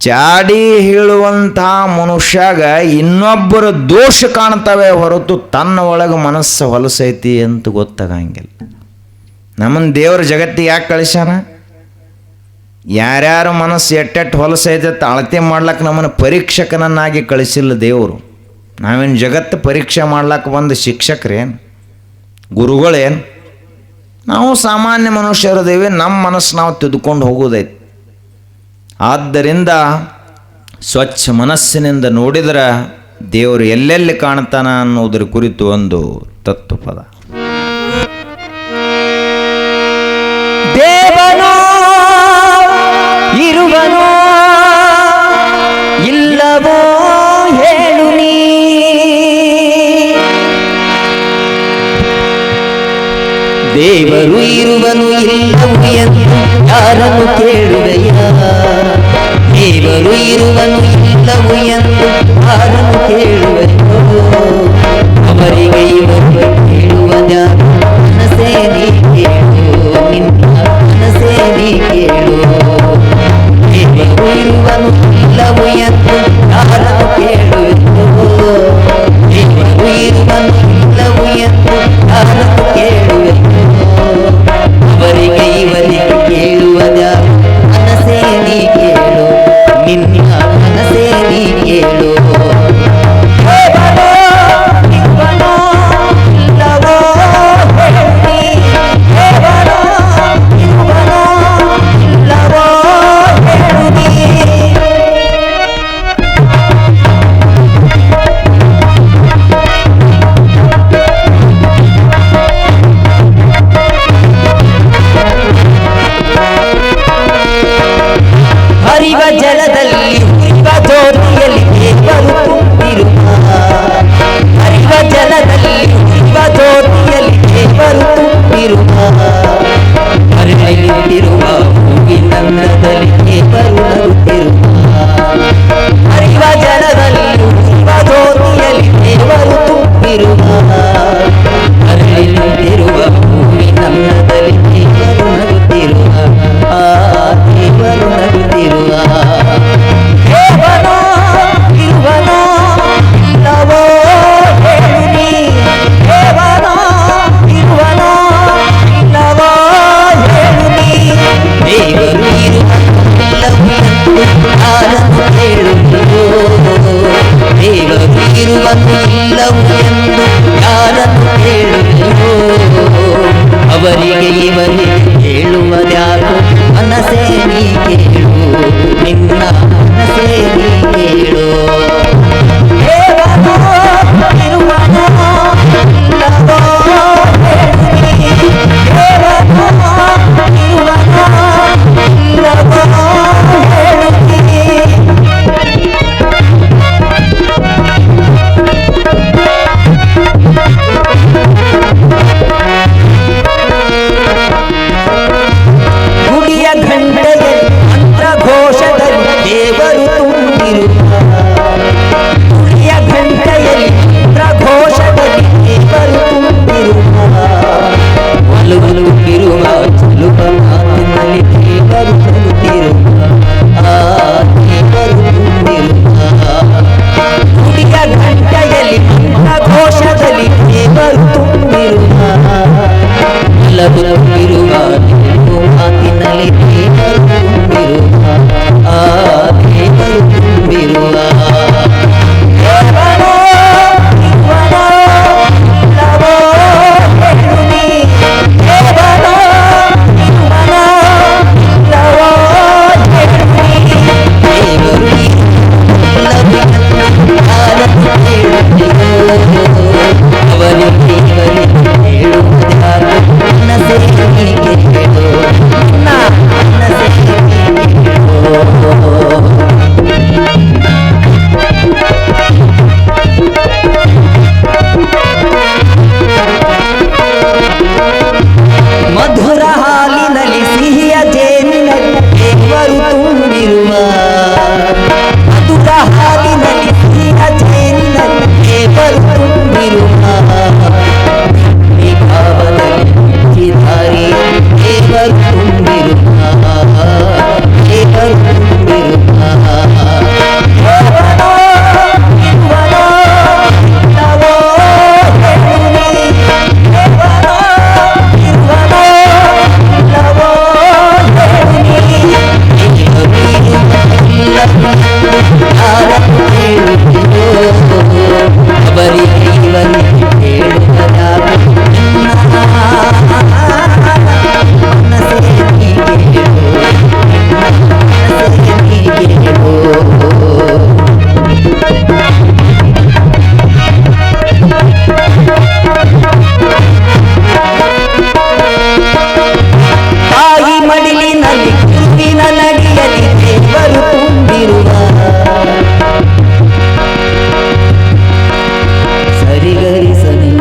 ಚಾಡಿ ಹೇಳುವಂಥ ಮನುಷ್ಯಾಗ ಇನ್ನೊಬ್ಬರ ದೋಷ ಕಾಣ್ತವೆ ಹೊರತು ತನ್ನ ಒಳಗೆ ಮನಸ್ಸು ಹೊಲಸೈತಿ ಅಂತ ಗೊತ್ತಾಗಂಗಿಲ್ಲ. ನಮ್ಮನ್ನು ದೇವ್ರ ಜಗತ್ತಿಗೆ ಯಾಕೆ ಕಳಿಸ್ಯಾನ? ಯಾರ್ಯಾರ ಮನಸ್ಸು ಎಟ್ಟೆಟ್ಟು ಹೊಲಸೈತೆ ಅಳತೆ ಮಾಡ್ಲಿಕ್ಕೆ ನಮ್ಮನ್ನು ಪರೀಕ್ಷಕನನ್ನಾಗಿ ಕಳಿಸಿಲ್ಲ ದೇವರು. ನಾವೇನು ಜಗತ್ತು ಪರೀಕ್ಷೆ ಮಾಡ್ಲಿಕ್ಕೆ ಬಂದ ಶಿಕ್ಷಕರೇನು, ಗುರುಗಳೇನು? ನಾವು ಸಾಮಾನ್ಯ ಮನುಷ್ಯರದೇವೆ. ನಮ್ಮ ಮನಸ್ಸು ನಾವು ತಿದ್ದುಕೊಂಡು ಹೋಗೋದೈತಿ. ಆದ್ದರಿಂದ ಸ್ವಚ್ಛ ಮನಸ್ಸಿನಿಂದ ನೋಡಿದ್ರೆ ದೇವರು ಎಲ್ಲೆಲ್ಲಿ ಕಾಣ್ತಾನ ಅನ್ನೋದ್ರ ಕುರಿತು ಒಂದು ತತ್ವಪದ. ದೇವನೋ ಇರುವನೋ ಇಲ್ಲವೋ ಹೇಳು ನೀ, ದೇವರು ಇರುವನು ಇಲ್ಲವೋ ಎಂದು ಯಾರನ್ನು ಕೇಳುವೆಯ, ದೇವರು ಇರುವನು ಇಲ್ಲವೋ ಎಂದು ಯಾರನ್ನು ಕೇಳುವೆಯೋ, ಅವರಿಗೆ ಇವರು ಕೇಳುವದ ಮನಸ್ಸೇ ನೀ ಕೇಳು, ನಿನ್ನ ಮನಸ್ಸೇ ನೀ ಕೇಳು, ದೇವರು ಇರುವನು ಇಲ್ಲವೋ ಎಂದು ಯಾರನ್ನು ಕೇಳುವೆಯೋ, ದೇವರು ಇರುವನು ಇಲ್ಲವೋ ಎಂದು ಯಾರನ್ನು ಕೇಳುವೆಯೋ, ಅವರಿಗೆ ಇವರಿಗೆ ಕೇಳುವದ ಮನಸ್ಸೇ ನೀ ಕೇಳು, ನಿನ್ನ ಮನಸ್ಸೇ ನೀ ಕೇಳು. ಹರಿವ ಜಲದಲ್ಲಿ ಹುರಿವ ಜ್ಯೋತಿಯಲ್ಲಿ ದೇವರು ತುಂಬಿರುವ, ಹರಿವ ಜಲದಲ್ಲಿ ಹುರಿವ ಜ್ಯೋತಿಯಲ್ಲಿ ದೇವರು ತುಂಬಿರುವ, ಹರಿಯುತ್ತಿರುವ ಹೂವಿನಂದದಲ್ಲಿ ದೇವರು ನಗುತ್ತಿರುವ, ಹರಿವ ಜಲದಲ್ಲಿ ಹುರಿವ ಜ್ಯೋತಿಯಲ್ಲಿ ದೇವರು ತುಂಬಿರುವ, ಹರಿಯುತ್ತಿರುವ ಹೂವಿನಂದದಲ್ಲಿ ದೇವರು ನಗುತ್ತಿರುವ, ಆ ದೇವರು ನಗುತ್ತಿರುವ, ದೇವನೋ ಇರುವನೋ ಇಲ್ಲವೋ ಹೇಳು ನೀ, ದೇವನೋ ಇರುವನೋ ಇಲ್ಲವೋ ಹೇಳು ನೀ, ದೇವರು ಇರುವನು ಇಲ್ಲವೋ ಎಂದು ಯಾರನ್ನು ಕೇಳುವೆಯೋ, ದೇವರು ಇರುವನು ಇಲ್ಲವೋ ಎಂದು ಯಾರನ್ನು ಕೇಳುವೆಯೋ, ಅವರಿಗೆ ಇವರಿಗೆ ಕೇಳುವುದ್ಯಾರು ಮನಸ್ಸೇ ನೀ ಕೇಳು, ನಿನ್ನ ಮನಸ್ಸೇ ನೀ ಕೇಳು. ದೇವನೋ ಇರುವನೋ ಇಲ್ಲವೋ ಹೇಳು ನೀ, ದೇವನೋ ಇರುವನೋ ಇಲ್ಲವೋ ಹೇಳು ನೀ. ಗುಡಿಯ ಘಂಟೆಯಲ್ಲಿ ಮಂತ್ರಘೋಷದಲ್ಲಿ ದೇವರು ತುಂಬಿರುವ, ಗುಡಿಯ ಘಂಟೆಯಲ್ಲಿ ಮಂತ್ರಘೋಷದಲ್ಲಿ ದೇವರು ತುಂಬಿರುವ, ಒಲುಗುತ್ತಿರುವ ಚಲುವ ಮಾತಿನಲ್ಲಿ ದೇವರು ನಗುತ್ತಿರುವ, ಆ ದೇವರು ತುಂಬಿರುವ, ಗುಡಿಯ ಘಂಟೆಯಲ್ಲಿ ಮಂತ್ರಘೋಷದಲ್ಲಿ ದೇವರು ತುಂಬಿರುವ, ಒಲಗುತ್ತಿರುವ ಮಾತಿನಲ್ಲಿ ದೇವರು ತುಂಬಿರುವ, ಆ ದೇವರು ತುಂಬಿರುವ, ದೇವನೋ ಇರುವನೋ ಇಲ್ಲವೋ ಹೇಳು ನೀ, ದೇವನೋ ಇರುವನೋ ಇಲ್ಲವೋ ಹೇಳು ನೀ, ದೇವರು ಇಲ್ಲವೋ ಯಾರನ್ನು ಕೇಳುತ್ತೀಯೋ, ಅವರಿಗೆ ಇವರಿಗೆ ಹೇಳುವುದ್ಯಾರು ಮನಸ್ಸೇ ನೀ ಕೇಳು, ನಿನ್ನ ಮನಸ್ಸೇ ಗರಿ ಗರಿ ಸನಿ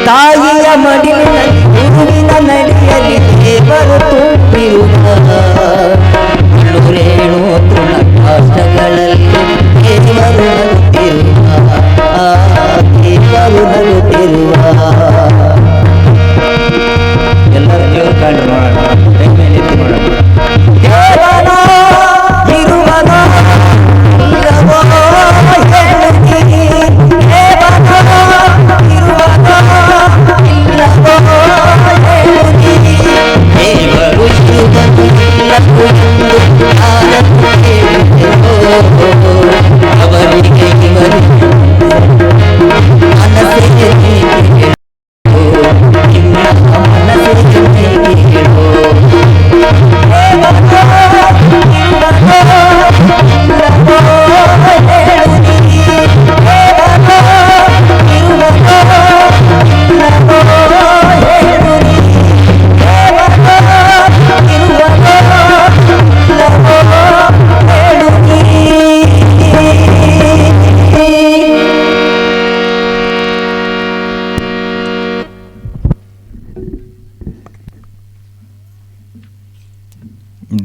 ತಾಯಿಯ ಮಡಿಲಿನಲ್ಲಿ ಹೂವಿನ ನಡಿಯಲ್ಲಿ ದೇವರು ತುಂಬಿರುವ ರೇಣು ತೃಣ ಕಾಷ್ಟಗಳಲ್ಲಿ ದೇವರು ನಗುತ್ತಿರುವ ದೇವರು ನಗುತ್ತಿರುವ ಎಲ್ಲರೂ ದೇವರು ಕಂಡು ನೋಡೋಣ ದೇವನ ಇರುವನ ಇಲ್ಲವೋ ಹೇಳುತ್ತೀ ದೇವನ ಇರುವನ ಇಲ್ಲವೋ ಹೇಳುತ್ತೀ ದೇವರು ಇರುವುದು ಇಲ್ಲವೋ ಎಂದು ನಾನಂದು ಕೇಳಿದೆನೋ ಅವರಿಗೆ ಇವರು ಮನಸ್ಸೇ ಹೇಗೆ ನಿಮ್ಮ ಮನಸ್ಸೇ ಹೇಗೆ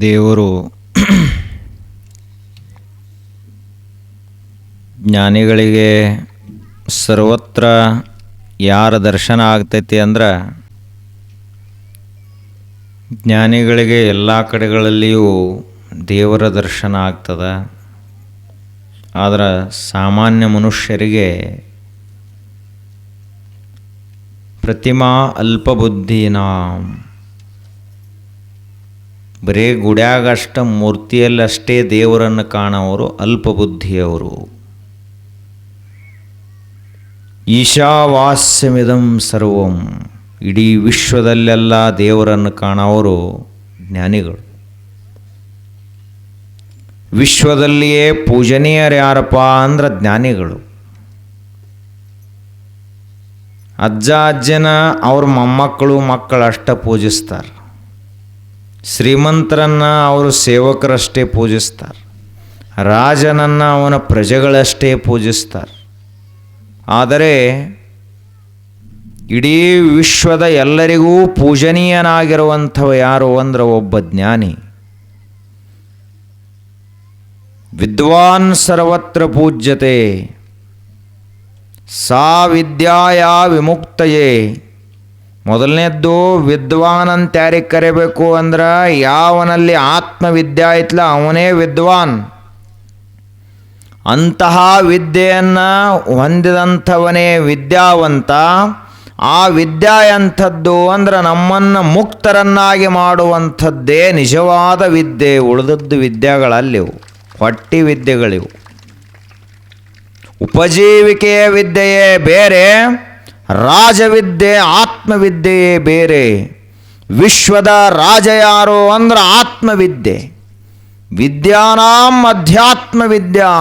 ದೇವರು ಜ್ಞಾನಿಗಳಿಗೆ ಸರ್ವತ್ರ ಯಾರ ದರ್ಶನ ಆಗ್ತೈತಿ ಅಂದ್ರೆ ಜ್ಞಾನಿಗಳಿಗೆ ಎಲ್ಲ ಕಡೆಗಳಲ್ಲಿಯೂ ದೇವರ ದರ್ಶನ ಆಗ್ತದೆ. ಆದರೆ ಸಾಮಾನ್ಯ ಮನುಷ್ಯರಿಗೆ ಪ್ರತಿಮಾ ಅಲ್ಪಬುದ್ಧಿನಾಂ ಬರೀ ಗುಡ್ಯಾಗಷ್ಟ ಮೂರ್ತಿಯಲ್ಲಷ್ಟೇ ದೇವರನ್ನು ಕಾಣೋರು ಅಲ್ಪಬುದ್ಧಿಯವರು. ಈಶಾವಾಸ್ಯಮಿದಂ ಸರ್ವಂ ಇಡೀ ವಿಶ್ವದಲ್ಲೆಲ್ಲ ದೇವರನ್ನು ಕಾಣೋರು ಜ್ಞಾನಿಗಳು. ವಿಶ್ವದಲ್ಲಿಯೇ ಪೂಜನೀಯರು ಯಾರಪ್ಪ ಅಂದ್ರೆ ಜ್ಞಾನಿಗಳು. ಅಜ್ಜ ಅಜ್ಜನ ಅವ್ರ ಮೊಮ್ಮಕ್ಕಳು ಮಕ್ಕಳಷ್ಟ ಪೂಜಿಸ್ತಾರೆ. ಶ್ರೀಮಂತರನ್ನು ಅವರು ಸೇವಕರಷ್ಟೇ ಪೂಜಿಸ್ತಾರೆ. ರಾಜನನ್ನು ಅವನ ಪ್ರಜೆಗಳಷ್ಟೇ ಪೂಜಿಸ್ತಾರೆ. ಆದರೆ ಇಡೀ ವಿಶ್ವದ ಎಲ್ಲರಿಗೂ ಪೂಜನೀಯನಾಗಿರುವಂಥವ ಯಾರು ಅಂದ್ರೆ ಒಬ್ಬ ಜ್ಞಾನಿ. ವಿದ್ವಾನ್ ಸರ್ವತ್ರ ಪೂಜ್ಯತೆ ಸಾ ವಿದ್ಯಾಯ ವಿಮುಕ್ತಯೇ. ಮೊದಲನೇದ್ದು ವಿದ್ವಾನ್ ಅಂತ ಯಾರಿಗೆ ಕರಿಬೇಕು ಅಂದ್ರೆ ಯಾವನಲ್ಲಿ ಆತ್ಮವಿದ್ಯೆ ಐತ್ಲ ಅವನೇ ವಿದ್ವಾನ್. ಅಂತಹ ವಿದ್ಯೆಯನ್ನು ಹೊಂದಿದಂಥವನೇ ವಿದ್ಯಾವಂತ. ಆ ವಿದ್ಯಾ ಎಂಥದ್ದು ಅಂದ್ರೆ ನಮ್ಮನ್ನು ಮುಕ್ತರನ್ನಾಗಿ ಮಾಡುವಂಥದ್ದೇ ನಿಜವಾದ ವಿದ್ಯೆ. ಉಳಿದದ್ದು ವಿದ್ಯೆಗಳಲ್ಲಿವು ಹೊಟ್ಟಿ ವಿದ್ಯೆಗಳಿವು. ಉಪಜೀವಿಕೆಯ ವಿದ್ಯೆಯೇ ಬೇರೆ, ರಾಜವಿದ್ಯೆ ಆತ್ಮವಿದ್ಯೆಯೇ ಬೇರೆ. ವಿಶ್ವದ ರಾಜ ಯಾರು ಅಂದ್ರೆ ಆತ್ಮವಿದ್ಯೆ. ವಿದ್ಯಾನಾಂ ಅಧ್ಯಾತ್ಮ ವಿದ್ಯಾ.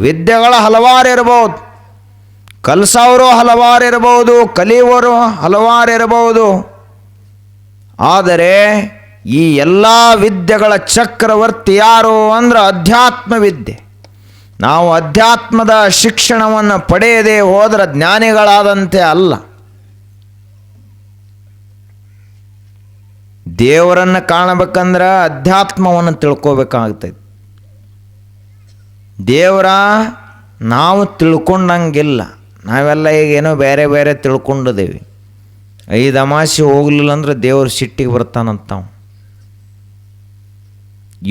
ವಿದ್ಯೆಗಳು ಹಲವಾರು ಇರ್ಬೋದು, ಕಲಿಸೋರು ಹಲವಾರು ಇರ್ಬೋದು, ಕಲಿಯುವವರು ಹಲವಾರು ಇರ್ಬೋದು. ಆದರೆ ಈ ಎಲ್ಲ ವಿದ್ಯೆಗಳ ಚಕ್ರವರ್ತಿ ಯಾರು ಅಂದ್ರೆ ಅಧ್ಯಾತ್ಮ ವಿದ್ಯೆ. ನಾವು ಅಧ್ಯಾತ್ಮದ ಶಿಕ್ಷಣವನ್ನು ಪಡೆಯದೆ ಹೋದರೆ ಜ್ಞಾನಿಗಳಾದಂತೆ ಅಲ್ಲ. ದೇವರನ್ನು ಕಾಣಬೇಕಂದ್ರೆ ಅಧ್ಯಾತ್ಮವನ್ನು ತಿಳ್ಕೋಬೇಕಾಗ್ತೈತಿ. ದೇವರ ನಾವು ತಿಳ್ಕೊಂಡಂಗಿಲ್ಲ. ನಾವೆಲ್ಲ ಈಗೇನೋ ಬೇರೆ ಬೇರೆ ತಿಳ್ಕೊಂಡಿದ್ದೇವೆ. 5 ಅಮಾಸೆ ಹೋಗಲಿಲ್ಲ ಅಂದ್ರೆ ದೇವರು ಸಿಟ್ಟಿಗೆ ಬರ್ತಾನಂತಾವ.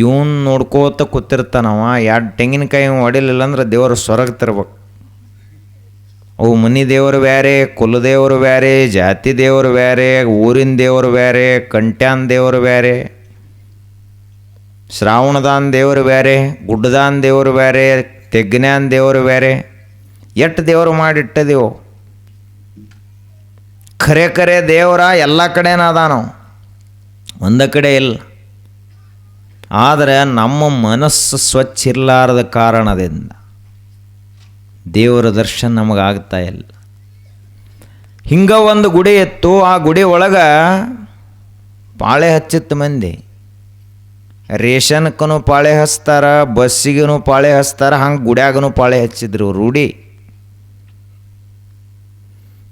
ಇವನು ನೋಡ್ಕೋತ ಕೂತಿರ್ತಾನವ. 2 ತೆಂಗಿನಕಾಯಿ ಹೊಡಿಲಿಲ್ಲ ಅಂದ್ರೆ ದೇವರು ಸ್ವರ್ಗ ತರ್ಬೇಕು. ಅವು ಮನೆ ದೇವರು ಬೇರೆ, ಕುಲದೇವರು ಬೇರೆ, ಜಾತಿ ದೇವರು ಬೇರೆ, ಊರಿನ ದೇವರು ಬೇರೆ, ಕಂಟ್ಯಾನ ದೇವರು ಬೇರೆ, ಶ್ರಾವಣದಾನ ದೇವರು ಬೇರೆ, ಗುಡ್ಡದಾನ ದೇವರು ಬೇರೆ, ತೆಗ್ನ್ಯಾನ ದೇವರು ಬೇರೆ. ಎಷ್ಟು ದೇವರು ಮಾಡಿಟ್ಟದೆವು. ಖರೆ ದೇವರ ಎಲ್ಲ ಕಡೆನ ಅದಾನೋ, ಒಂದ ಕಡೆ ಇಲ್ಲ. ಆದರೆ ನಮ್ಮ ಮನಸ್ಸು ಸ್ವಚ್ಛ ಇರಲಾರದ ಕಾರಣದಿಂದ ದೇವರ ದರ್ಶನ ನಮಗಾಗ್ತಾ ಇಲ್ಲ. ಹಿಂಗೆ ಒಂದು ಗುಡಿ ಇತ್ತು. ಆ ಗುಡಿ ಒಳಗೆ ಪಾಳೆ ಹಚ್ಚಿತ್ತು ಮಂದಿ. ರೇಷನ್ಕೂ ಪಾಳೆ ಹಚ್ತಾರ, ಬಸ್ಸಿಗೂ ಪಾಳೆ ಹಚ್ತಾರ, ಹಂಗೆ ಗುಡ್ಯಾಗೂ ಪಾಳೆ ಹಚ್ಚಿದ್ರು ರೂಢಿ.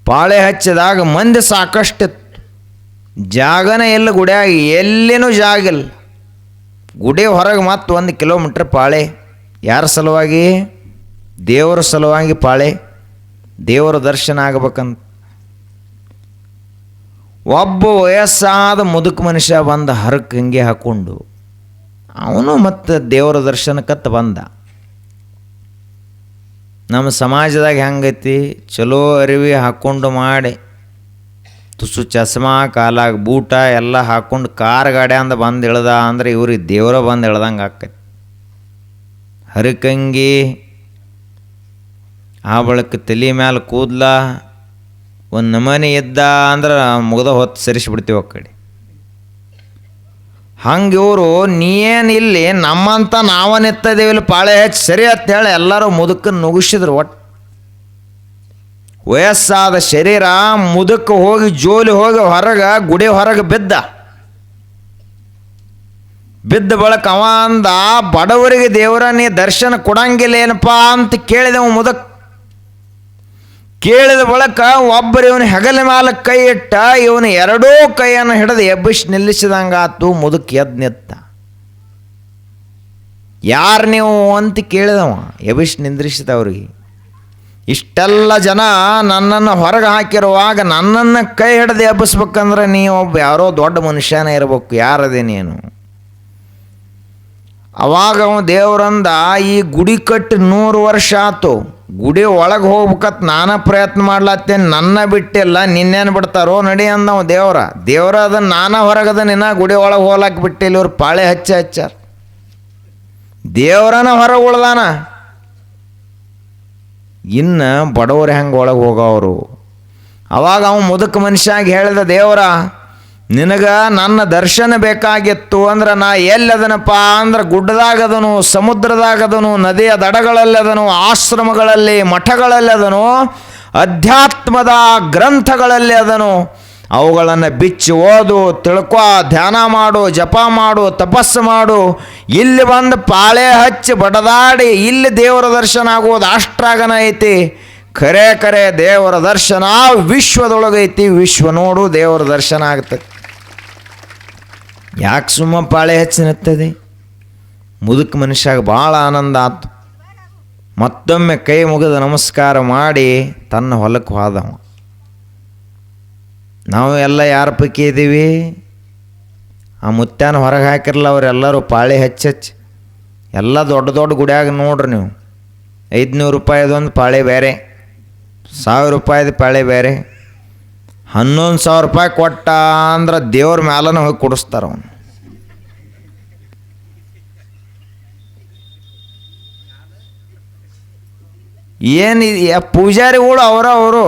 ಪಾಳೆ ಹಚ್ಚಿದಾಗ ಮಂದಿ ಸಾಕಷ್ಟಿತ್ತು. ಜಾಗನ ಎಲ್ಲ ಗುಡ್ಯಾಗ ಎಲ್ಲಿನೂ ಜಾಗಿಲ್ಲ. ಗುಡಿ ಹೊರಗೆ ಮತ್ತು 1 ಕಿಲೋಮೀಟ್ರ್ ಪಾಳೆ. ಯಾರ ಸಲುವಾಗಿ? ದೇವರ ಸಲುವಾಗಿ ಪಾಳೆ. ದೇವರ ದರ್ಶನ ಆಗಬೇಕಂತ. ಒಬ್ಬ ವಯಸ್ಸಾದ ಮುದುಕ ಮನುಷ್ಯ ಬಂದ ಹರಕ್ಕೆ ಹಿಂಗೆ ಹಾಕ್ಕೊಂಡು ಅವನು ಮತ್ತು ದೇವರ ದರ್ಶನಕ್ಕತ್ತ ಬಂದ. ನಮ್ಮ ಸಮಾಜದಾಗ ಹೆಂಗೈತಿ, ಚಲೋ ಅರಿವಿ ಹಾಕ್ಕೊಂಡು ಮಾಡಿ ತುಸು ಚಸ್ಮಾ, ಕಾಲಾಗ ಬೂಟ ಎಲ್ಲ ಹಾಕ್ಕೊಂಡು ಕಾರ್ ಗಾಡ್ಯಾಂದ ಬಂದು ಇಳ್ದ ಅಂದ್ರೆ ಇವ್ರಿಗೆ ದೇವರ ಬಂದು ಇಳ್ದಂಗೆ ಆಕೈತಿ. ಹರಿಕಂಗಿ, ಆ ಬಳಿಕ ತಲೆ ಮ್ಯಾಲೆ ಕೂದಲ ಒಂದು ನಮನೆ ಇದ್ದ ಅಂದ್ರೆ ಮುಗ್ದ ಹೊತ್ತು ಸರಿಸಿಬಿಡ್ತೀವಿ ಆ ಕಡೆ. ಹಂಗೆ ಇವರು ನೀನು ಇಲ್ಲಿ ನಮ್ಮಂತ ನಾವನ್ನಿತ್ತದೇವಿಲ್ಲ ಪಾಳೆ ಹಚ್ಚಿ ಸರಿ ಅಂತೇಳಿ ಎಲ್ಲರೂ ಮುದುಕನ್ನು ನುಗ್ಗಿಸಿದ್ರು. ಒಟ್ಟು ವಯಸ್ಸಾದ ಶರೀರ ಮುದುಕ ಹೋಗಿ ಜೋಲಿ ಹೋಗಿ ಹೊರಗೆ ಗುಡಿ ಹೊರಗೆ ಬಿದ್ದ ಬಳಕ ಅವ ಅಂದ, ಬಡವರಿಗೆ ದೇವರ ನೀ ದರ್ಶನ ಕೊಡಂಗಿಲ್ಲ ಏನಪ್ಪ ಅಂತ ಕೇಳಿದವ ಮುದುಕ. ಕೇಳಿದ ಬಳಕ ಒಬ್ಬರು ಇವನು ಹೆಗಲ ಮೇಲೆ ಕೈ ಇಟ್ಟ, ಇವನು 2 ಕೈಯನ್ನು ಹಿಡಿದು ಎಬ್ಬಿಸಿ ನಿಲ್ಲಿಸಿದಂಗಾತು. ಮುದುಕ ಎದ್ದು ನಿತ್ತ. ಯಾರು ನೀವು ಅಂತ ಕೇಳಿದವ. ಎಬ್ಬಿಸಿ ನಿಂದ್ರಿಸಿದವ್ರಿಗೆ. ಇಷ್ಟೆಲ್ಲ ಜನ ನನ್ನನ್ನು ಹೊರಗೆ ಹಾಕಿರುವಾಗ ನನ್ನನ್ನು ಕೈ ಹಿಡಿದು ಎಬ್ಬಿಸ್ಬೇಕಂದ್ರೆ ನೀವೊಬ್ಬ ಯಾರೋ ದೊಡ್ಡ ಮನುಷ್ಯನೇ ಇರಬೇಕು. ಯಾರದೆ ನೀನು? ಅವಾಗ ಅವ ದೇವರಂದ, ಈ ಗುಡಿ ಕಟ್ಟಿ 100 ವರ್ಷ ಆತು. ಗುಡಿ ಒಳಗೆ ಹೋಗ್ಬೇಕತ್ ನಾನಾ ಪ್ರಯತ್ನ ಮಾಡ್ಲತ್ತೇನೆ, ನನ್ನ ಬಿಟ್ಟಿಲ್ಲ, ನಿನ್ನೇನು ಬಿಡ್ತಾರೋ ನಡಿ ಅಂದವ ದೇವರ ಅದನ್ನು ನಾನಾ ಹೊರಗದ ನಿನ್ನ ಗುಡಿ ಒಳಗೆ ಹೋಗ್ಲಾಕ್ ಬಿಟ್ಟಿಲ್ಲ. ಇವ್ರು ಪಾಳೆ ಹಚ್ಚಾರ. ದೇವರನ ಹೊರಗೆ ಉಳ್ದಾನ. ಇನ್ನು ಬಡವರು ಹೆಂಗೆ ಒಳಗೆ ಹೋಗೋರು? ಅವಾಗ ಅವ ಮುದುಕ ಮನುಷ್ಯಾಗಿ ಹೇಳಿದ, ದೇವರ ನಿನಗೆ ನನ್ನ ದರ್ಶನ ಬೇಕಾಗಿತ್ತು ಅಂದ್ರೆ ನಾ ಎಲ್ಲದನಪ್ಪ ಅಂದ್ರೆ ಗುಡ್ಡದಾಗದನು, ಸಮುದ್ರದಾಗದನು, ನದಿಯ ದಡಗಳಲ್ಲದನು, ಆಶ್ರಮಗಳಲ್ಲಿ, ಮಠಗಳಲ್ಲಿ ಅದನು, ಅಧ್ಯಾತ್ಮದ ಗ್ರಂಥಗಳಲ್ಲಿ ಅದನು. ಅವುಗಳನ್ನು ಬಿಚ್ಚಿ ಓದು, ತಿಳ್ಕೊ, ಧ್ಯಾನ ಮಾಡು, ಜಪ ಮಾಡು, ತಪಸ್ಸು ಮಾಡು. ಇಲ್ಲಿ ಬಂದು ಪಾಳೆ ಹಚ್ಚಿ ಬಡದಾಡಿ ಇಲ್ಲಿ ದೇವರ ದರ್ಶನ ಆಗೋದು ಅಷ್ಟ್ರಾಗನ ಐತಿ. ಖರೆ ದೇವರ ದರ್ಶನ ವಿಶ್ವದೊಳಗೈತಿ. ವಿಶ್ವ ನೋಡು ದೇವರ ದರ್ಶನ ಆಗ್ತದೆ. ಯಾಕೆ ಸುಮ್ಮ ಪಾಳೆ ಹಚ್ಚಿ ನಿತ್ತದೆ? ಮುದುಕ ಮನುಷ್ಯಾಗ ಭಾಳ ಆನಂದ ಆತು. ಮತ್ತೊಮ್ಮೆ ಕೈ ಮುಗಿದು ನಮಸ್ಕಾರ ಮಾಡಿ ತನ್ನ ಹೊಲಕ್ಕೆ ಹೋದವ. ನಾವು ಎಲ್ಲ ಯಾರ ಪೈಕಿ ಇದ್ದೀವಿ? ಆ ಮುತ್ಯಾನ ಹೊರಗೆ ಹಾಕಿರಲ್ಲ ಅವರೆಲ್ಲರೂ ಪಾಳೆ ಹಚ್ಚಿ ಎಲ್ಲ ದೊಡ್ಡ ಗುಡಿಯಾಗ ನೋಡ್ರಿ ನೀವು. 500 ರೂಪಾಯಿದೊಂದು ಪಾಳೆ ಬೇರೆ, 1000 ರೂಪಾಯಿದ ಪಾಳೆ ಬೇರೆ. 11,000 ರೂಪಾಯಿ ಕೊಟ್ಟ ಅಂದ್ರೆ ದೇವ್ರ ಮ್ಯಾಲನ ಹೋಗಿ ಕೊಡಿಸ್ತಾರ ಅವನು. ಏನು ಪೂಜಾರಿಗಳು ಅವರು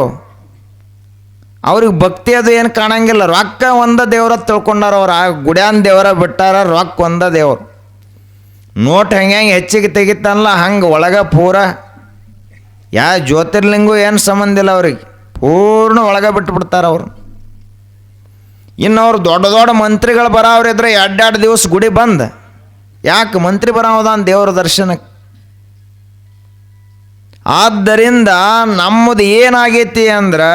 ಅವ್ರಿಗೆ ಭಕ್ತಿ ಅದು ಏನು ಕಾಣಂಗಿಲ್ಲ. ರೊಕ್ಕ ಒಂದ ದೇವ್ರ ತಿಳ್ಕೊಂಡಾರ ಅವ್ರು. ಆ ಗುಡ್ಯಾನ ದೇವರ ಬಿಟ್ಟಾರ, ರೊಕ್ಕ ಒಂದ ದೇವ್ರು. ನೋಟ್ ಹೆಂಗೆ ಹೆಚ್ಚಿಗೆ ತೆಗಿತಾನಲ್ಲ ಹಂಗೆ ಒಳಗೆ ಪೂರ ಯಾವ ಜ್ಯೋತಿರ್ಲಿಂಗು ಏನು ಸಂಬಂಧ ಇಲ್ಲ ಅವ್ರಿಗೆ. ಪೂರ್ಣ ಒಳಗೆ ಬಿಟ್ಟುಬಿಡ್ತಾರೆ ಅವರು. ಇನ್ನು ಅವ್ರು ದೊಡ್ಡ ದೊಡ್ಡ ಮಂತ್ರಿಗಳು ಬರೋರಿದ್ರೆ ಎರಡೆರಡು ದಿವಸ ಗುಡಿ ಬಂದು ಯಾಕೆ ಮಂತ್ರಿ ಬರೋದಾನ ದೇವರ ದರ್ಶನಕ್ಕೆ. ಆದ್ದರಿಂದ ನಮ್ಮದು ಏನಾಗೈತಿ ಅಂದ್ರೆ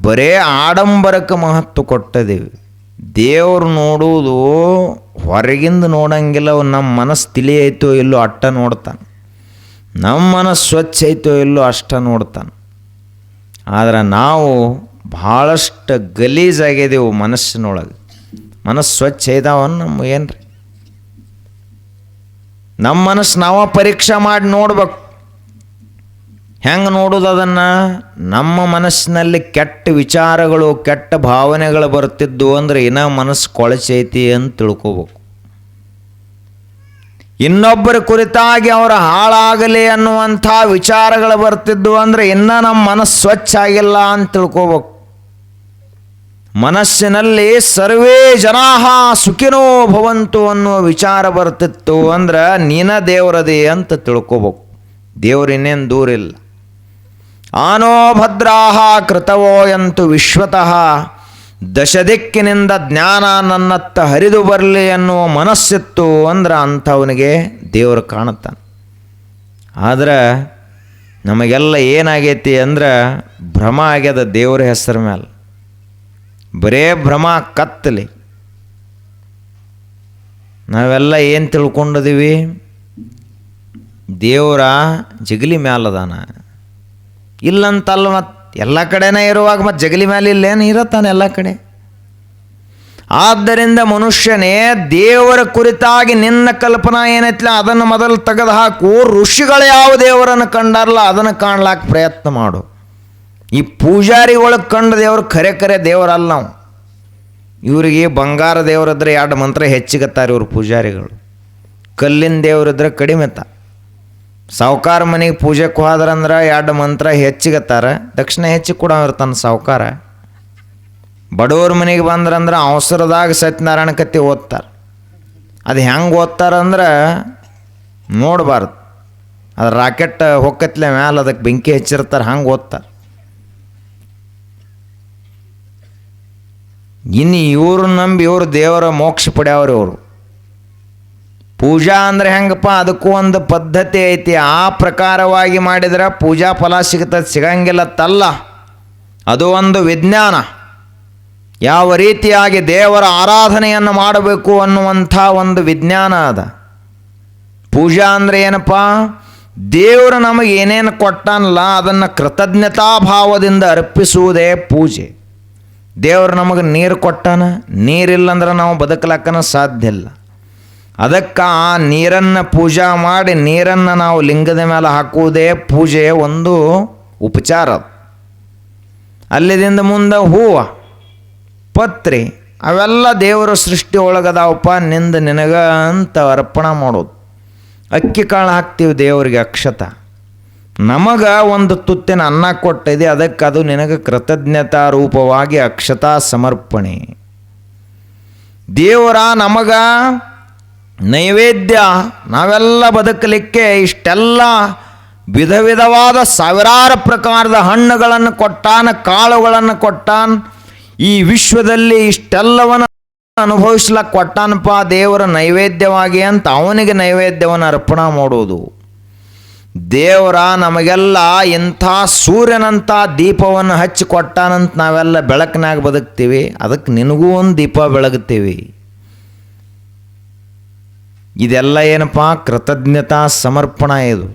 ಬರೇ ಆಡಂಬರಕ್ಕೆ ಮಹತ್ವ ಕೊಟ್ಟಿದ್ದೀವಿ. ದೇವ್ರು ನೋಡುವುದು ಹೊರಗಿಂದ ನೋಡಂಗಿಲ್ಲ. ನಮ್ಮ ಮನಸ್ಸು ತಿಳಿ ಐತೋ ಇಲ್ಲೋ ಅಟ್ಟ ನೋಡ್ತಾನೆ, ನಮ್ಮ ಮನಸ್ಸು ಸ್ವಚ್ಛ ಐತೋ ಇಲ್ಲೋ ಅಷ್ಟ ನೋಡ್ತಾನೆ. ಆದ್ರೆ ನಾವು ಭಾಳಷ್ಟು ಗಲೀಜಾಗಿದ್ದೀವಿ ಮನಸ್ಸಿನೊಳಗೆ. ಮನಸ್ಸು ಸ್ವಚ್ಛ ಇದಾವನ್ನ ನಮ್ಮ ಏನ್ರಿ, ನಮ್ಮ ಮನಸ್ಸು ನಾವು ಪರೀಕ್ಷೆ ಮಾಡಿ ನೋಡ್ಬೇಕು. ಹೆಂಗೆ ನೋಡೋದು ಅದನ್ನು? ನಮ್ಮ ಮನಸ್ಸಿನಲ್ಲಿ ಕೆಟ್ಟ ವಿಚಾರಗಳು ಕೆಟ್ಟ ಭಾವನೆಗಳು ಬರ್ತಿದ್ದು ಅಂದರೆ ಇನ್ನೂ ಮನಸ್ಸು ಕೊಳಚೈತಿ ಅಂತ ತಿಳ್ಕೋಬೇಕು. ಇನ್ನೊಬ್ಬರ ಕುರಿತಾಗಿ ಅವರ ಹಾಳಾಗಲಿ ಅನ್ನುವಂಥ ವಿಚಾರಗಳು ಬರ್ತಿದ್ದು ಅಂದರೆ ಇನ್ನೂ ನಮ್ಮ ಮನಸ್ಸು ಸ್ವಚ್ಛ ಆಗಿಲ್ಲ ಅಂತ ತಿಳ್ಕೋಬೇಕು. ಮನಸ್ಸಿನಲ್ಲಿ ಸರ್ವೇ ಜನಾಹ ಸುಖಿನೋ ಭವಂತು ಅನ್ನುವ ವಿಚಾರ ಬರ್ತಿತ್ತು ಅಂದ್ರೆ ನೀನ ದೇವರದೇ ಅಂತ ತಿಳ್ಕೋಬೇಕು. ದೇವ್ರು ಇನ್ನೇನು ದೂರ ಇಲ್ಲ. ಆನೋ ಭದ್ರಾಹ ಕೃತವೋ ಎಂತು ವಿಶ್ವತಃ, ದಶದಿಕ್ಕಿನಿಂದ ಜ್ಞಾನ ನನ್ನತ್ತ ಹರಿದು ಬರಲಿ ಅನ್ನುವ ಮನಸ್ಸಿತ್ತು ಅಂದ್ರೆ ಅಂಥವನಿಗೆ ದೇವರು ಕಾಣುತ್ತಾನೆ. ಆದ್ರೆ ನಮಗೆಲ್ಲ ಏನಾಗೈತಿ ಅಂದ್ರೆ ಭ್ರಮ ಆಗ್ಯದ ದೇವರ ಹೆಸರ ಮೇಲೆ. ಬರೇ ಭ್ರಮ ಕತ್ತಲಿ. ನಾವೆಲ್ಲ ಏನು ತಿಳ್ಕೊಂಡಿದ್ದೀವಿ? ದೇವರ ಜಗಲಿ ಮ್ಯಾಲದಾನ ಇಲ್ಲಂತಲ್ಲ. ಮತ್ತು ಎಲ್ಲ ಕಡೆನೇ ಇರುವಾಗ ಮತ್ತು ಜಗಲಿ ಮೇಲೆ ಇಲ್ಲೇನು ಇರತ್ತಾನೆ ಎಲ್ಲ ಕಡೆ. ಆದ್ದರಿಂದ ಮನುಷ್ಯನೇ ದೇವರ ಕುರಿತಾಗಿ ನಿನ್ನ ಕಲ್ಪನಾ ಏನೈತಿಲ್ಲ ಅದನ್ನು ಮೊದಲು ತೆಗೆದು ಹಾಕು. ಋಷಿಗಳು ಯಾವ ದೇವರನ್ನು ಕಂಡಾರಲ್ಲ ಅದನ್ನು ಕಾಣ್ಲಾಕ ಪ್ರಯತ್ನ ಮಾಡು. ಈ ಪೂಜಾರಿಗಳಿಗೆ ಕಂಡ ದೇವರು ಖರೆ ಖರೆ ದೇವರಲ್ಲ. ನಾವು ಇವರಿಗೆ ಬಂಗಾರ ದೇವರಿದ್ರೆ 2 ಮಂತ್ರ ಹೆಚ್ಚಿಗತ್ತಾರೆ ಇವರು ಪೂಜಾರಿಗಳು. ಕಲ್ಲಿನ ದೇವರಿದ್ರೆ ಕಡಿಮೆ ತ. ಸಾವುಕಾರ ಮನೆಗೆ ಪೂಜೆಗೆ ಹೋದ್ರಂದ್ರೆ 2 ಮಂತ್ರ ಹೆಚ್ಚಿಗತ್ತಾರ, ದಕ್ಷಿಣ ಹೆಚ್ಚಿಗೆ ಕೂಡ ಇರ್ತಾನೆ ಸಾವುಕಾರ. ಬಡವ್ರ ಮನೆಗೆ ಬಂದ್ರಂದ್ರೆ ಅವಸರದಾಗ ಸತ್ಯನಾರಾಯಣ ಕತ್ತಿ ಓದ್ತಾರೆ. ಅದು ಹೆಂಗೆ ಓದ್ತಾರಂದ್ರೆ ನೋಡಬಾರ್ದು. ಅದು ರಾಕೆಟ್ ಹೊಕ್ಕತ್ಲೆ ಮ್ಯಾಲೆ ಅದಕ್ಕೆ ಬೆಂಕಿ ಹೆಚ್ಚಿರ್ತಾರೆ, ಹಂಗೆ ಓದ್ತಾರೆ. ಇನ್ನು ಇವರು ನಂಬಿ ಇವರು ದೇವರ ಮೋಕ್ಷ ಪಡ್ಯಾವ್ರಿ. ಇವರು ಪೂಜಾ ಅಂದರೆ ಹೆಂಗಪ್ಪ, ಅದಕ್ಕೂ ಒಂದು ಪದ್ಧತಿ ಐತಿ. ಆ ಪ್ರಕಾರವಾಗಿ ಮಾಡಿದ್ರೆ ಪೂಜಾ ಫಲ ಸಿಗ್ತದೆ, ಸಿಗಂಗಿಲ್ಲತ್ತಲ್ಲ. ಅದು ಒಂದು ವಿಜ್ಞಾನ. ಯಾವ ರೀತಿಯಾಗಿ ದೇವರ ಆರಾಧನೆಯನ್ನು ಮಾಡಬೇಕು ಅನ್ನುವಂಥ ಒಂದು ವಿಜ್ಞಾನ ಅದ. ಪೂಜಾ ಅಂದರೆ ಏನಪ್ಪ? ದೇವರು ನಮಗೆ ಏನೇನು ಕೊಟ್ಟಾನಲ್ಲ ಅದನ್ನು ಕೃತಜ್ಞತಾಭಾವದಿಂದ ಅರ್ಪಿಸುವುದೇ ಪೂಜೆ. ದೇವರು ನಮಗೆ ನೀರು ಕೊಟ್ಟಾನ, ನೀರಿಲ್ಲಂದ್ರೆ ನಾವು ಬದುಕಲಕ್ಕನ ಸಾಧ್ಯ ಇಲ್ಲ. ಅದಕ್ಕೆ ಆ ನೀರನ್ನು ಪೂಜಾ ಮಾಡಿ ನೀರನ್ನು ನಾವು ಲಿಂಗದ ಮೇಲೆ ಹಾಕುವುದೇ ಪೂಜೆಯ ಒಂದು ಉಪಚಾರ. ಅಲ್ಲಿದಿಂದ ಮುಂದೆ ಹೂವು ಪತ್ರಿ ಅವೆಲ್ಲ ದೇವರ ಸೃಷ್ಟಿ ಒಳಗದಾವಪ್ಪ, ನಿಂದ ನಿನಗ ಅಂತ ಅರ್ಪಣೆ ಮಾಡೋದು. ಅಕ್ಕಿ ಕಾಳು ಹಾಕ್ತೀವಿ ದೇವರಿಗೆ, ಅಕ್ಷತ. ನಮಗೆ ಒಂದು ತುತ್ತಿನ ಅನ್ನ ಕೊಟ್ಟಿದೆ, ಅದಕ್ಕೆ ಅದು ನಿನಗೆ ಕೃತಜ್ಞತಾ ರೂಪವಾಗಿ ಅಕ್ಷತಾ ಸಮರ್ಪಣೆ. ದೇವರ ನಮಗ ನೈವೇದ್ಯ. ನಾವೆಲ್ಲ ಬದುಕಲಿಕ್ಕೆ ಇಷ್ಟೆಲ್ಲ ವಿಧ ವಿಧವಾದ ಸಾವಿರಾರು ಪ್ರಕಾರದ ಹಣ್ಣುಗಳನ್ನು ಕೊಟ್ಟಾನ, ಕಾಳುಗಳನ್ನು ಕೊಟ್ಟಾನ. ಈ ವಿಶ್ವದಲ್ಲಿ ಇಷ್ಟೆಲ್ಲವನ್ನು ಅನುಭವಿಸ್ಲಕ್ಕೆ ಕೊಟ್ಟಾನಪ್ಪ ದೇವರ ನೈವೇದ್ಯವಾಗಿ ಅಂತ ಅವನಿಗೆ ನೈವೇದ್ಯವನ್ನು ಅರ್ಪಣೆ ಮಾಡೋದು. ದೇವರ ನಮಗೆಲ್ಲ ಇಂಥ ಸೂರ್ಯನಂಥ ದೀಪವನ್ನು ಹಚ್ಚಿ ಕೊಟ್ಟಾನಂತ ನಾವೆಲ್ಲ ಬೆಳಕಿನಾಗ ಬದುಕ್ತೀವಿ. ಅದಕ್ಕೆ ನಿನಗೂ ಒಂದು ದೀಪ ಬೆಳಗ್ತೀವಿ. ಇದೆಲ್ಲ ಏನಪ್ಪ? ಕೃತಜ್ಞತಾ ಸಮರ್ಪಣೆ ಇದು.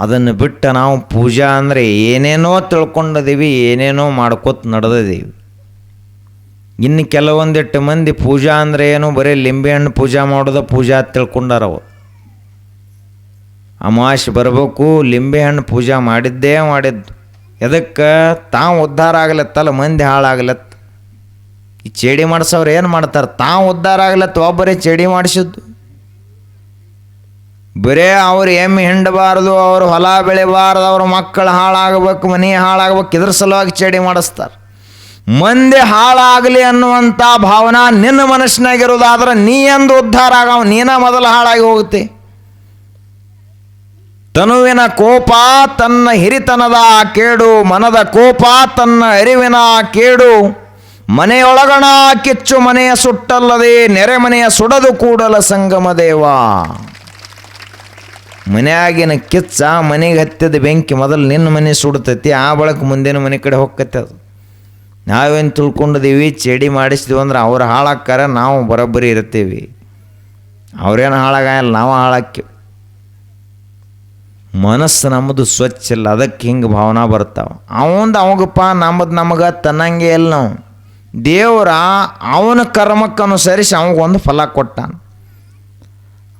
ಅದನ್ನು ಬಿಟ್ಟು ನಾವು ಪೂಜಾ ಅಂದರೆ ಏನೇನೋ ತಿಳ್ಕೊಂಡಿದ್ದೀವಿ, ಏನೇನೋ ಮಾಡ್ಕೋತ ನಡೆದಿದ್ದೀವಿ. ಇನ್ನು ಕೆಲವೊಂದಿಟ್ಟು ಮಂದಿ ಪೂಜಾ ಅಂದರೆ ಏನು, ಬರೀ ಲಿಂಬೆಹಣ್ಣು ಪೂಜಾ ಮಾಡೋದು ಪೂಜಾ ತಿಳ್ಕೊಂಡಾರವು. ಅಮಾವಾಸ್ಯೆ ಬರಬೇಕು, ಲಿಂಬೆಹಣ್ಣು ಪೂಜಾ ಮಾಡಿದ್ದೇ ಮಾಡಿದ್ದು. ಎದಕ್ಕೆ? ತಾವು ಉದ್ಧಾರ ಆಗ್ಲತ್ತಲ್ಲ, ಮಂದಿ ಹಾಳಾಗ್ಲತ್ತ. ಈ ಚೇಡಿ ಮಾಡಿಸೋರು ಏನು ಮಾಡ್ತಾರೆ? ತಾವು ಉದ್ಧಾರ ಆಗ್ಲತ್ತ, ಒಬ್ಬರೇ ಚೇಡಿ ಮಾಡಿಸಿದ್ದು. ಬರೇ ಅವ್ರು ಎಮ್ಮೆ ಹಿಂಡಬಾರ್ದು, ಅವರು ಹೊಲ ಬೆಳಿಬಾರ್ದು, ಅವ್ರ ಮಕ್ಕಳು ಹಾಳಾಗಬೇಕು, ಮನೆ ಹಾಳಾಗಬೇಕು, ಇದ್ರ ಸಲುವಾಗಿ ಚೇಡಿ ಮಾಡಿಸ್ತಾರೆ. ಮಂದಿ ಹಾಳಾಗಲಿ ಅನ್ನುವಂಥ ಭಾವನಾ ನಿನ್ನ ಮನಸ್ಸಿನಾಗಿರೋದಾದ್ರೆ ನೀ ಎಂದು ಉದ್ಧಾರ ಆಗವ, ನೀನ ಮೊದಲು ಹಾಳಾಗಿ ಹೋಗುತ್ತೆ. ತನುವಿನ ಕೋಪ ತನ್ನ ಹಿರಿತನದ ಕೇಡು, ಮನದ ಕೋಪ ತನ್ನ ಅರಿವಿನ ಕೇಡು. ಮನೆಯೊಳಗಣ ಕಿಚ್ಚು ಮನೆಯ ಸುಟ್ಟಲ್ಲದೆ ನೆರೆ ಮನೆಯ ಸುಡದು ಕೂಡಲ ಸಂಗಮ ದೇವ. ಮನೆಯಾಗಿನ ಕಿಚ್ಚ ಮನೆಗೆ ಹತ್ತಿದ ಬೆಂಕಿ ಮೊದಲು ನಿನ್ನ ಮನೆ ಸುಡ್ತೈತಿ, ಆ ಬಳಕ ಮುಂದಿನ ಮನೆ ಕಡೆ ಹೋಗ್ತೈತಿ. ಅದು ನಾವೇನು ತಿಳ್ಕೊಂಡಿದ್ದೀವಿ, ಚೇಡಿ ಮಾಡಿಸಿದ್ವಿ ಅಂದ್ರೆ ಅವ್ರು ಹಾಳಾಕ್ಕಾರ, ನಾವು ಬರೋಬ್ಬರಿ ಇರ್ತೀವಿ. ಅವ್ರೇನು ಹಾಳಾಗಲ್ಲ, ನಾವು ಹಾಳಾಕ್ಕಿವಿ. ಮನಸ್ಸು ನಮ್ಮದು ಸ್ವಚ್ಛ ಇಲ್ಲ, ಅದಕ್ಕೆ ಹಿಂಗೆ ಭಾವನಾ ಬರ್ತಾವೆ. ಅವಂಗಪ್ಪ ನಮಗೆ ತನ್ನಂಗೆ ಇಲ್ಲ. ನಾವು ದೇವರ ಅವನ ಕರ್ಮಕ್ಕನುಸರಿಸಿ ಅವಂಗೊಂದು ಫಲ ಕೊಟ್ಟಾನ.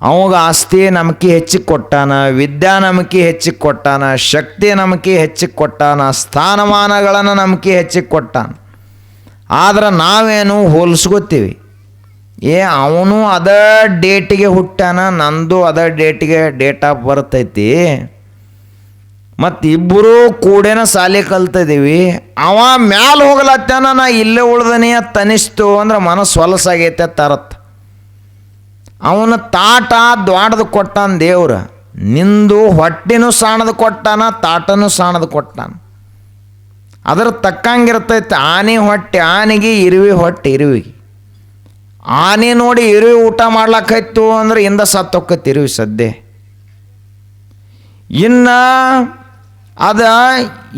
ಅವಾಗ ಆಸ್ತಿ ನಮಕಿ ಹೆಚ್ಚಿಗೆ ಕೊಟ್ಟಾನ, ವಿದ್ಯಾ ನಮಕಿ ಹೆಚ್ಚಿಗೆ ಕೊಟ್ಟಾನ, ಶಕ್ತಿ ನಮಕಿ ಹೆಚ್ಚಿಗೆ ಕೊಟ್ಟಾನ, ಸ್ಥಾನಮಾನಗಳನ್ನು ನಮಕಿ ಹೆಚ್ಚಿಗೆ ಕೊಟ್ಟಾನ. ಆದ್ರೆ ನಾವೇನು ಹೋಲಿಸ್ಕೋತೀವಿ, ಅವನು ಅದ ಡೇಟಿಗೆ ಹುಟ್ಟಾನ, ನಂದು ಅದ ಡೇಟಿಗೆ ಡೇಟ್ ಆಫ್ ಬರ್ತೈತಿ, ಮತ್ತು ಇಬ್ಬರೂ ಕೂಡೇನ ಸಾಲಿ ಕಲ್ತಿದ್ದೀವಿ. ಅವ ಮ್ಯಾಲ ಹೋಗ್ಲತ್ತಾನ, ನಾ ಇಲ್ಲೇ ಉಳ್ದನೆಯ ತನಿಸ್ತು ಅಂದ್ರೆ ಮನಸ್ಸು ಹೊಲಸಾಗೈತೆ ತರತ್. ಅವನ ತಾಟ ದ್ವಾಡದು ಕೊಟ್ಟಾನ ದೇವ್ರ, ನಿಂದು ಹೊಟ್ಟಿನೂ ಸಾಣದು ಕೊಟ್ಟಾನ, ತಾಟನೂ ಸಾಣದು ಕೊಟ್ಟಾನ. ಅದರ ತಕ್ಕಂಗಿರ್ತೈತೆ. ಆನೆ ಹೊಟ್ಟೆ ಆನೆಗೆ, ಇರುವೆ ಹೊಟ್ಟೆ ಇರುವಿಗೆ. ಆನೆ ನೋಡಿ ಇರುವೆ ಊಟ ಮಾಡ್ಲಾಕೈತು ಅಂದ್ರೆ ಇಂದ ಸತ್ತೊಕ್ಕೈತಿ ಇರುವೆ ಸದ್ದೆ. ಇನ್ನು ಅದ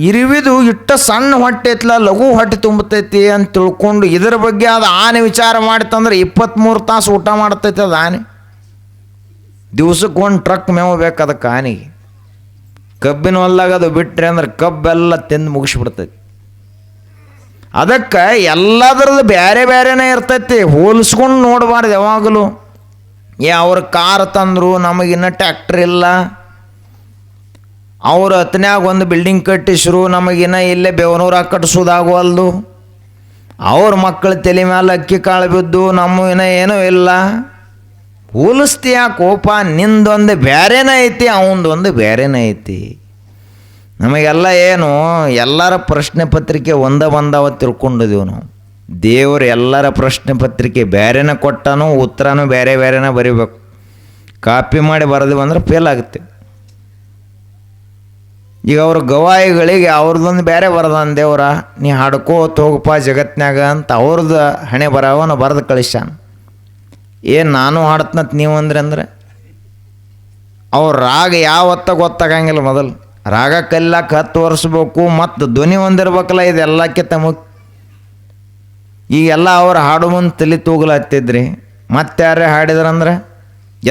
ಇರುವಿದು ಇಟ್ಟ ಸಣ್ಣ ಹೊಟ್ಟೆ ಐತ್ಲ, ಲಘು ಹೊಟ್ಟೆ ತುಂಬತೈತಿ ಅಂತ ತಿಳ್ಕೊಂಡು ಇದರ ಬಗ್ಗೆ ಅದು ಆನೆ ವಿಚಾರ ಮಾಡಿತಂದ್ರೆ 23 ತಾಸು ಊಟ ಮಾಡ್ತೈತಿ ಅದು ಆನೆ. ದಿವ್ಸಕ್ಕೆ ಒಂದು ಟ್ರಕ್ ಮೇವು ಬೇಕು ಅದಕ್ಕೆ ಆನೆಗೆ. ಕಬ್ಬಿನ ಹೊಲ್ದಾಗ ಅದು ಬಿಟ್ಟರೆ ಅಂದ್ರೆ ಕಬ್ಬೆಲ್ಲ ತಿಂದು ಮುಗಿಸ್ಬಿಡ್ತೈತಿ. ಅದಕ್ಕೆ ಎಲ್ಲದ್ರದ್ದು ಬೇರೆ ಬೇರೆನೇ ಇರ್ತೈತಿ, ಹೋಲಿಸ್ಕೊಂಡು ನೋಡಬಾರ್ದು ಯಾವಾಗಲೂ. ಅವ್ರ ಕಾರ್ ತಂದರು, ನಮಗಿನ್ನ ಟ್ಯಾಕ್ಟ್ರ್ ಇಲ್ಲ. ಅವ್ರ ಹತ್ತನ್ಯಾಗ ಒಂದು ಬಿಲ್ಡಿಂಗ್ ಕಟ್ಟಿಸ್ರು, ನಮಗಿನ್ನ ಇಲ್ಲೇ ಬೆವನೂರಾಗ ಕಟ್ಟಿಸೋದಾಗವಲ್ದು. ಅವ್ರ ಮಕ್ಕಳ ತಲೆ ಮೇಲೆ ಅಕ್ಕಿ ಕಾಳು ಬಿದ್ದು, ನಮಗಿನ್ನ ಏನೂ ಇಲ್ಲ. ಹೋಲಿಸ್ತೀಯ ಕೋಪ, ನಿಂದೊಂದು ಬೇರೆನೇ ಐತಿ, ಅವನದೊಂದು ಬೇರೆನೇ ಐತಿ. ನಮಗೆಲ್ಲ ಏನು ಎಲ್ಲರ ಪ್ರಶ್ನೆ ಪತ್ರಿಕೆ ಬಂದವ ತಿಳ್ಕೊಂಡಿದ್ದೀವಿ ನಾವು. ದೇವರು ಎಲ್ಲರ ಪ್ರಶ್ನೆ ಪತ್ರಿಕೆ ಬೇರೆನೇ ಕೊಟ್ಟಾನು, ಉತ್ತರನೂ ಬೇರೆ ಬೇರೆನೇ ಬರಿಬೇಕು. ಕಾಪಿ ಮಾಡಿ ಬರೆದಿವಿ ಅಂದ್ರೆ ಫೇಲ್ ಆಗುತ್ತೆ. ಈಗ ಅವ್ರ ಗವಾಯಿಗಳಿಗೆ ಅವ್ರದ್ದೊಂದು ಬೇರೆ ಬರದಾನ ದೇವ್ರ, ನೀ ಹಾಡ್ಕೋತ ಹೋಗಪ್ಪ ಜಗತ್ನಾಗ ಅಂತ ಅವ್ರದ್ದು ಹಣೆ ಬರವನ ಬರೆದು ಕಳಿಸ್ಯಾನ. ನಾನು ಹಾಡ್ತನತ್ ನೀವು ಅಂದ್ರೆ ಅವ್ರ ರಾಗ ಯಾವತ್ತ ಗೊತ್ತಾಗಂಗಿಲ್ಲ. ಮೊದಲು ರಾಗ ಕಲಿಯಾಕ 10 ವರ್ಷಬೇಕು, ಮತ್ತು ಧ್ವನಿ ಹೊಂದಿರ್ಬೇಕಲ್ಲ, ಇದೆಲ್ಲಕ್ಕಿಂತ ಮುಖ್ಯ. ಈಗೆಲ್ಲ ಅವ್ರು ಹಾಡು ಮುಂದೆ ತಲೆ ತೂಗ್ಲತ್ತಿದ್ರಿ, ಮತ್ತೆ ಯಾರೇ ಹಾಡಿದ್ರಂದ್ರೆ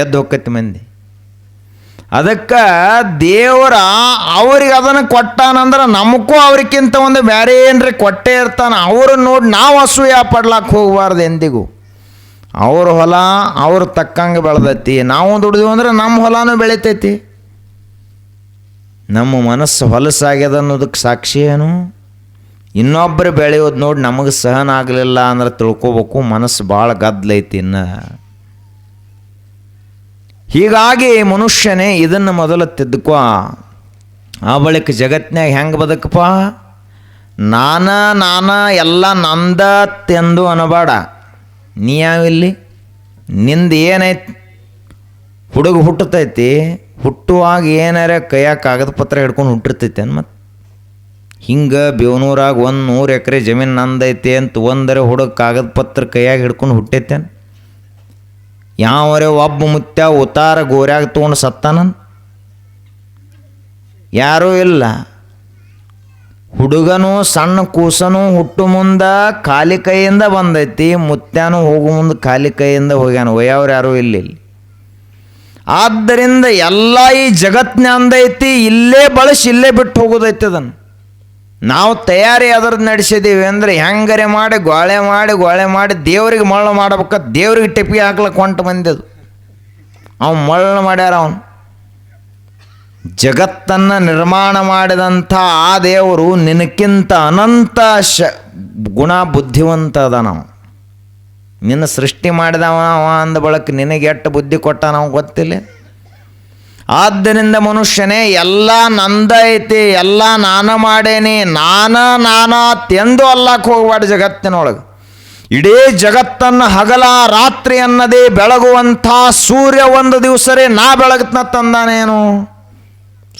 ಎದ್ದು ಹೋಗ್ತೈತಿ ಮಂದಿ. ಅದಕ್ಕೆ ದೇವರ ಅವ್ರಿಗೆ ಅದನ್ನು ಕೊಟ್ಟಾನಂದ್ರೆ ನಮಗೂ ಅವ್ರಿಗಿಂತ ಒಂದು ಬೇರೆ ಏನ್ರಿ ಕೊಟ್ಟೇ ಇರ್ತಾನೆ. ಅವರು ನೋಡಿ ನಾವು ಅಸೂಯ ಪಡ್ಲಾಕ್ಕೆ ಹೋಗಬಾರ್ದು ಎಂದಿಗೂ. ಅವ್ರ ಹೊಲ ಅವ್ರ ತಕ್ಕಂಗೆ ಬೆಳೆದೈತಿ, ನಾವು ದುಡಿದೀವಿ ಅಂದ್ರೆ ನಮ್ಮ ಹೊಲನೂ ಬೆಳಿತೈತಿ. ನಮ್ಮ ಮನಸ್ಸು ಹೊಲಸಾಗ್ಯದ ಅನ್ನೋದಕ್ಕೆ ಸಾಕ್ಷಿ ಏನು? ಇನ್ನೊಬ್ಬರು ಬೆಳೆಯೋದು ನೋಡಿ ನಮಗೆ ಸಹನ ಆಗಲಿಲ್ಲ ಅಂದ್ರೆ ತಿಳ್ಕೊಬೇಕು, ಮನಸ್ಸು ಭಾಳ ಗದ್ದಲೈತಿ ಇನ್ನು. ಹೀಗಾಗಿ ಮನುಷ್ಯನೇ ಇದನ್ನು ಮೊದಲು ತಿದ್ದುಕೋ. ಆ ಬಳಿಕ ಜಗತ್ತಿನಾಗ ಹೆಂಗೆ ಬದುಕಪ್ಪ? ನಾನ ಎಲ್ಲ ನಂದ ತೆಂದು ಅನ್ನಬೇಡ. ನೀ ಯಾವಿಲ್ಲಿ? ನಿಂದು ಏನೈತಿ? ಹುಡುಗ ಹುಟ್ಟತೈತಿ, ಹುಟ್ಟುವಾಗ ಏನಾರ ಕೈಯಾಗ ಕಾಗದ ಪತ್ರ ಹಿಡ್ಕೊಂಡು ಹುಟ್ಟಿರ್ತೈತಿ ಅನ್. ಮತ್ತು ಹಿಂಗೆ ಬೇವನೂರಾಗ 100 ಎಕರೆ ಜಮೀನು ನಂದೈತಿ ಅಂತ ಒಂದರೆ ಹುಡುಗ ಕಾಗದ ಪತ್ರ ಕೈಯಾಗ ಹಿಡ್ಕೊಂಡು ಹುಟ್ಟೈತೇನು? ಯಾವರೇ ಒಬ್ಬ ಮುತ್ಯ ಉತ್ತಾರ ಗೋರ್ಯಾಗ ತೊಗೊಂಡು ಸತ್ತಾನ? ಯಾರೂ ಇಲ್ಲ. ಹುಡುಗನು ಸಣ್ಣ ಕೂಸನು ಹುಟ್ಟು ಮುಂದೆ ಖಾಲಿ ಕೈಯಿಂದ ಬಂದೈತಿ, ಮುತ್ಯಾನು ಹೋಗು ಮುಂದೆ ಖಾಲಿ ಕೈಯಿಂದ ಹೋಗ್ಯಾನ. ಒಯ್ಯವ್ರು ಯಾರೂ ಇಲ್ಲಿ. ಆದ್ದರಿಂದ ಎಲ್ಲ ಈ ಜಗತ್ತಿನಂದೈತಿ, ಇಲ್ಲೇ ಬಳಸಿ ಇಲ್ಲೇ ಬಿಟ್ಟು ಹೋಗೋದೈತಿ. ಅದನ್ನು ನಾವು ತಯಾರಿ ಅದರದ್ದು ನಡೆಸಿದ್ದೀವಿ ಅಂದರೆ ಹೆಂಗರೆ ಮಾಡಿ ಗೋಳೆ ಮಾಡಿ ದೇವ್ರಿಗೆ ಮಳ್ಳು ಮಾಡ್ಬೇಕ. ದೇವ್ರಿಗೆ ಟಿಪ್ಪಿ ಹಾಕ್ಲಕ್ಕೆ ಹೊಂಟು ಬಂದಿದ್ದು ಅವನು ಮಳ್ಳು ಮಾಡ್ಯಾರ. ಅವನು ಜಗತ್ತನ್ನು ನಿರ್ಮಾಣ ಮಾಡಿದಂಥ ಆ ದೇವರು ನಿನಕ್ಕಿಂತ ಅನಂತ ಗುಣ ಬುದ್ಧಿವಂತ ಅದ. ನಾವು ನಿನ್ನ ಸೃಷ್ಟಿ ಮಾಡಿದವ ಅಂದ ಬಳಕ ನಿನಗೆ ಎಷ್ಟು ಬುದ್ಧಿ ಕೊಟ್ಟ ನಾವು ಗೊತ್ತಿಲ್ಲ. ಆದ್ದರಿಂದ ಮನುಷ್ಯನೇ ಎಲ್ಲ ನಂದ ಐತಿ, ಎಲ್ಲ ನಾನು ಮಾಡೇನಿ, ನಾನಾ ತೆಂದು ಅಲ್ಲಕ್ಕೆ ಹೋಗ್ಬಾರ್ದು. ಜಗತ್ತಿನೊಳಗೆ ಇಡೀ ಜಗತ್ತನ್ನು ಹಗಲ ರಾತ್ರಿ ಅನ್ನದೇ ಬೆಳಗುವಂಥ ಸೂರ್ಯ ಒಂದು ದಿವಸರೇ ನಾ ಬೆಳಗ್ತನ ತಂದಾನೇನು?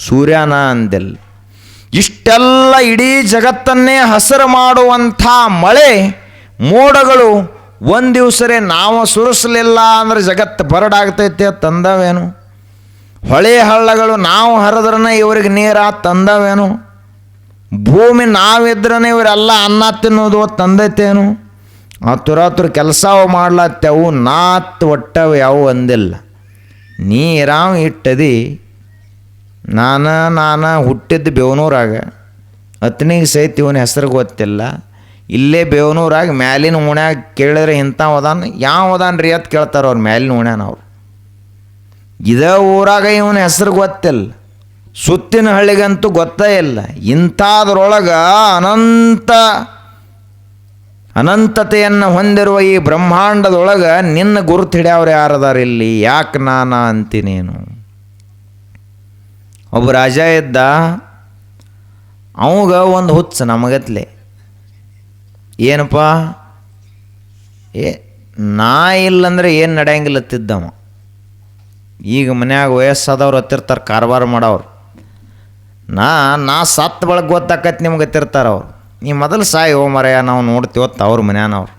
ಸೂರ್ಯನ ಅಂದಿಲ್ಲ. ಇಷ್ಟೆಲ್ಲ ಇಡೀ ಜಗತ್ತನ್ನೇ ಹಸಿರು ಮಾಡುವಂಥ ಮಳೆ ಮೋಡಗಳು ಒಂದು ದಿವಸರೇ ನಾವು ಸುರಿಸಲಿಲ್ಲ ಅಂದ್ರೆ ಜಗತ್ತು ಬರಡಾಗ್ತೈತೆ ತಂದವೇನು? ಹೊಳೆ ಹಳ್ಳಗಳು ನಾವು ಹರಿದ್ರನ ಇವ್ರಿಗೆ ನೀರ ತಂದವೇನು? ಭೂಮಿ ನಾವಿದ್ರನೇ ಇವರೆಲ್ಲ ಅನ್ನ ತಿನ್ನೋದು ತಂದೈತೇನು? ಆ ತುರಾತುರ ಕೆಲಸ ಮಾಡ್ಲತ್ತವು ನಾತ್ ಒಟ್ಟವು ಯಾವ ಅಂದಿಲ್ಲ. ನೀರಾವ್ ಇಟ್ಟದಿ. ನಾನು ಹುಟ್ಟಿದ್ದು ಬೇವನೂರಾಗ, ಅತ್ನಿಗೆ ಸಹಿತ ಇವನ ಹೆಸರು ಗೊತ್ತಿಲ್ಲ. ಇಲ್ಲೇ ಬೇವನೂರಾಗ ಮ್ಯಾಲಿನ ಉಣ್ಯಾಗ ಕೇಳಿದ್ರೆ ಇಂಥ ಹೋದಾನ, ಯಾವ ಹೋದಾನ ರೀ ಅಂತ ಕೇಳ್ತಾರೆ ಅವ್ರು ಮ್ಯಾಲಿನ ಉಣ್ಯಾನ. ಅವ್ರು ಇದೇ ಊರಾಗ ಇವನ ಹೆಸರು ಗೊತ್ತಿಲ್ಲ, ಸುತ್ತಿನ ಹಳ್ಳಿಗಂತೂ ಗೊತ್ತೇ ಇಲ್ಲ. ಇಂಥದ್ರೊಳಗೆ ಅನಂತತೆಯನ್ನು ಹೊಂದಿರುವ ಈ ಬ್ರಹ್ಮಾಂಡದೊಳಗೆ ನಿನ್ನ ಗುರುತು ಹಿಡ್ಯಾವ್ರು ಯಾರದಾರ ಇಲ್ಲಿ? ಯಾಕೆ ನಾನಾ ಅಂತೀನೇನು? ಒಬ್ಬ ರಾಜ ಇದ್ದ, ಅವಾಗ ಒಂದು ಹುಚ್ಚ ನಮಗತ್ಲೆ. ಏನಪ್ಪ ನಾ ಇಲ್ಲಂದ್ರೆ ಏನು ನಡೆಯಂಗಿಲ್ಲತ್ತಿದ್ದವ. ಈಗ ಮನ್ಯಾಗ ವಯಸ್ಸಾದವ್ರು ಹತ್ತಿರ್ತಾರೆ, ಕಾರವಾರ ಮಾಡೋರು. ನಾ ಸತ್ತು ಬಳಗೆ ಗೊತ್ತಾಕೈತಿ ನಿಮ್ಗೆ ಹತ್ತಿರ್ತಾರೆ ಅವ್ರು. ನೀ ಮೊದಲು ಸಾಯಿ ಓ ಮರೆಯ ನಾವು ನೋಡ್ತೀವತ್ತು ಅವ್ರ ಮನ್ಯಾನವ್ರು.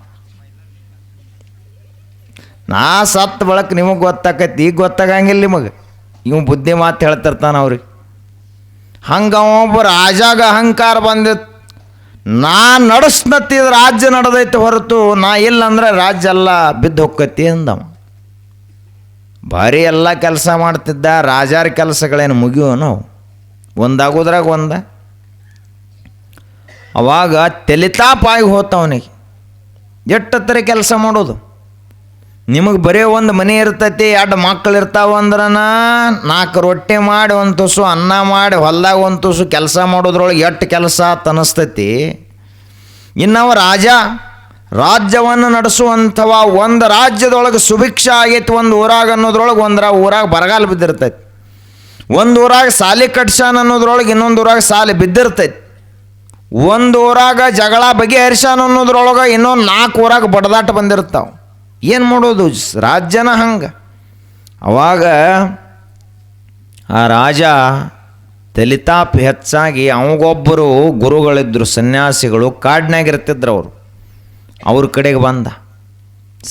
ನಾ ಸತ್ತು ಬಳಕೆ ನಿಮಗೆ ಗೊತ್ತಾಕೈತಿ, ಈಗ ಗೊತ್ತಾಗಂಗಿಲ್ಲ ನಿಮಗೆ. ಇವ್ ಬುದ್ಧಿ ಮಾತು ಹೇಳ್ತಿರ್ತಾನೆ ಅವ್ರಿಗೆ. ಹಂಗೆ ಒಬ್ಬ ರಾಜಾಗ ಅಹಂಕಾರ ಬಂದಿತ್ತು. ನಾ ನಡೆಸ್ನತ್ತಿದ ರಾಜ್ಯ ನಡೆದೈತೆ ಹೊರತು ನಾ ಇಲ್ಲಂದ್ರೆ ರಾಜ್ಯ ಎಲ್ಲ ಬಿದ್ದು ಹೋಕ್ಕತಿ ಅಂದವ. ಭಾರಿ ಎಲ್ಲ ಕೆಲಸ ಮಾಡ್ತಿದ್ದ. ರಾಜಾರ ಕೆಲಸಗಳೇನು ಮುಗಿಯೋ ನಾವು ಒಂದಾಗೋದ್ರಾಗ ಒಂದ. ಅವಾಗ ತೆಲಿತಾಪಾಗಿ ಹೋತವನಿಗೆ. ಎಷ್ಟತ್ತರ ಕೆಲಸ ಮಾಡೋದು? ನಿಮಗೆ ಬರೀ ಒಂದು ಮನೆ ಇರ್ತೈತಿ, 2 ಮಕ್ಕಳು ಇರ್ತಾವ ಅಂದ್ರನ 4 ರೊಟ್ಟಿ ಮಾಡಿ ಒಂದು ತುಸು ಅನ್ನ ಮಾಡಿ ಹೊಲ್ದಾಗ ಒಂದು ತುಸು ಕೆಲಸ ಮಾಡೋದ್ರೊಳಗೆ ಎಷ್ಟು ಕೆಲಸ ತನಿಸ್ತೈತಿ. ಇನ್ನವ ರಾಜ್ಯವನ್ನು ನಡೆಸುವಂಥವ ಒಂದು ರಾಜ್ಯದೊಳಗೆ ಸುಭಿಕ್ಷ ಆಗೈತಿ ಒಂದು ಊರಾಗ ಅನ್ನೋದ್ರೊಳಗೆ ಊರಾಗ ಬರಗಾಲ ಬಿದ್ದಿರ್ತೈತಿ. ಒಂದು ಊರಾಗ ಸಾಲಿ ಕಟ್ಸಾನ ಅನ್ನೋದ್ರೊಳಗೆ ಇನ್ನೊಂದು ಊರಾಗ ಸಾಲಿ ಬಿದ್ದಿರ್ತೈತಿ. ಒಂದು ಊರಾಗ ಜಗಳ ಬಗೆಹರಿಸಾನ ಅನ್ನೋದ್ರೊಳಗೆ ಇನ್ನೊಂದು 4 ಊರಾಗ ಬಡದಾಟ ಬಂದಿರ್ತಾವೆ. ಏನು ಮಾಡೋದು? ರಾಜ್ಯನ ಹಂಗೆ. ಅವಾಗ ಆ ರಾಜ ತಲಿತಾಪ್ ಹೆಚ್ಚಾಗಿ ಅವಾಗೊಬ್ಬರು ಗುರುಗಳಿದ್ದರು, ಸನ್ಯಾಸಿಗಳು, ಕಾಡಿನಾಗಿರ್ತಿದ್ರು ಅವರು. ಅವ್ರ ಕಡೆಗೆ ಬಂದ,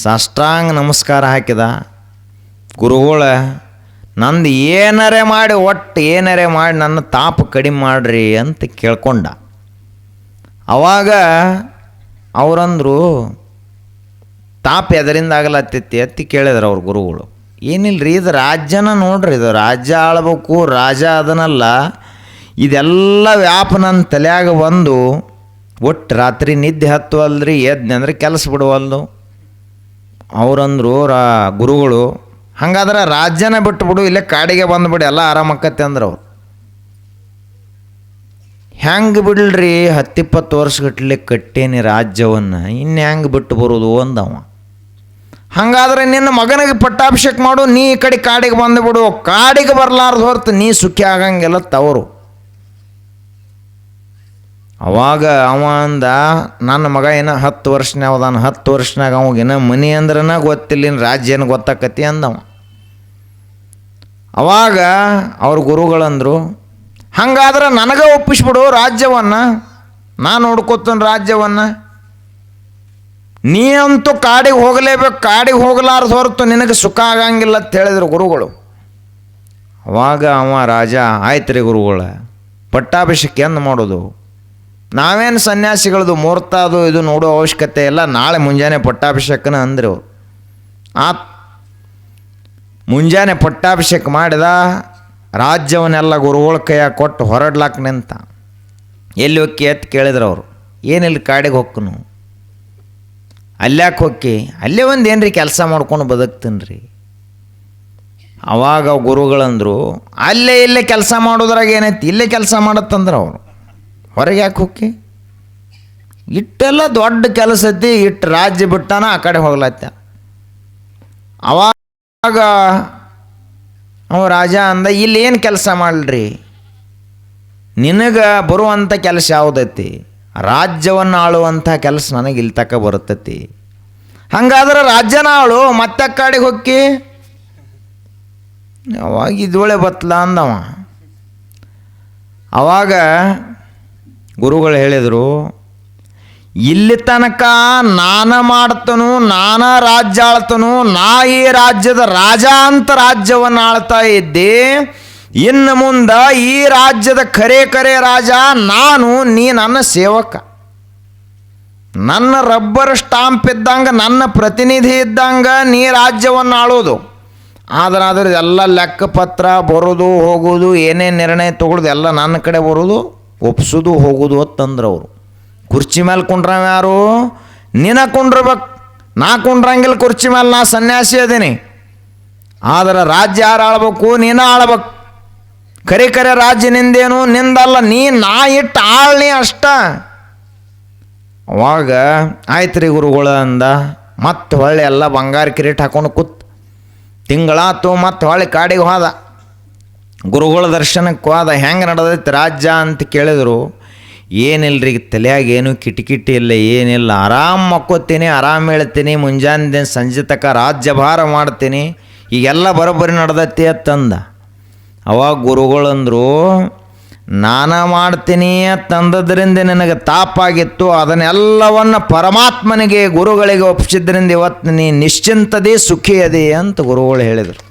ಸಾಷ್ಟಾಂಗ ನಮಸ್ಕಾರ ಹಾಕಿದ. ಗುರುಗಳ ನಂದು ಏನಾರೇ ಮಾಡಿ ನನ್ನ ತಾಪ ಕಡಿಮೆ ಮಾಡ್ರಿ ಅಂತ ಕೇಳ್ಕೊಂಡ. ಅವಾಗ ಅವರಂದರು, ತಾಪ ಎದರಿಂದ ಆಗಲತ್ತೈತಿ ಅತ್ತಿ ಕೇಳಿದ್ರು ಅವ್ರ ಗುರುಗಳು. ಏನಿಲ್ಲ ರೀ, ಇದು ರಾಜ್ಯನ ನೋಡ್ರಿ, ಇದು ರಾಜ್ಯ ಆಳ್ಬೇಕು, ರಾಜ ಅದನ್ನಲ್ಲ, ಇದೆಲ್ಲ ವ್ಯಾಪ ನನ್ನ ತಲೆಯಾಗ ಬಂದು ಒಟ್ಟು ರಾತ್ರಿ ನಿದ್ದೆ ಹತ್ತುವಲ್ರಿ, ಎದ್ನಂದ್ರೆ ಕೆಲಸ ಬಿಡುವಲ್ದು. ಅವರಂದರು ಗುರುಗಳು, ಹಂಗಾದ್ರೆ ರಾಜ್ಯನ ಬಿಟ್ಟುಬಿಡು, ಇಲ್ಲೇ ಕಾಡಿಗೆ ಬಂದುಬಿಡಿ, ಎಲ್ಲ ಆರಾಮಕ್ಕತ್ತೆ ಅಂದ್ರೆ ಅವ್ರು. ಹೆಂಗೆ ಬಿಡ್ರಿ, 10-20 ವರ್ಷಗಟ್ಟಲೆ ಕಟ್ಟೇನಿ ರಾಜ್ಯವನ್ನು, ಇನ್ನು ಹೆಂಗೆ ಬಿಟ್ಟು ಬರೋದು ಅಂದವ. ಹಾಗಾದ್ರೆ ನಿನ್ನ ಮಗನಿಗೆ ಪಟ್ಟಾಭಿಷೇಕ ಮಾಡು, ನೀ ಈ ಕಡೆ ಕಾಡಿಗೆ ಬಂದುಬಿಡು, ಕಾಡಿಗೆ ಬರಲಾರ್ದು ಹೊರತು ನೀ ಸುಖಿ ಆಗಂಗಿಲ್ಲ ತವರು. ಅವಾಗ ಅವ ಅಂದ, ನನ್ನ ಮಗ ಏನೋ 10 ವರ್ಷನಾಗ ಅವದಾನ, 10 ವರ್ಷನಾಗ ಅವಾಗೇನೋ ಮನೆ ಅಂದ್ರನ ಗೊತ್ತಿಲ್ಲ, ಇನ್ನು ರಾಜ್ಯ ಏನು ಗೊತ್ತಾಕತಿ ಅಂದವ. ಅವಾಗ ಅವ್ರ ಗುರುಗಳಂದರು, ಹಂಗಾದ್ರೆ ನನಗೆ ಒಪ್ಪಿಸ್ಬಿಡು ರಾಜ್ಯವನ್ನು, ನಾನು ನೋಡ್ಕೊತೇನೆ ರಾಜ್ಯವನ್ನು. ನೀ ಅಂತೂ ಕಾಡಿಗೆ ಹೋಗಲೇಬೇಕು, ಕಾಡಿಗೆ ಹೋಗಲಾರ್ದು ಹೊರತು ನಿನಗೆ ಸುಖ ಆಗಂಗಿಲ್ಲ ಅಂತ ಹೇಳಿದರು ಗುರುಗಳು. ಅವಾಗ ಅವ ರಾಜ, ಆಯ್ತು ರೀ ಗುರುಗಳ, ಪಟ್ಟಾಭಿಷೇಕ ಎಂದು ಮಾಡೋದು? ನಾವೇನು ಸನ್ಯಾಸಿಗಳದು ಮುಹೂರ್ತ ಅದು ಇದು ನೋಡೋ ಅವಶ್ಯಕತೆ ಇಲ್ಲ, ನಾಳೆ ಮುಂಜಾನೆ ಪಟ್ಟಾಭಿಷೇಕನ ಅಂದರು. ಮುಂಜಾನೆ ಪಟ್ಟಾಭಿಷೇಕ ಮಾಡಿದ. ರಾಜ್ಯವನ್ನೆಲ್ಲ ಗುರುಗಳ ಕೈಯಾಗ ಕೊಟ್ಟು ಹೊರಡ್ಲಾಕ ನಿಂತ. ಎಲ್ಲಿ ಹೊಕ್ಕಿ ಎತ್ತು ಕೇಳಿದ್ರು ಅವರು. ಏನಿಲ್ಲ, ಕಾಡಿಗೆ ಹೊಕ್ಕನು. ಅಲ್ಯಾಕೆ ಹೊಕ್ಕಿ? ಅಲ್ಲೇ ಒಂದು ಏನ್ರಿ ಕೆಲಸ ಮಾಡ್ಕೊಂಡು ಬದುಕ್ತೀನಿ ರೀ. ಅವಾಗ ಗುರುಗಳಂದರು, ಇಲ್ಲೇ ಕೆಲಸ ಮಾಡೋದ್ರಾಗ ಏನೈತಿ, ಇಲ್ಲೇ ಕೆಲಸ ಮಾಡತ್ತಂದ್ರೆ ಅವರು. ಹೊರಗೆ ಯಾಕೆ ಹೊಕ್ಕಿ? ಇಟ್ಟೆಲ್ಲ ದೊಡ್ಡ ಕೆಲಸ ಐತಿ, ಇಟ್ಟು ರಾಜ್ಯ ಬಿಟ್ಟಾನ, ಆ ಕಡೆ ಹೋಗ್ಲತ್ತ. ಅವಾಗ ಅವ ರಾಜ ಅಂದ, ಇಲ್ಲಿ ಏನು ಕೆಲಸ ಮಾಡಲ್ರಿ, ನಿನಗೆ ಬರುವಂಥ ಕೆಲಸ ಯಾವುದೈತಿ? ರಾಜ್ಯವನ್ನು ಆಳುವಂಥ ಕೆಲಸ ನನಗೆ ಇಲ್ಲಿ ತಕ್ಕ ಬರುತ್ತೈತಿ. ಹಂಗಾದ್ರೆ ರಾಜ್ಯನ ಆಳು, ಮತ್ತೆ ಕಾಡಿಗೆ ಹೊಕ್ಕಿ? ಅವಾಗ ಇದೊಳೆ ಬತ್ತಲ ಅಂದವ. ಅವಾಗ ಗುರುಗಳು ಹೇಳಿದರು, ಇಲ್ಲಿ ತನಕ ನಾನ ಮಾಡ್ತನು, ನಾನ ರಾಜ್ಯ ಆಳ್ತನು, ನಾ ಈ ರಾಜ್ಯದ ರಾಜ ಅಂತ ರಾಜ್ಯವನ್ನು ಆಳ್ತಾ ಇದ್ದೆ. ಇನ್ನು ಮುಂದೆ ಈ ರಾಜ್ಯದ ಖರೆ ರಾಜ ನಾನು, ನೀ ನನ್ನ ಸೇವಕ, ನನ್ನ ರಬ್ಬರ್ ಸ್ಟಾಂಪ್ ಇದ್ದಂಗೆ, ನನ್ನ ಪ್ರತಿನಿಧಿ ಇದ್ದಂಗೆ ನೀ ರಾಜ್ಯವನ್ನು ಆಳೋದು. ಆದ್ರೆ ಅದ್ರದ್ದೆಲ್ಲ ಲೆಕ್ಕಪತ್ರ ಬರೋದು ಹೋಗೋದು, ಏನೇ ನಿರ್ಣಯ ತಗೊಳ್ಳೋದು ಎಲ್ಲ ನನ್ನ ಕಡೆ ಬರೋದು, ಒಪ್ಸೋದು ಹೋಗೋದು ಅಂತಂದ್ರೆ ಅವರು. ಕುರ್ಚಿ ಮೇಲೆ ಕುಂಡ್ರವ ಯಾರು? ನೀನ ಕುಂಡ್ರಬೇಕು, ನಾ ಕುಂಡ್ರಂಗಿಲ್ಲ ಕುರ್ಚಿ ಮೇಲೆ, ನಾ ಸನ್ಯಾಸಿ ಅದೀನಿ. ಆದ್ರೆ ರಾಜ್ಯ ಯಾರು ಆಳ್ಬೇಕು? ನೀನ ಆಳ್ಬೇಕು. ಖರೆ ರಾಜ್ಯ ನಿಂದೇನು? ನಿಂದಲ್ಲ, ನಾ ಇಟ್ಟು ಆಳ್ನಿ ಅಷ್ಟ. ಅವಾಗ ಆಯ್ತು ರೀ ಗುರುಗಳು ಅಂದ. ಮತ್ತೆ ಹೊಳ್ಳಿ ಎಲ್ಲ ಬಂಗಾರ ಕಿರೀಟ ಹಾಕೊಂಡು ಕೂತ್ ತಿಂಗಳಾತು. ಮತ್ತೆ ಹೊಳ್ಳಿ ಕಾಡಿಗೆ ಹೋದ, ಗುರುಗಳ ದರ್ಶನಕ್ಕೆ ಹೋದ. ಹೆಂಗೆ ನಡೆದೈತೆ ರಾಜ್ಯ ಅಂತ ಕೇಳಿದ್ರು. ಏನಿಲ್ಲರಿ, ತಲೆಯಾಗ ಏನು ಕಿಟಿಕಿಟಿ ಇಲ್ಲ, ಏನಿಲ್ಲ, ಆರಾಮ್ ಮಕ್ಕೋತೀನಿ, ಆರಾಮ್ ಹೇಳ್ತೀನಿ, ಮುಂಜಾನೆ ಸಂಜೆ ತನಕ ರಾಜ್ಯಭಾರ ಮಾಡ್ತೀನಿ, ಈಗೆಲ್ಲ ಬರೋಬ್ಬರಿ ನಡೆದೈತಿ ಅಂತಂದ. ಅವಾಗ ಗುರುಗಳಂದರು, ನಾನ ಮಾಡ್ತೀನಿ ಅಂತಂದದ್ರಿಂದ ನಿನಗೆ ತಾಪಾಗಿತ್ತು, ಅದನ್ನೆಲ್ಲವನ್ನು ಪರಮಾತ್ಮನಿಗೆ ಗುರುಗಳಿಗೆ ಒಪ್ಪಿಸಿದ್ರಿಂದ ಇವತ್ತು ನೀ ನಿಶ್ಚಿಂತದೇ ಸುಖಿಯದೇ ಅಂತ ಗುರುಗಳು ಹೇಳಿದರು.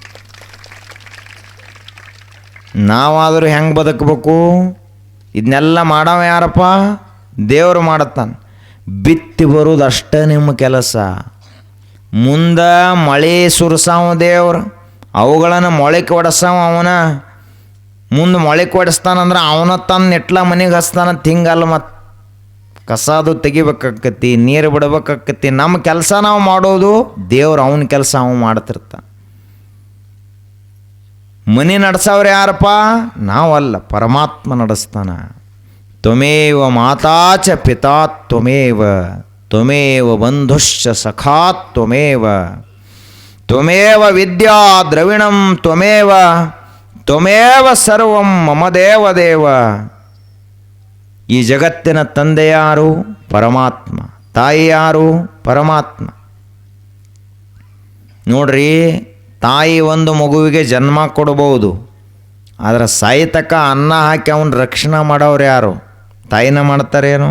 ನಾವಾದರೂ ಹೆಂಗೆ ಬದುಕಬೇಕು? ಇದನ್ನೆಲ್ಲ ಮಾಡವ ಯಾರಪ್ಪ? ದೇವರು ಮಾಡುತ್ತಾನೆ. ಬಿತ್ತಿ ಬರೋದು ಅಷ್ಟೇ ನಿಮ್ಮ ಕೆಲಸ. ಮುಂದೆ ಮಳೆ ಸುರಿಸಾವ ದೇವ್ರು, ಅವುಗಳನ್ನು ಮೊಳಕೆ ಹೊಡೆಸವ ಅವನ. ಮುಂದೆ ಮೊಳಕೆ ಹೊಡೆಸ್ತಾನಂದ್ರೆ ಅವನ ತನ್ನ ನೆಟ್ಲ ಮನೆಗೆ ಹಚ್ತಾನಂತ ಹಿಂಗಲ್ಲ. ಮತ್ತು ಕಸಾದು ತೆಗಿಬೇಕಾಕತಿ, ನೀರು ಬಿಡ್ಬೇಕಾಕತಿ. ನಮ್ಮ ಕೆಲಸ ನಾವು ಮಾಡೋದು, ದೇವ್ರು ಅವನ ಕೆಲಸ ಅವ ಮಾಡ್ತಿರ್ತಾನೆ. ಮನೆ ನಡೆಸವ್ರು ಯಾರಪ್ಪ? ನಾವಲ್ಲ, ಪರಮಾತ್ಮ ನಡೆಸ್ತಾನ. ತ್ವಮೇವ ಮಾತಾ ಚ ಪಿತಾ ತ್ವಮೇವ, ತ್ವಮೇವ ಬಂಧುಶ್ಚ ಸಖಾ ತ್ವಮೇವ, ತ್ವಮೇವ ವಿದ್ಯಾ ದ್ರವಿಣಂ ತ್ವಮೇವ, ತ್ವಮೇವ ಸರ್ವಂ ಮಮ ದೇವ. ಈ ಜಗತ್ತಿನ ತಂದೆ ಯಾರು? ಪರಮಾತ್ಮ. ತಾಯಿ ಯಾರು? ಪರಮಾತ್ಮ. ನೋಡ್ರಿ, ತಾಯಿ ಒಂದು ಮಗುವಿಗೆ ಜನ್ಮ ಕೊಡ್ಬೋದು, ಆದರೆ ಸಾಯ್ತಕ್ಕ ಅನ್ನ ಹಾಕಿ ಅವನ ರಕ್ಷಣೆ ಮಾಡೋರು ಯಾರು? ತಾಯಿನ ಮಾಡ್ತಾರೇನು?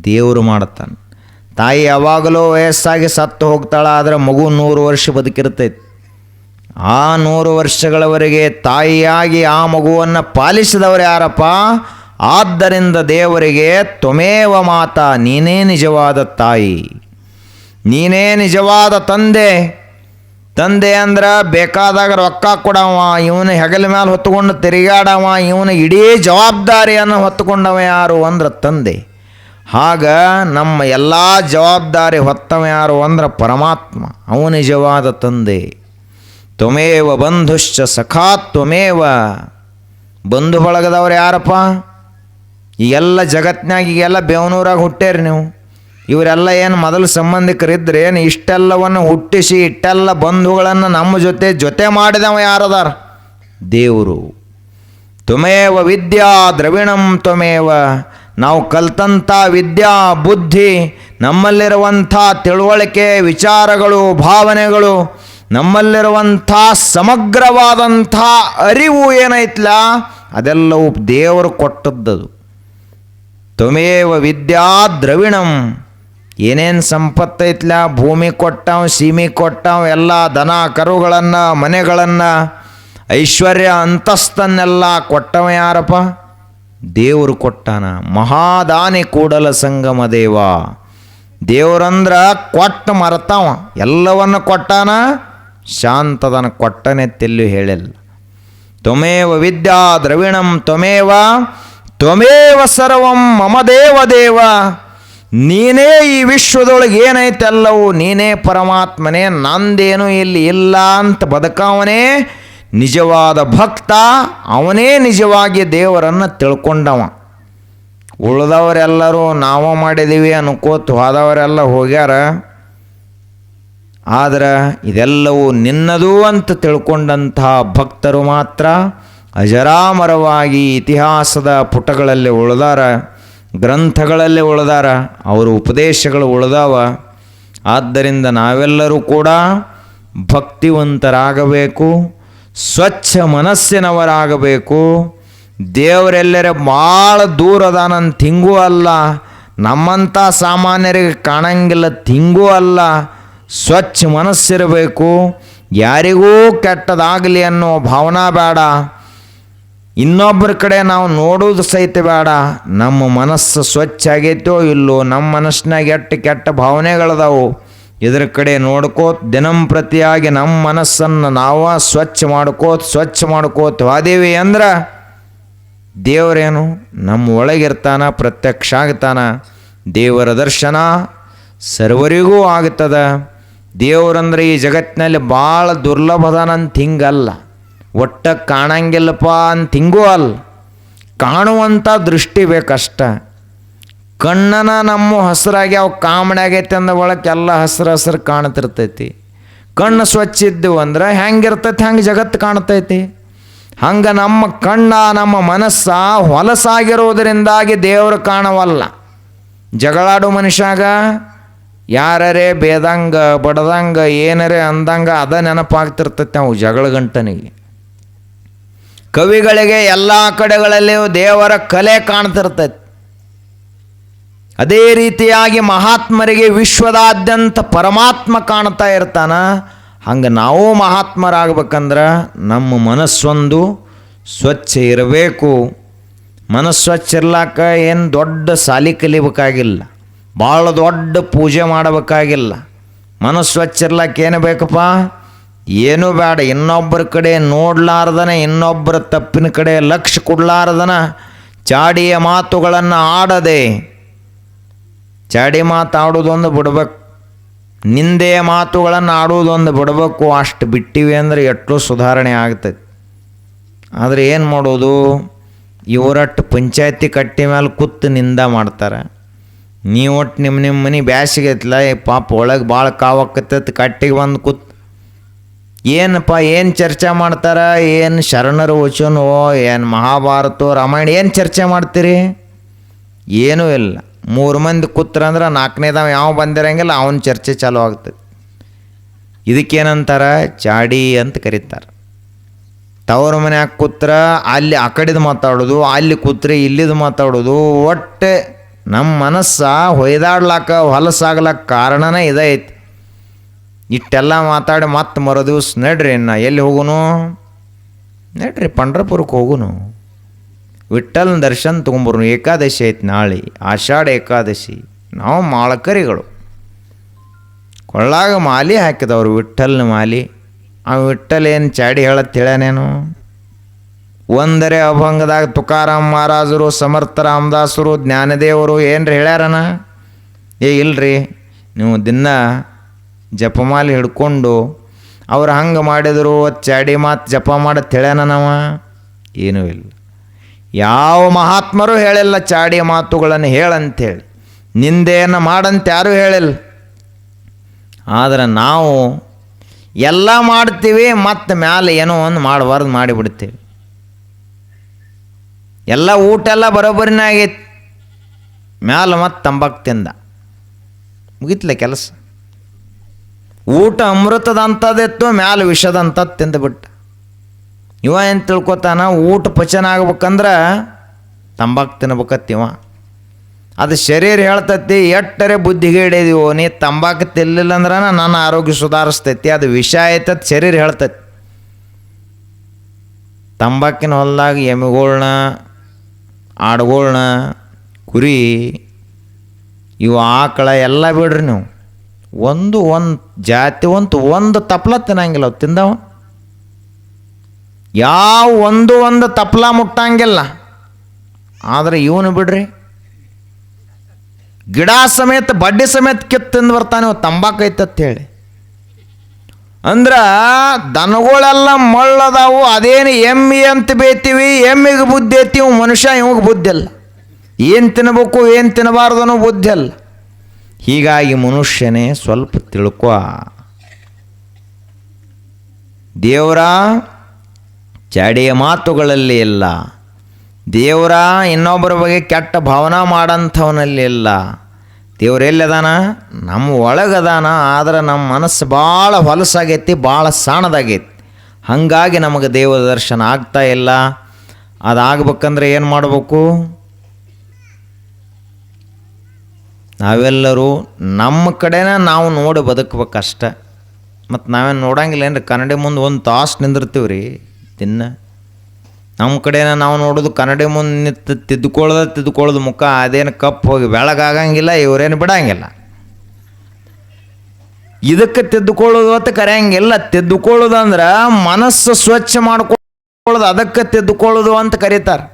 ದೇವರು ಮಾಡ್ತಾನೆ. ತಾಯಿ ಯಾವಾಗಲೂ ವಯಸ್ಸಾಗಿ ಸತ್ತು ಹೋಗ್ತಾಳೆ, ಆದರೆ ಮಗು 100 ವರ್ಷ ಬದುಕಿರ್ತೈತಿ. ಆ 100 ವರ್ಷಗಳವರೆಗೆ ತಾಯಿಯಾಗಿ ಆ ಮಗುವನ್ನು ಪಾಲಿಸಿದವರು ಯಾರಪ್ಪ? ಆದ್ದರಿಂದ ದೇವರಿಗೆ ತ್ವಮೇವ ಮಾತಾ, ನೀನೇ ನಿಜವಾದ ತಾಯಿ, ನೀನೇ ನಿಜವಾದ ತಂದೆ. ತಂದೆ ಅಂದ್ರೆ ಬೇಕಾದಾಗ ರೊಕ್ಕ ಕೊಡವ, ಇವನ ಹೆಗಲ ಮೇಲೆ ಹೊತ್ತುಕೊಂಡು ತಿರುಗಾಡವ, ಇವನ ಇಡೀ ಜವಾಬ್ದಾರಿಯನ್ನು ಹೊತ್ತುಕೊಂಡವ ಯಾರು ಅಂದ್ರೆ ತಂದೆ. ಆಗ ನಮ್ಮ ಎಲ್ಲ ಜವಾಬ್ದಾರಿ ಹೊತ್ತವ ಯಾರು ಅಂದ್ರೆ ಪರಮಾತ್ಮ, ಅವ ನಿಜವಾದ ತಂದೆ. ತ್ವಮೇವ ಬಂಧುಶ್ಚ ಸಖಾ ತ್ವಮೇವ. ಬಂಧು ಬಳಗದವ್ರು ಯಾರಪ್ಪ? ಈಗೆಲ್ಲ ಜಗತ್ತಿನಾಗ ಈಗೆಲ್ಲ ಬೇವನೂರಾಗ ಹುಟ್ಟೇರಿ ನೀವು. ಇವರೆಲ್ಲ ಏನು ಮೊದಲು ಸಂಬಂಧಿಕರಿದ್ರೆ ಏನು ಇಷ್ಟೆಲ್ಲವನ್ನು ಹುಟ್ಟಿಸಿ ಇಷ್ಟೆಲ್ಲ ಬಂಧುಗಳನ್ನು ನಮ್ಮ ಜೊತೆ ಮಾಡಿದವ ಯಾರದಾರ? ದೇವರು. ತ್ವಮೇವ ವಿದ್ಯಾ ದ್ರವಿಣಂ ತ್ವಮೇವ. ನಾವು ಕಲ್ತಂಥ ವಿದ್ಯಾ ಬುದ್ಧಿ, ನಮ್ಮಲ್ಲಿರುವಂಥ ತಿಳುವಳಿಕೆ, ವಿಚಾರಗಳು, ಭಾವನೆಗಳು, ನಮ್ಮಲ್ಲಿರುವಂಥ ಸಮಗ್ರವಾದಂಥ ಅರಿವು ಏನೈತ್ಲ, ಅದೆಲ್ಲವೂ ದೇವರು ಕೊಟ್ಟದ್ದದು. ತ್ವಮೇವ ವಿದ್ಯಾ ದ್ರವಿಣಂ. ಏನೇನು ಸಂಪತ್ತೈತ್ಲ, ಭೂಮಿ ಕೊಟ್ಟವು, ಸೀಮೆ ಕೊಟ್ಟವು, ಎಲ್ಲ ದನ ಕರುಗಳನ್ನು, ಮನೆಗಳನ್ನು, ಐಶ್ವರ್ಯ ಅಂತಸ್ತನ್ನೆಲ್ಲ ಕೊಟ್ಟವ ಯಾರಪ್ಪ? ದೇವರು ಕೊಟ್ಟಾನ. ಮಹಾದಾನಿ ಕೂಡಲ ಸಂಗಮ ದೇವ. ದೇವರಂದ್ರ ಕೊಟ್ಟು ಮರತಾವ, ಎಲ್ಲವನ್ನು ಕೊಟ್ಟಾನ. ಶಾಂತದನ ಕೊಟ್ಟನೆತ್ತೆಲ್ಲೂ ಹೇಳಿಲ್ಲ. ತ್ವಮೇವ ವಿದ್ಯಾ ದ್ರವಿಣಂ ತ್ವಮೇವ, ತ್ವಮೇವ ಸರ್ವಂ ಮಮ ದೇವ. ನೀನೇ ಈ ವಿಶ್ವದೊಳಗೆ ಏನೈತೆ ಎಲ್ಲವೂ ನೀನೇ ಪರಮಾತ್ಮನೇ, ನಂದೇನು ಇಲ್ಲಿ ಇಲ್ಲ ಅಂತ ಬದುಕವನೇ ನಿಜವಾದ ಭಕ್ತ. ಅವನೇ ನಿಜವಾಗಿ ದೇವರನ್ನು ತಿಳ್ಕೊಂಡವ. ಉಳಿದವರೆಲ್ಲರೂ ನಾವು ಮಾಡಿದ್ದೀವಿ ಅನ್ಕೋತ ಹೋದವರೆಲ್ಲ ಹೋಗ್ಯಾರ. ಆದ್ರೆ ಇದೆಲ್ಲವೂ ನಿನ್ನದು ಅಂತ ತಿಳ್ಕೊಂಡಂತಹ ಭಕ್ತರು ಮಾತ್ರ ಅಜರಾಮರವಾಗಿ ಇತಿಹಾಸದ ಪುಟಗಳಲ್ಲಿ ಉಳಿದಾರ, ಗ್ರಂಥಗಳಲ್ಲಿ ಉಳಿದಾರ, ಅವರ ಉಪದೇಶಗಳು ಉಳಿದಾವ. ಆದ್ದರಿಂದ ನಾವೆಲ್ಲರೂ ಕೂಡ ಭಕ್ತಿವಂತರಾಗಬೇಕು, ಸ್ವಚ್ಛ ಮನಸ್ಸಿನವರಾಗಬೇಕು. ದೇವರೆಲ್ಲರ ಭಾಳ ದೂರದಾನಂತ ಹಿಂಗೂ ಅಲ್ಲ, ನಮ್ಮಂಥ ಸಾಮಾನ್ಯರಿಗೆ ಕಾಣಂಗಿಲ್ಲ, ತಿಂಗೂ ಅಲ್ಲ. ಸ್ವಚ್ಛ ಮನಸ್ಸಿರಬೇಕು. ಯಾರಿಗೂ ಕೆಟ್ಟದಾಗಲಿ ಅನ್ನೋ ಭಾವನಾ ಬೇಡ. ಇನ್ನೊಬ್ಬರ ಕಡೆ ನಾವು ನೋಡೋದು ಸಹಿತ ಬೇಡ. ನಮ್ಮ ಮನಸ್ಸು ಸ್ವಚ್ಛ ಆಗೈತೋ ಇಲ್ಲೋ, ನಮ್ಮ ಮನಸ್ಸಿನಾಗ ಎಷ್ಟು ಕೆಟ್ಟ ಭಾವನೆಗಳದಾವು ಇದ್ರ ಕಡೆ ನೋಡ್ಕೋತ ದಿನಂಪ್ರತಿಯಾಗಿ ನಮ್ಮ ಮನಸ್ಸನ್ನು ನಾವು ಸ್ವಚ್ಛ ಮಾಡ್ಕೋತ ಹೋದೇವಿ ಅಂದ್ರೆ ದೇವರೇನು ನಮ್ಮ ಒಳಗಿರ್ತಾನ, ಪ್ರತ್ಯಕ್ಷ ಆಗ್ತಾನ. ದೇವರ ದರ್ಶನ ಸರ್ವರಿಗೂ ಆಗ್ತದ. ದೇವರಂದ್ರೆ ಈ ಜಗತ್ತಿನಲ್ಲಿ ಭಾಳ ದುರ್ಲಭದನಂತ ಹಿಂಗಲ್ಲ, ಒಟ್ಟ ಕಾಣಂಗಿಲ್ಲಪ್ಪ ಅಂತ ಹಿಂಗೂ ಅಲ್ಲ. ಕಾಣುವಂಥ ದೃಷ್ಟಿ ಬೇಕಷ್ಟ. ಕಣ್ಣನ ನಮ್ಮ ಹಸಿರಾಗಿ ಅವು ಕಾಮಣೆ ಆಗೈತೆ ಅಂದ ಒಳಗೆ ಎಲ್ಲ ಹಸಿರು ಕಾಣ್ತಿರ್ತೈತಿ. ಕಣ್ಣು ಸ್ವಚ್ಛ ಇದ್ದವು ಅಂದ್ರೆ ಹೆಂಗಿರ್ತೈತಿ ಹಂಗೆ ಜಗತ್ತು ಕಾಣ್ತೈತಿ. ಹಂಗೆ ನಮ್ಮ ಕಣ್ಣ ನಮ್ಮ ಮನಸ್ಸ ಹೊಲಸಾಗಿರೋದರಿಂದಾಗಿ ದೇವರು ಕಾಣವಲ್ಲ. ಜಗಳಾಡು ಮನುಷ್ಯಾಗ ಯಾರೇ ಬೇದಂಗ ಬಡ್ದಂಗ ಏನರೇ ಅಂದಂಗ ಅದ ನೆನಪಾಗ್ತಿರ್ತೈತಿ ಅವು ಜಗಳ ಗಂಟನಿಗೆ. ಕವಿಗಳಿಗೆ ಎಲ್ಲ ಕಡೆಗಳಲ್ಲಿಯೂ ದೇವರ ಕಲೆ ಕಾಣ್ತಿರ್ತೈತಿ. ಅದೇ ರೀತಿಯಾಗಿ ಮಹಾತ್ಮರಿಗೆ ವಿಶ್ವದಾದ್ಯಂತ ಪರಮಾತ್ಮ ಕಾಣ್ತಾ ಇರ್ತಾನ. ಹಂಗೆ ನಾವು ಮಹಾತ್ಮರಾಗಬೇಕಂದ್ರೆ ನಮ್ಮ ಮನಸ್ಸೊಂದು ಸ್ವಚ್ಛ ಇರಬೇಕು. ಮನಸ್ಸು ಸ್ವಚ್ಛ ಇರ್ಲಾಕ ಏನು ದೊಡ್ಡ ಸಾಲಿ ಕಲಿಬೇಕಾಗಿಲ್ಲ, ಭಾಳ ದೊಡ್ಡ ಪೂಜೆ ಮಾಡಬೇಕಾಗಿಲ್ಲ. ಮನಸ್ಸು ಸ್ವಚ್ಛ ಇರ್ಲಾಕ ಏನು ಬೇಕಪ್ಪ? ಏನೂ ಬೇಡ. ಇನ್ನೊಬ್ಬರ ಕಡೆ ನೋಡ್ಲಾರ್ದನ, ಇನ್ನೊಬ್ಬರ ತಪ್ಪಿನ ಕಡೆ ಲಕ್ಷ್ಯ ಕೊಡಲಾರ್ದನ, ಚಾಡಿಯ ಮಾತುಗಳನ್ನು ಆಡದೆ, ಚಾಡಿ ಮಾತಾಡೋದೊಂದು ಬಿಡ್ಬೇಕು, ನಿಂದೆಯ ಮಾತುಗಳನ್ನು ಆಡುವುದೊಂದು ಬಿಡಬೇಕು. ಅಷ್ಟು ಬಿಟ್ಟಿವಿ ಅಂದರೆ ಎಷ್ಟೋ ಸುಧಾರಣೆ ಆಗ್ತದೆ. ಆದರೆ ಏನು ಮಾಡೋದು, ಇವರಟ್ಟು ಪಂಚಾಯತಿ ಕಟ್ಟಿ ಮೇಲೆ ಕೂತು ನಿಂದ ಮಾಡ್ತಾರೆ. ನೀವು ಒಟ್ಟು ನಿಮ್ಮ ಮನೆ ಬ್ಯಾಸಿಗೆ ಐತಲ್ಲ, ಪಾಪ ಒಳಗೆ ಭಾಳ ಕಾವಕ್ಕತ್ತೈತಿ, ಕಟ್ಟಿಗೆ ಬಂದು ಕೂತ್ ಏನಪ್ಪ ಏನು ಚರ್ಚೆ ಮಾಡ್ತಾರೆ? ಏನು ಶರಣರ ವಚನೋ, ಏನು ಮಹಾಭಾರತ ರಾಮಾಯಣ ಏನು ಚರ್ಚೆ ಮಾಡ್ತೀರಿ? ಏನೂ ಇಲ್ಲ. 3 ಮಂದಿ ಕೂತ್ರಂದ್ರೆ 4ನೇದವ ಯಾವ ಬಂದಿರಂಗಿಲ್ಲ, ಅವನ ಚರ್ಚೆ ಚಾಲು ಆಗ್ತದೆ. ಇದಕ್ಕೇನಂತಾರೆ? ಚಾಡಿ ಅಂತ ಕರೀತಾರೆ. ತವ್ರ ಮನ್ಯಾಗ ಕೂತ್ರ ಅಲ್ಲಿ ಆ ಕಡೆದು ಮಾತಾಡೋದು, ಅಲ್ಲಿ ಕೂತ್ರೆ ಇಲ್ಲಿದು ಮಾತಾಡೋದು. ಒಟ್ಟು ನಮ್ಮ ಮನಸ್ಸ ಹೊಯ್ದಾಡ್ಲಾಕ ಹೊಲಸಾಗ್ಲಾಕ ಕಾರಣನೇ ಇದೈತಿ. ಇಷ್ಟೆಲ್ಲ ಮಾತಾಡಿ ಮತ್ತೆ ಮರು ದಿವಸ ನಡ್ರಿ ಎಲ್ಲಿ ಹೋಗುನು? ನಡ್ರಿ ಪಂಡ್ರಪುರಕ್ಕೆ ಹೋಗುನು, ವಿಠ್ಠಲನ ದರ್ಶನ ತೊಗೊಂಬರು. ಏಕಾದಶಿ ಐತಿ ನಾಳೆ, ಆಷಾಢ ಏಕಾದಶಿ. ನಾವು ಮಾಳಕರಿಗಳು ಕೊಳ್ಳಾಗ ಮಾಲಿ ಹಾಕಿದವರು, ವಿಠ್ಠಲನ ಮಾಲಿ. ಆ ವಿಠ್ಠಲ ಏನು ಚಾಡಿ ಹೇಳತ್ತೆ ಹೇಳ್ಯಾನೇನು? ಒಂದರೆ ಅಭಂಗದಾಗ ತುಕಾರಾಮ್ ಮಹಾರಾಜರು, ಸಮರ್ಥ ರಾಮದಾಸರು, ಜ್ಞಾನದೇವರು ಏನ್ರಿ ಹೇಳ್ಯಾರನ? ಇಲ್ರಿ, ನೀವು ದಿನ ಜಪಮಾಲಿ ಹಿಡ್ಕೊಂಡು ಅವ್ರು ಹಂಗೆ ಮಾಡಿದರು ಚಾಡಿ ಮಾತು ಜಪ ಮಾಡತ್ತೆ ಹೇಳ್ಯಾನ ನಾವ? ಏನೂ ಇಲ್ಲ. ಯಾವ ಮಹಾತ್ಮರು ಹೇಳಿಲ್ಲ ಚಾಡಿ ಮಾತುಗಳನ್ನು ಹೇಳಂತೇಳಿ, ನಿಂದೆಯನ್ನು ಮಾಡಂತ ಯಾರೂ ಹೇಳಿಲ್ಲ. ಆದರೆ ನಾವು ಎಲ್ಲ ಮಾಡ್ತೀವಿ, ಮತ್ತು ಮ್ಯಾಲೆ ಏನೋ ಒಂದು ಮಾಡಬಾರ್ದು ಮಾಡಿಬಿಡ್ತೀವಿ. ಎಲ್ಲ ಊಟ ಎಲ್ಲ ಬರೋಬ್ಬರಿನೇ ಆಗೈತಿ, ಮ್ಯಾಲೆ ಮತ್ತು ತಂಬಾಕು ತಿಂದ ಮುಗಿತ್ಲೆ ಕೆಲಸ. ಊಟ ಅಮೃತದಂಥದ್ದಿತ್ತು, ಮ್ಯಾಲೆ ವಿಷದಂಥದ್ದು ತಿಂದುಬಿಟ್ಟ. ಇವ ಏನು ತಿಳ್ಕೊತಾನ? ಊಟ ಪಚನ ಆಗ್ಬೇಕಂದ್ರೆ ತಂಬಾಕು ತಿನ್ಬೇಕತ್ತಿವ. ಅದು ಶರೀರ ಹೇಳ್ತೈತಿ, ಎಟ್ಟರೆ ಬುದ್ಧಿಗೆ ಹಿಡಿದೀವೋ, ನೀ ತಂಬಾಕು ತಿನ್ನಲಿಲ್ಲ ಅಂದ್ರೆ ನನ್ನ ಆರೋಗ್ಯ ಸುಧಾರಿಸ್ತೈತಿ. ಅದು ವಿಷ ಆಯ್ತದ ಶರೀರ ಹೇಳ್ತೈತಿ. ತಂಬಾಕಿನ ಹೊಲದಾಗ ಎಮ್ಮೆಗಳ್ನ, ಆಡುಗಳ್ನ, ಕುರಿ, ಇವು ಆಕಳ ಎಲ್ಲ ಬಿಡ್ರಿ ನೀವು. ಒಂದು ಜಾತಿ ಒಂದು ತಪ್ಲ ತಿನ್ನಂಗಿಲ್ಲ ಅವು ತಿಂದವ. ಯಾವ ಒಂದು ತಪ್ಲ ಮುಟ್ಟಂಗಿಲ್ಲ. ಆದರೆ ಇವನು ಬಿಡ್ರಿ, ಗಿಡ ಸಮೇತ ಬಡ್ಡಿ ಸಮೇತ ಕಿತ್ತು ತಿಂದು ಬರ್ತಾನೆ ತಂಬಾಕು ಐತತ್ ಹೇಳಿ. ಅಂದ್ರೆ ದನಗಳೆಲ್ಲ ಮಳ್ಳದಾವು. ಅದೇನು ಎಮ್ಮೆ ಅಂತ ಬೇಯ್ತೀವಿ, ಎಮ್ಮಿಗೆ ಬುದ್ಧಿ ಐತಿ, ಮನುಷ್ಯ ಇವಾಗ ಬುದ್ಧಿ ಅಲ್ಲ. ಏನು ತಿನ್ನಬೇಕು ಏನು ತಿನ್ನಬಾರ್ದು ಅನ್ನೋ ಬುದ್ಧಿ ಅಲ್ಲ. ಹೀಗಾಗಿ ಮನುಷ್ಯನೇ ಸ್ವಲ್ಪ ತಿಳ್ಕೊ. ದೇವರ ಚಾಡಿಯ ಮಾತುಗಳಲ್ಲಿ ಇಲ್ಲ, ದೇವರ ಇನ್ನೊಬ್ಬರ ಬಗ್ಗೆ ಕೆಟ್ಟ ಭಾವನಾ ಮಾಡಂಥವನಲ್ಲಿ ಇಲ್ಲ. ದೇವರೆಲ್ಲದಾನ? ನಮ್ಮ ಒಳಗದಾನ. ಆದರೆ ನಮ್ಮ ಮನಸ್ಸು ಭಾಳ ಹೊಲಸಾಗೈತಿ, ಭಾಳ ಸಣ್ಣದಾಗೈತಿ. ಹಾಗಾಗಿ ನಮಗೆ ದೇವರ ದರ್ಶನ ಆಗ್ತಾ ಇಲ್ಲ. ಅದಾಗಬೇಕಂದ್ರೆ ಏನು ಮಾಡಬೇಕು? ನಾವೆಲ್ಲರೂ ನಮ್ಮ ಕಡೆನ ನಾವು ನೋಡಿ ಬದುಕಬೇಕಷ್ಟ. ಮತ್ತು ನಾವೇನು ನೋಡಂಗಿಲ್ಲ ಏನ್ರಿ, ಕನ್ನಡಿ ಮುಂದೆ ಒಂದು ತಾಸು ನಿಂದಿರ್ತೀವಿ ರೀ ದಿನ. ನಮ್ಮ ಕಡೆನ ನಾವು ನೋಡೋದು ಕನ್ನಡಿ ಮುಂದೆ ನಿಂತು ತಿದ್ದುಕೊಳ್ಳೋದು ಮುಖ ಅದೇನು ಕಪ್ಪು ಹೋಗಿ ಬೆಳಗಾಗಂಗಿಲ್ಲ, ಇವರೇನು ಬಿಡಂಗಿಲ್ಲ. ಇದಕ್ಕೆ ತಿದ್ದುಕೊಳ್ಳೋದು ಅಂತ ಕರೆಯಂಗಿಲ್ಲ. ತಿದ್ದುಕೊಳ್ಳೋದು ಅಂದ್ರೆ ಮನಸ್ಸು ಸ್ವಚ್ಛ ಮಾಡ್ಕೊಳ್ಳೋದು, ಅದಕ್ಕೆ ತಿದ್ದುಕೊಳ್ಳೋದು ಅಂತ ಕರೀತಾರೆ.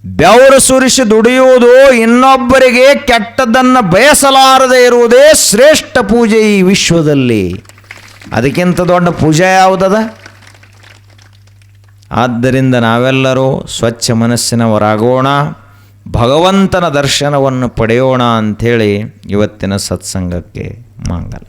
ಬೆವರು ಸುರಿಸಿ ದುಡಿಯುವುದು, ಇನ್ನೊಬ್ಬರಿಗೆ ಕೆಟ್ಟದ್ದನ್ನು ಬಯಸಲಾರದೆ ಇರುವುದೇ ಶ್ರೇಷ್ಠ ಪೂಜೆ ಈ ವಿಶ್ವದಲ್ಲಿ. ಅದಕ್ಕಿಂತ ದೊಡ್ಡ ಪೂಜೆ ಯಾವುದದ? ಆದ್ದರಿಂದ ನಾವೆಲ್ಲರೂ ಸ್ವಚ್ಛ ಮನಸ್ಸಿನವರಾಗೋಣ, ಭಗವಂತನ ದರ್ಶನವನ್ನು ಪಡೆಯೋಣ ಅಂಥೇಳಿ ಇವತ್ತಿನ ಸತ್ಸಂಗಕ್ಕೆ ಮಂಗಲ.